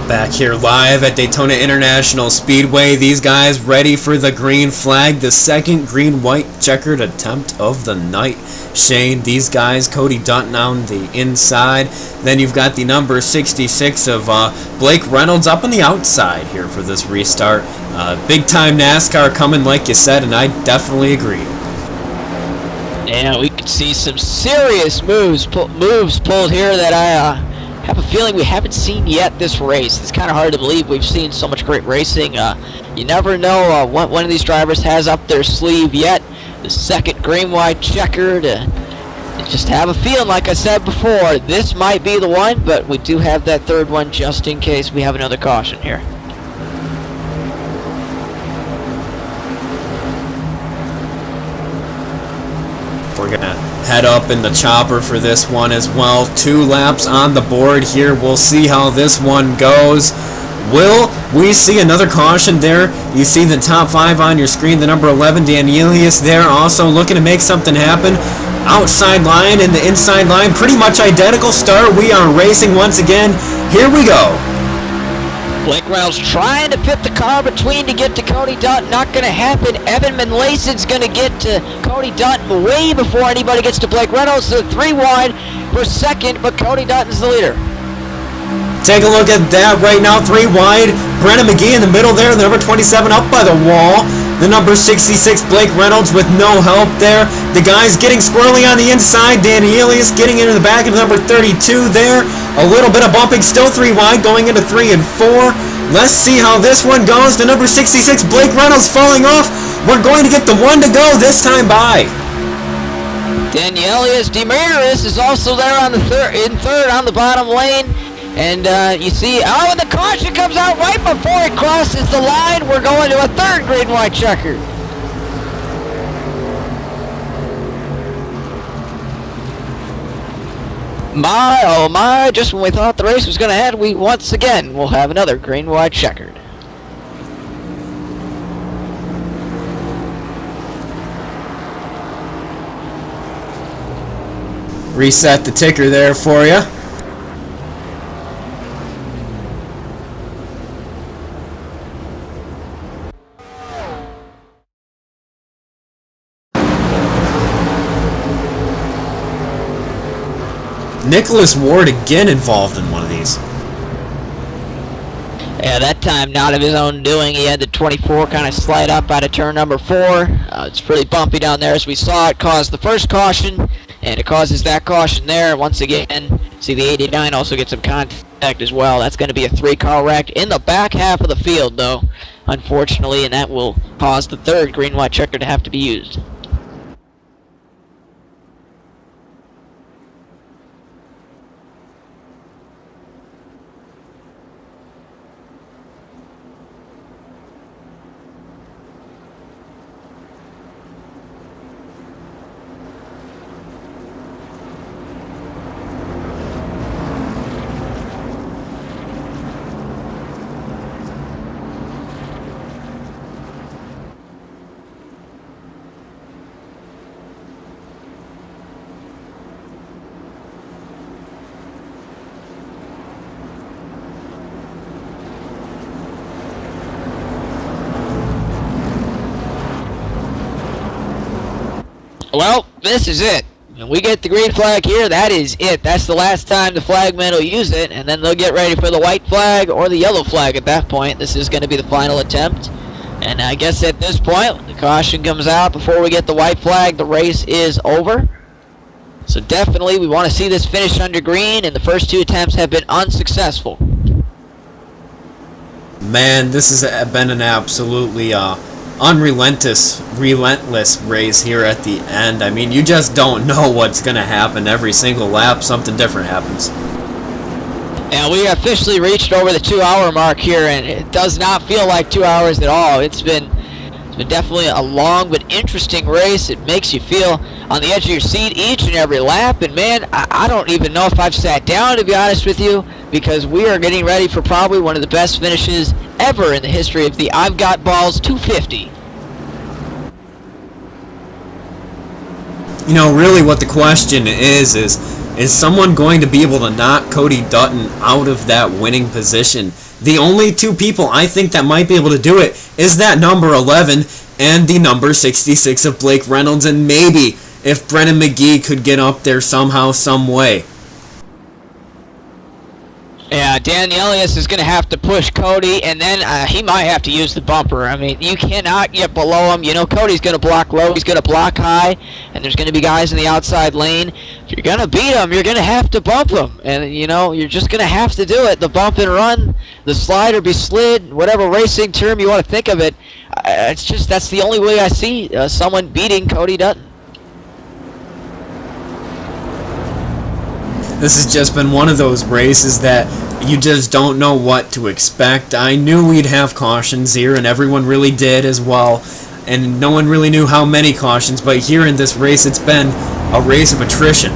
Back here live at Daytona International Speedway, these guys ready for the green flag, the second green-white checkered attempt of the night. Shane, these guys, Cody Dutton on the inside. Then you've got the number 66 of Blake Reynolds up on the outside here for this restart. Big-time NASCAR coming, like you said, and I definitely agree. Yeah, we could see some serious moves pulled here that I have a feeling we haven't seen yet this race. It's kind of hard to believe we've seen so much great racing. You never know what one of these drivers has up their sleeve yet. The second green-white checkered. Just have a feeling, like I said before, this might be the one, but we do have that third one just in case we have another caution here. We're going to head up in the chopper for this one as well. 2 laps on the board here. We'll see how this one goes. Will we see another caution there? You see the top 5 on your screen. The number 11, Danielius there, also looking to make something happen. Outside line and the inside line, pretty much identical start. We are racing once again. Here we go. Blake Reynolds trying to fit the car between to get to Cody Dutton. Not going to happen. Evan Manlason's going to get to Cody Dutton way before anybody gets to Blake Reynolds. So 3 wide for second, but Cody Dutton's the leader. Take a look at that right now. 3 wide. Brennan McGee in the middle there. The number 27 up by the wall. The number 66, Blake Reynolds, with no help there. The guys getting squirrely on the inside. Danny Elias getting into the back of number 32 there. A little bit of bumping, still 3 wide, going into 3 and 4. Let's see how this one goes. The number 66, Blake Reynolds, falling off. We're going to get the 1 to go this time by. Danielius Demetrius is also there on the third on the bottom lane. And you see, and the caution comes out right before it crosses the line. We're going to a third green-white checker. My, oh my, just when we thought the race was going to end, we once again will have another green-white checkered. Reset the ticker there for you. Nicholas Ward again involved in one of these. Yeah, that time not of his own doing. He had the 24 kind of slide up out of turn number 4. It's pretty bumpy down there, as we saw. It caused the first caution, and it causes that caution there. Once again, see the 89 also gets some contact as well. That's going to be a 3-car wreck in the back half of the field, though, unfortunately, and that will cause the third green-white checker to have to be used. Well, this is it. When we get the green flag here, that is it. That's the last time the flagman will use it, and then they'll get ready for the white flag or the yellow flag at that point. This is going to be the final attempt. And I guess at this point, the caution comes out before we get the white flag. The race is over. So definitely we want to see this finish under green, and the first 2 attempts have been unsuccessful. Man, this has been an absolutely relentless race here at the end. I mean, you just don't know what's going to happen. Every single lap, something different happens. And we officially reached over the 2-hour mark here, and it does not feel like 2 hours at all. It's been definitely a long but interesting race. It makes you feel on the edge of your seat each and every lap. And man, I don't even know if I've sat down, to be honest with you, because we are getting ready for probably one of the best finishes ever in the history of the I've Got Ballz 250. You know, really what the question is someone going to be able to knock Cody Dutton out of that winning position? The only two people I think that might be able to do it is that number 11 and the number 66 of Blake Reynolds, and maybe if Brennan McGee could get up there somehow, some way. Yeah, Dan Elias is going to have to push Cody, and then he might have to use the bumper. I mean, you cannot get below him. You know, Cody's going to block low, he's going to block high, and there's going to be guys in the outside lane. If you're going to beat him, you're going to have to bump him. And, you know, you're just going to have to do it. The bump and run, the slide or be slid, whatever racing term you want to think of it. It's just, that's the only way I see someone beating Cody Dutton. This has just been one of those races that you just don't know what to expect. I knew we'd have cautions here, and everyone really did as well. And no one really knew how many cautions, but here in this race, it's been a race of attrition.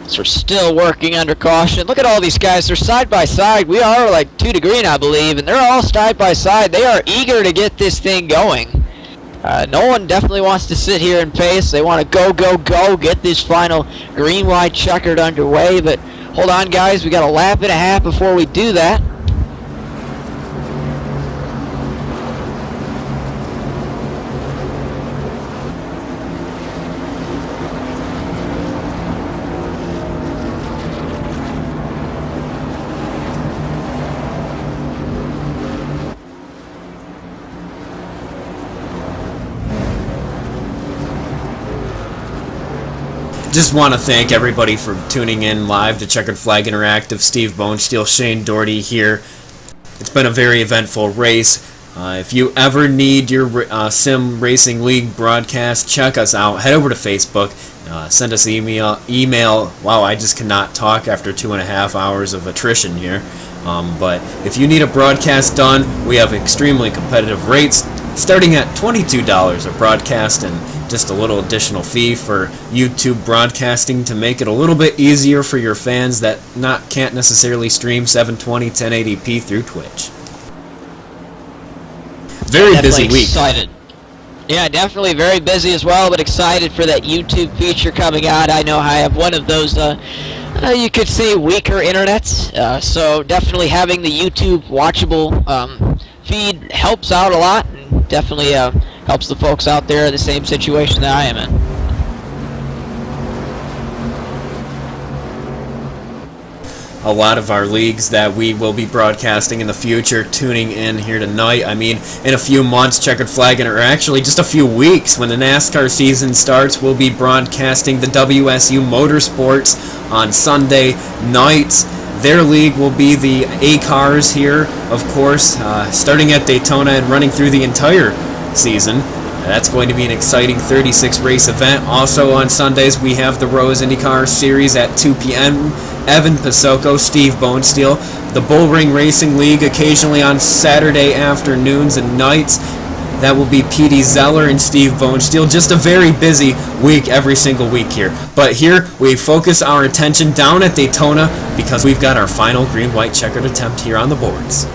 So we're still working under caution. Look at all these guys. They're side by side. We are like 2 to green, I believe, and they're all side by side. They are eager to get this thing going. No one definitely wants to sit here and pace. They want to go, go, go, get this final green, white, checkered underway. But hold on, guys. We got a lap and a half before we do that. Just want to thank everybody for tuning in live to Checkered Flag Interactive. Steve Bonesteel, Shane Doherty here. It's been a very eventful race. If you ever need your Sim Racing League broadcast, check us out. Head over to Facebook. Send us email. Wow, I just cannot talk after 2.5 hours of attrition here. But if you need a broadcast done, we have extremely competitive rates, starting at $22 a broadcast and just a little additional fee for YouTube broadcasting to make it a little bit easier for your fans that can't necessarily stream 720 1080p through Twitch. Very busy week. Excited. Yeah, definitely very busy as well, but excited for that YouTube feature coming out. I know I have one of those, you could say, weaker internets, so definitely having the YouTube watchable feed helps out a lot, and definitely helps the folks out there in the same situation that I am in. A lot of our leagues that we will be broadcasting in the future tuning in here tonight. I mean, in a few months, Checkered Flag, or actually just a few weeks, when the NASCAR season starts, we'll be broadcasting the WSU Motorsports on Sunday nights. Their league will be the A-Cars here, of course, starting at Daytona and running through the entire season. That's going to be an exciting 36-race event. Also on Sundays, we have the Rose IndyCar Series at 2 p.m. Evan Pasoko, Steve Bonesteel. The Bull Ring Racing League occasionally on Saturday afternoons and nights. That will be Petey Zeller and Steve Bonesteel. Just a very busy week every single week here. But here, we focus our attention down at Daytona because we've got our final green-white checkered attempt here on the boards.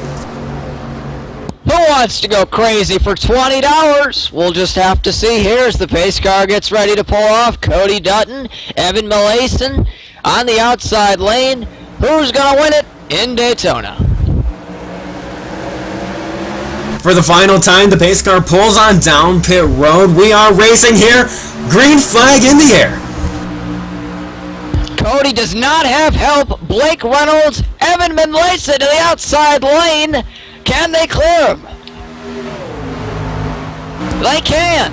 Who wants to go crazy for $20? We'll just have to see here as the pace car gets ready to pull off. Cody Dutton, Evan Melason on the outside lane. Who's going to win it in Daytona? For the final time, the pace car pulls on down pit road. We are racing here. Green flag in the air. Cody does not have help. Blake Reynolds, Evan Melason to the outside lane. Can they clear him? They can.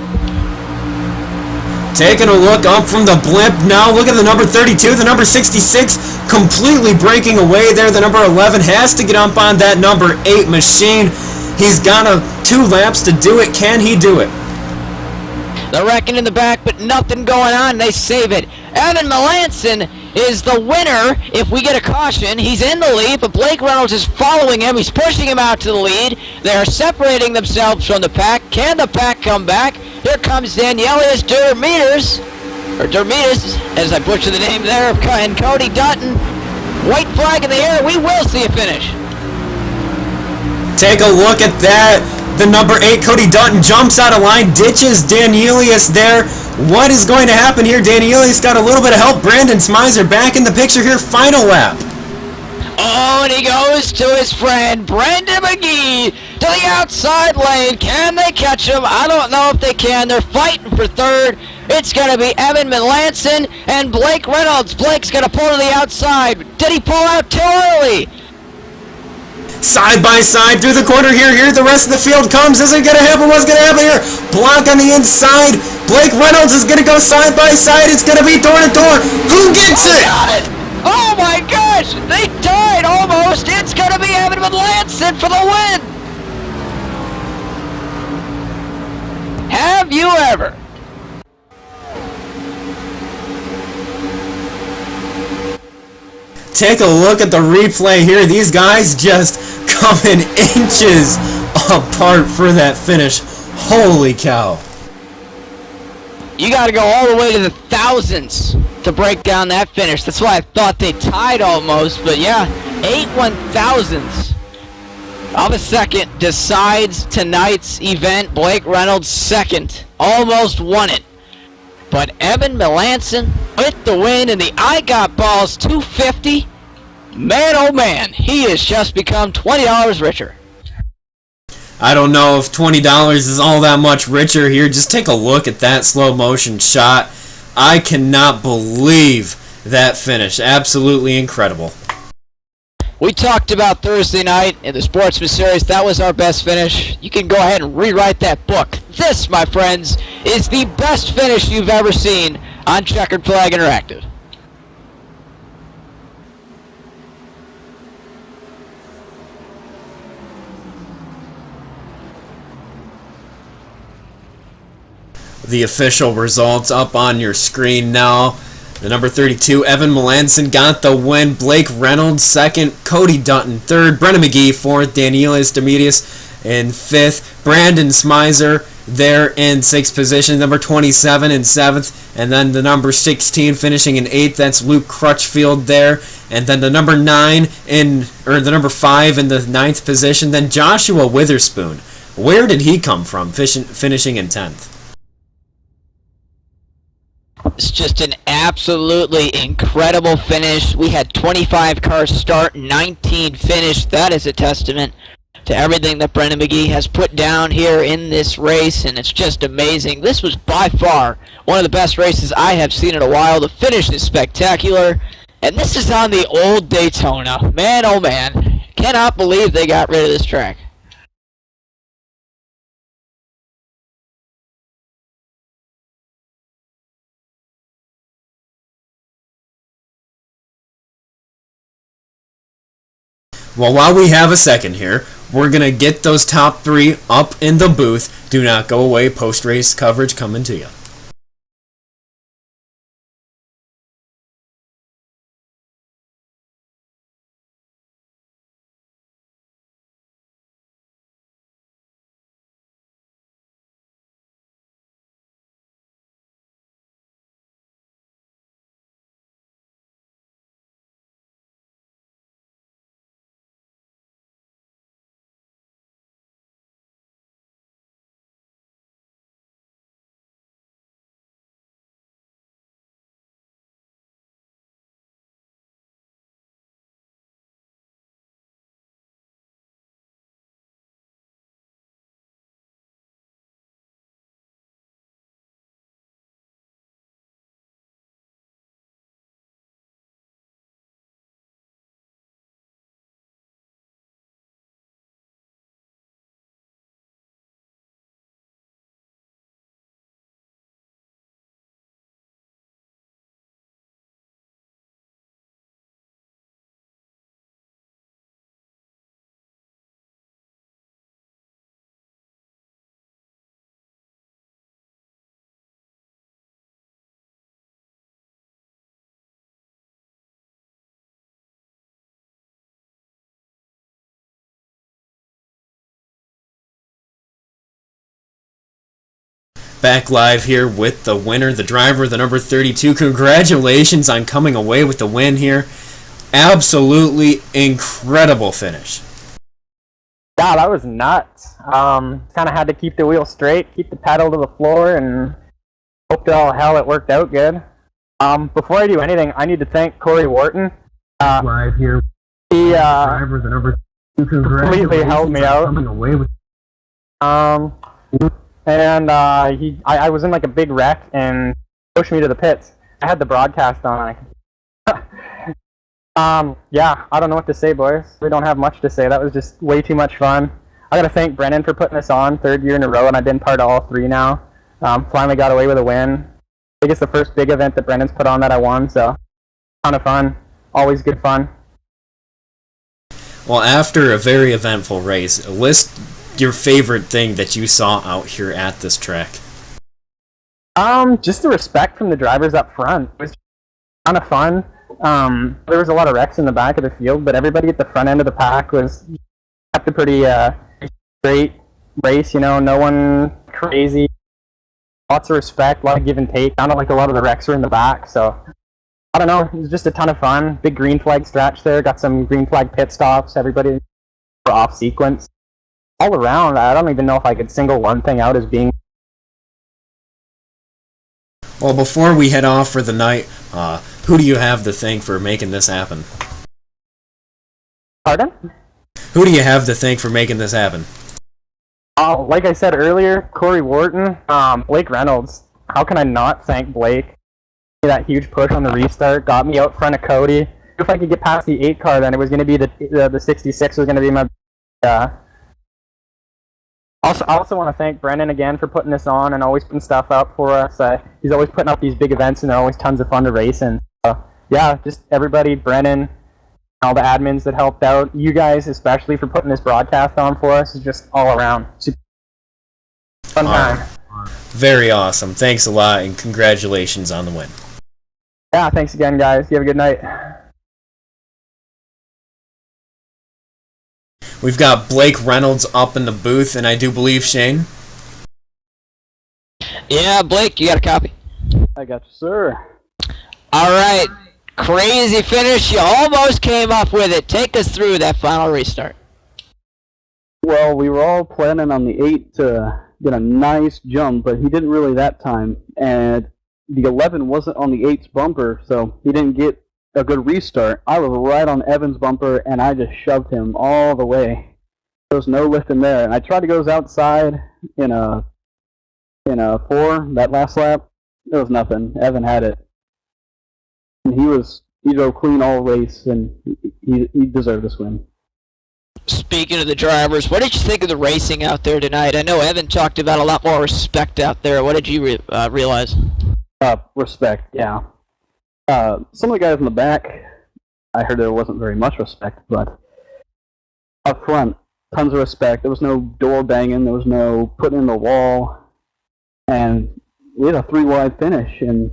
Taking a look up from the blimp now. Look at the number 32, the number 66, completely breaking away there. The number 11 has to get up on that number 8 machine. He's got 2 laps to do it. Can he do it? They're wrecking in the back, but nothing going on. They save it. Evan Melason is the winner if we get a caution. He's in the lead, but Blake Reynolds is following him. He's pushing him out to the lead. They are separating themselves from the pack. Can the pack come back? Here comes Danielius Dermitas, as I butcher the name there, and Cody Dutton. White flag in the air. We will see a finish. Take a look at that. The number 8, Cody Dutton, jumps out of line, ditches Danielius there. What is going to happen here? Danielius got a little bit of help. Brandon Smizer back in the picture here. Final lap. Oh, and he goes to his friend Brendan McGee to the outside lane. Can they catch him? I don't know if they can. They're fighting for third. It's going to be Evan Melanson and Blake Reynolds. Blake's going to pull to the outside. Did he pull out too early? Side by side through the corner here. Here the rest of the field comes. Is it going to happen? What's going to happen here? Block on the inside. Blake Reynolds is going to go side by side. It's going to be door to door. Who gets it? Got it. Oh my gosh! They tied almost. It's going to be Evan Melanson for the win. Have you ever? Take a look at the replay here. These guys just coming inches apart for that finish. Holy cow. You got to go all the way to the thousands to break down that finish. That's why I thought they tied almost. But yeah, 8 1,000ths of a second decides tonight's event. Blake Reynolds second. Almost won it. But Evan Melanson with the win in the I Got Ballz 250. Man, oh man, he has just become $20 richer. I don't know if $20 is all that much richer here. Just take a look at that slow motion shot. I cannot believe that finish. Absolutely incredible. We talked about Thursday night in the Sportsman Series. That was our best finish. You can go ahead and rewrite that book. This, my friends, is the best finish you've ever seen on Checkered Flag Interactive. The official results up on your screen now. The number 32, Evan Melanson, got the win. Blake Reynolds, second. Cody Dutton, third. Brennan McGee, fourth. Danielius Demedius in fifth. Brandon Smizer there in sixth position. Number 27 in seventh. And then the number 16 finishing in eighth. That's Luke Crutchfield there. And then the number 5 in the ninth position. Then Joshua Witherspoon. Where did he come from, finishing in 10th? It's just an absolutely incredible finish. We had 25 cars start, 19 finish. That is a testament to everything that Brendan McGee has put down here in this race, and it's just amazing. This was by far one of the best races I have seen in a while. The finish is spectacular, and this is on the old Daytona. Man, oh man, cannot believe they got rid of this track. Well, while we have a second here, we're going to get those top three up in the booth. Do not go away. Post-race coverage coming to you. Back live here with the winner, the driver, the number 32. Congratulations on coming away with the win here. Absolutely incredible finish. Yeah, that was nuts. Kind of had to keep the wheel straight, keep the pedal to the floor, and hope to all hell it worked out good. Before I do anything, I need to thank Corey Wharton. Right here. He Drivers and over completely helped me out. Coming away with And I was in like a big wreck and pushed me to the pits. I had the broadcast on. Yeah, I don't know what to say, boys. We don't have much to say. That was just way too much fun. I gotta thank Brennan for putting this on, 3rd year in a row, and I've been part of all 3 now. Finally got away with a win. I think it's the first big event that Brennan's put on that I won, so ton of fun. Always good fun. Well, after a very eventful race, list your favorite thing that you saw out here at this track. Just the respect from the drivers up front. It was a ton of fun. There was a lot of wrecks in the back of the field, but everybody at the front end of the pack was kept a pretty straight race, you know, no one crazy. Lots of respect, a lot of give and take. Sounded like a lot of the wrecks were in the back, so I don't know, it was just a ton of fun. Big green flag stretch there, got some green flag pit stops, everybody were off sequence. All around, I don't even know if I could single one thing out as being... Well, before we head off for the night, who do you have to thank for making this happen? Pardon? Who do you have to thank for making this happen? Like I said earlier, Corey Wharton, Blake Reynolds. How can I not thank Blake? That huge push on the restart got me out front of Cody. If I could get past the 8 car, then it was going to be the 66 was going to be my... I also want to thank Brennan again for putting this on and always putting stuff up for us. He's always putting up these big events, and they're always tons of fun to race in. So, yeah, just everybody, Brennan, all the admins that helped out, you guys especially for putting this broadcast on for us, is just all around. Super fun time. Very awesome. Thanks a lot, and congratulations on the win. Yeah, thanks again, guys. You have a good night. We've got Blake Reynolds up in the booth, and I do believe Shane. Yeah, Blake, you got a copy? I got you, sir. All right, crazy finish. You almost came up with it. Take us through that final restart. Well, we were all planning on the 8 to get a nice jump, but he didn't really that time. And the 11 wasn't on the 8's bumper, so he didn't get a good restart. I was right on Evan's bumper, and I just shoved him all the way. There was no lifting there. And I tried to go outside in a 4, that last lap. There was nothing. Evan had it. And he drove clean all race, and he deserved this win. Speaking of the drivers, what did you think of the racing out there tonight? I know Evan talked about a lot more respect out there. What did you realize? Respect, yeah. Some of the guys in the back, I heard there wasn't very much respect, but up front, tons of respect. There was no door banging, there was no putting in the wall, and we had a 3-wide finish, and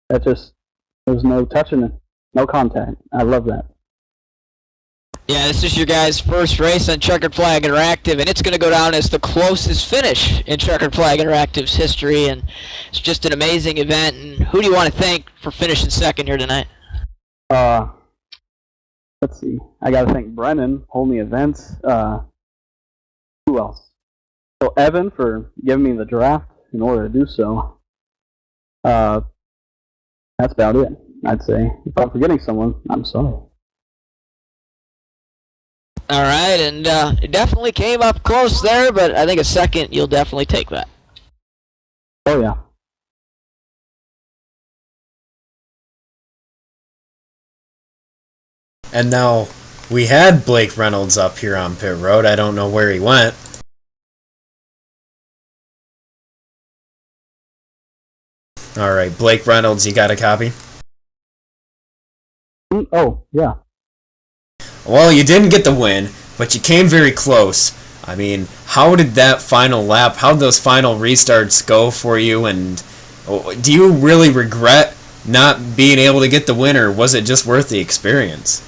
that just, there was no touching it, no contact. I love that. Yeah, this is your guys' first race on Checkered Flag Interactive, and it's going to go down as the closest finish in Checkered Flag Interactive's history, and it's just an amazing event. And who do you want to thank for finishing second here tonight? Let's see. I got to thank Brennan, holding the events. Who else? So Evan for giving me the draft in order to do so. That's about it, I'd say. If I'm forgetting someone, I'm sorry. All right, and it definitely came up close there, but I think a second, you'll definitely take that. Oh, yeah. And now, we had Blake Reynolds up here on pit road. I don't know where he went. Alright, Blake Reynolds, you got a copy? Oh, yeah. Well, you didn't get the win, but you came very close. I mean, how did that final lap, how did those final restarts go for you, and do you really regret not being able to get the win, or was it just worth the experience?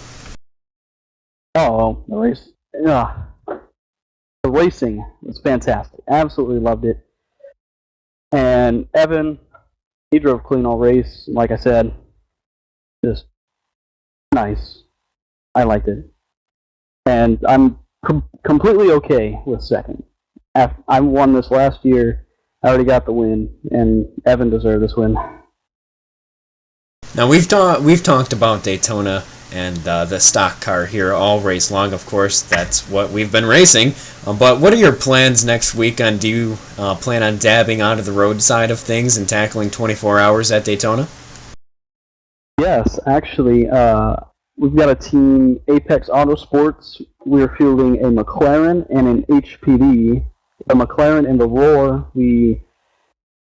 Oh, the race. Yeah. The racing was fantastic. Absolutely loved it. And Evan, he drove clean all race. Like I said, just nice. I liked it. And I'm completely okay with second. I won this last year. I already got the win, and Evan deserved this win. Now we've talked about Daytona and the stock car here all race long. Of course, that's what we've been racing. But what are your plans next weekend? Do you plan on dabbing onto the road side of things and tackling 24 hours at Daytona? Yes, actually, we've got a team, Apex Autosports. We're fielding a McLaren and an HPV. The McLaren and the Roar, we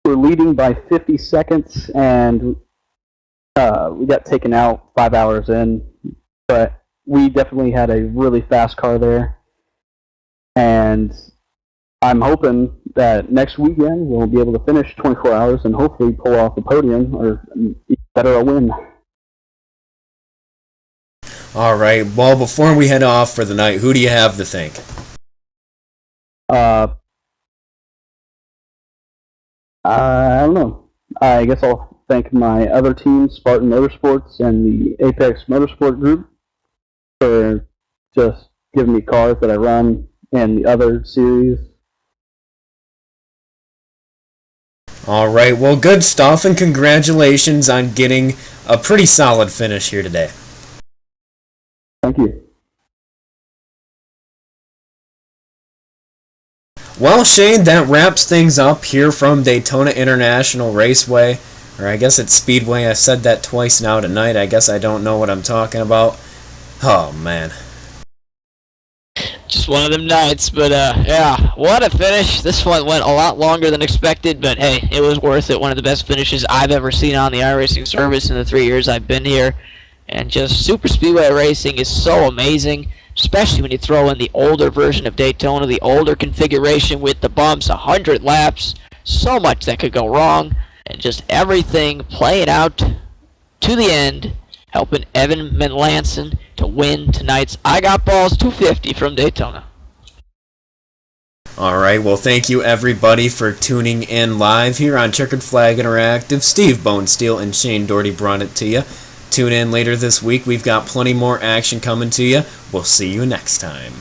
were leading by 50 seconds, and we got taken out 5 hours in. But we definitely had a really fast car there. And I'm hoping that next weekend we'll be able to finish 24 hours and hopefully pull off the podium, or better, a win. All right. Well, before we head off for the night, who do you have to thank? I don't know. I guess I'll thank my other team, Spartan Motorsports and the Apex Motorsport Group, for just giving me cars that I run in the other series. All right. Well, good stuff, and congratulations on getting a pretty solid finish here today. Thank you. Well, Shane, that wraps things up here from Daytona International Raceway, or I guess it's Speedway. I said that twice now tonight. I guess I don't know what I'm talking about. Oh, man. Just one of them nights, but yeah, what a finish. This one went a lot longer than expected, but hey, it was worth it. One of the best finishes I've ever seen on the iRacing service in the 3 years I've been here. And just super speedway racing is so amazing, especially when you throw in the older version of Daytona, the older configuration with the bumps, 100 laps, so much that could go wrong, and just everything playing out to the end, helping Evan Melanson to win tonight's I Got Ballz 250 from Daytona. All right, well, thank you, everybody, for tuning in live here on Checkered Flag Interactive. Steve Bonesteel and Shane Doherty brought it to you. Tune in later this week. We've got plenty more action coming to you. We'll see you next time.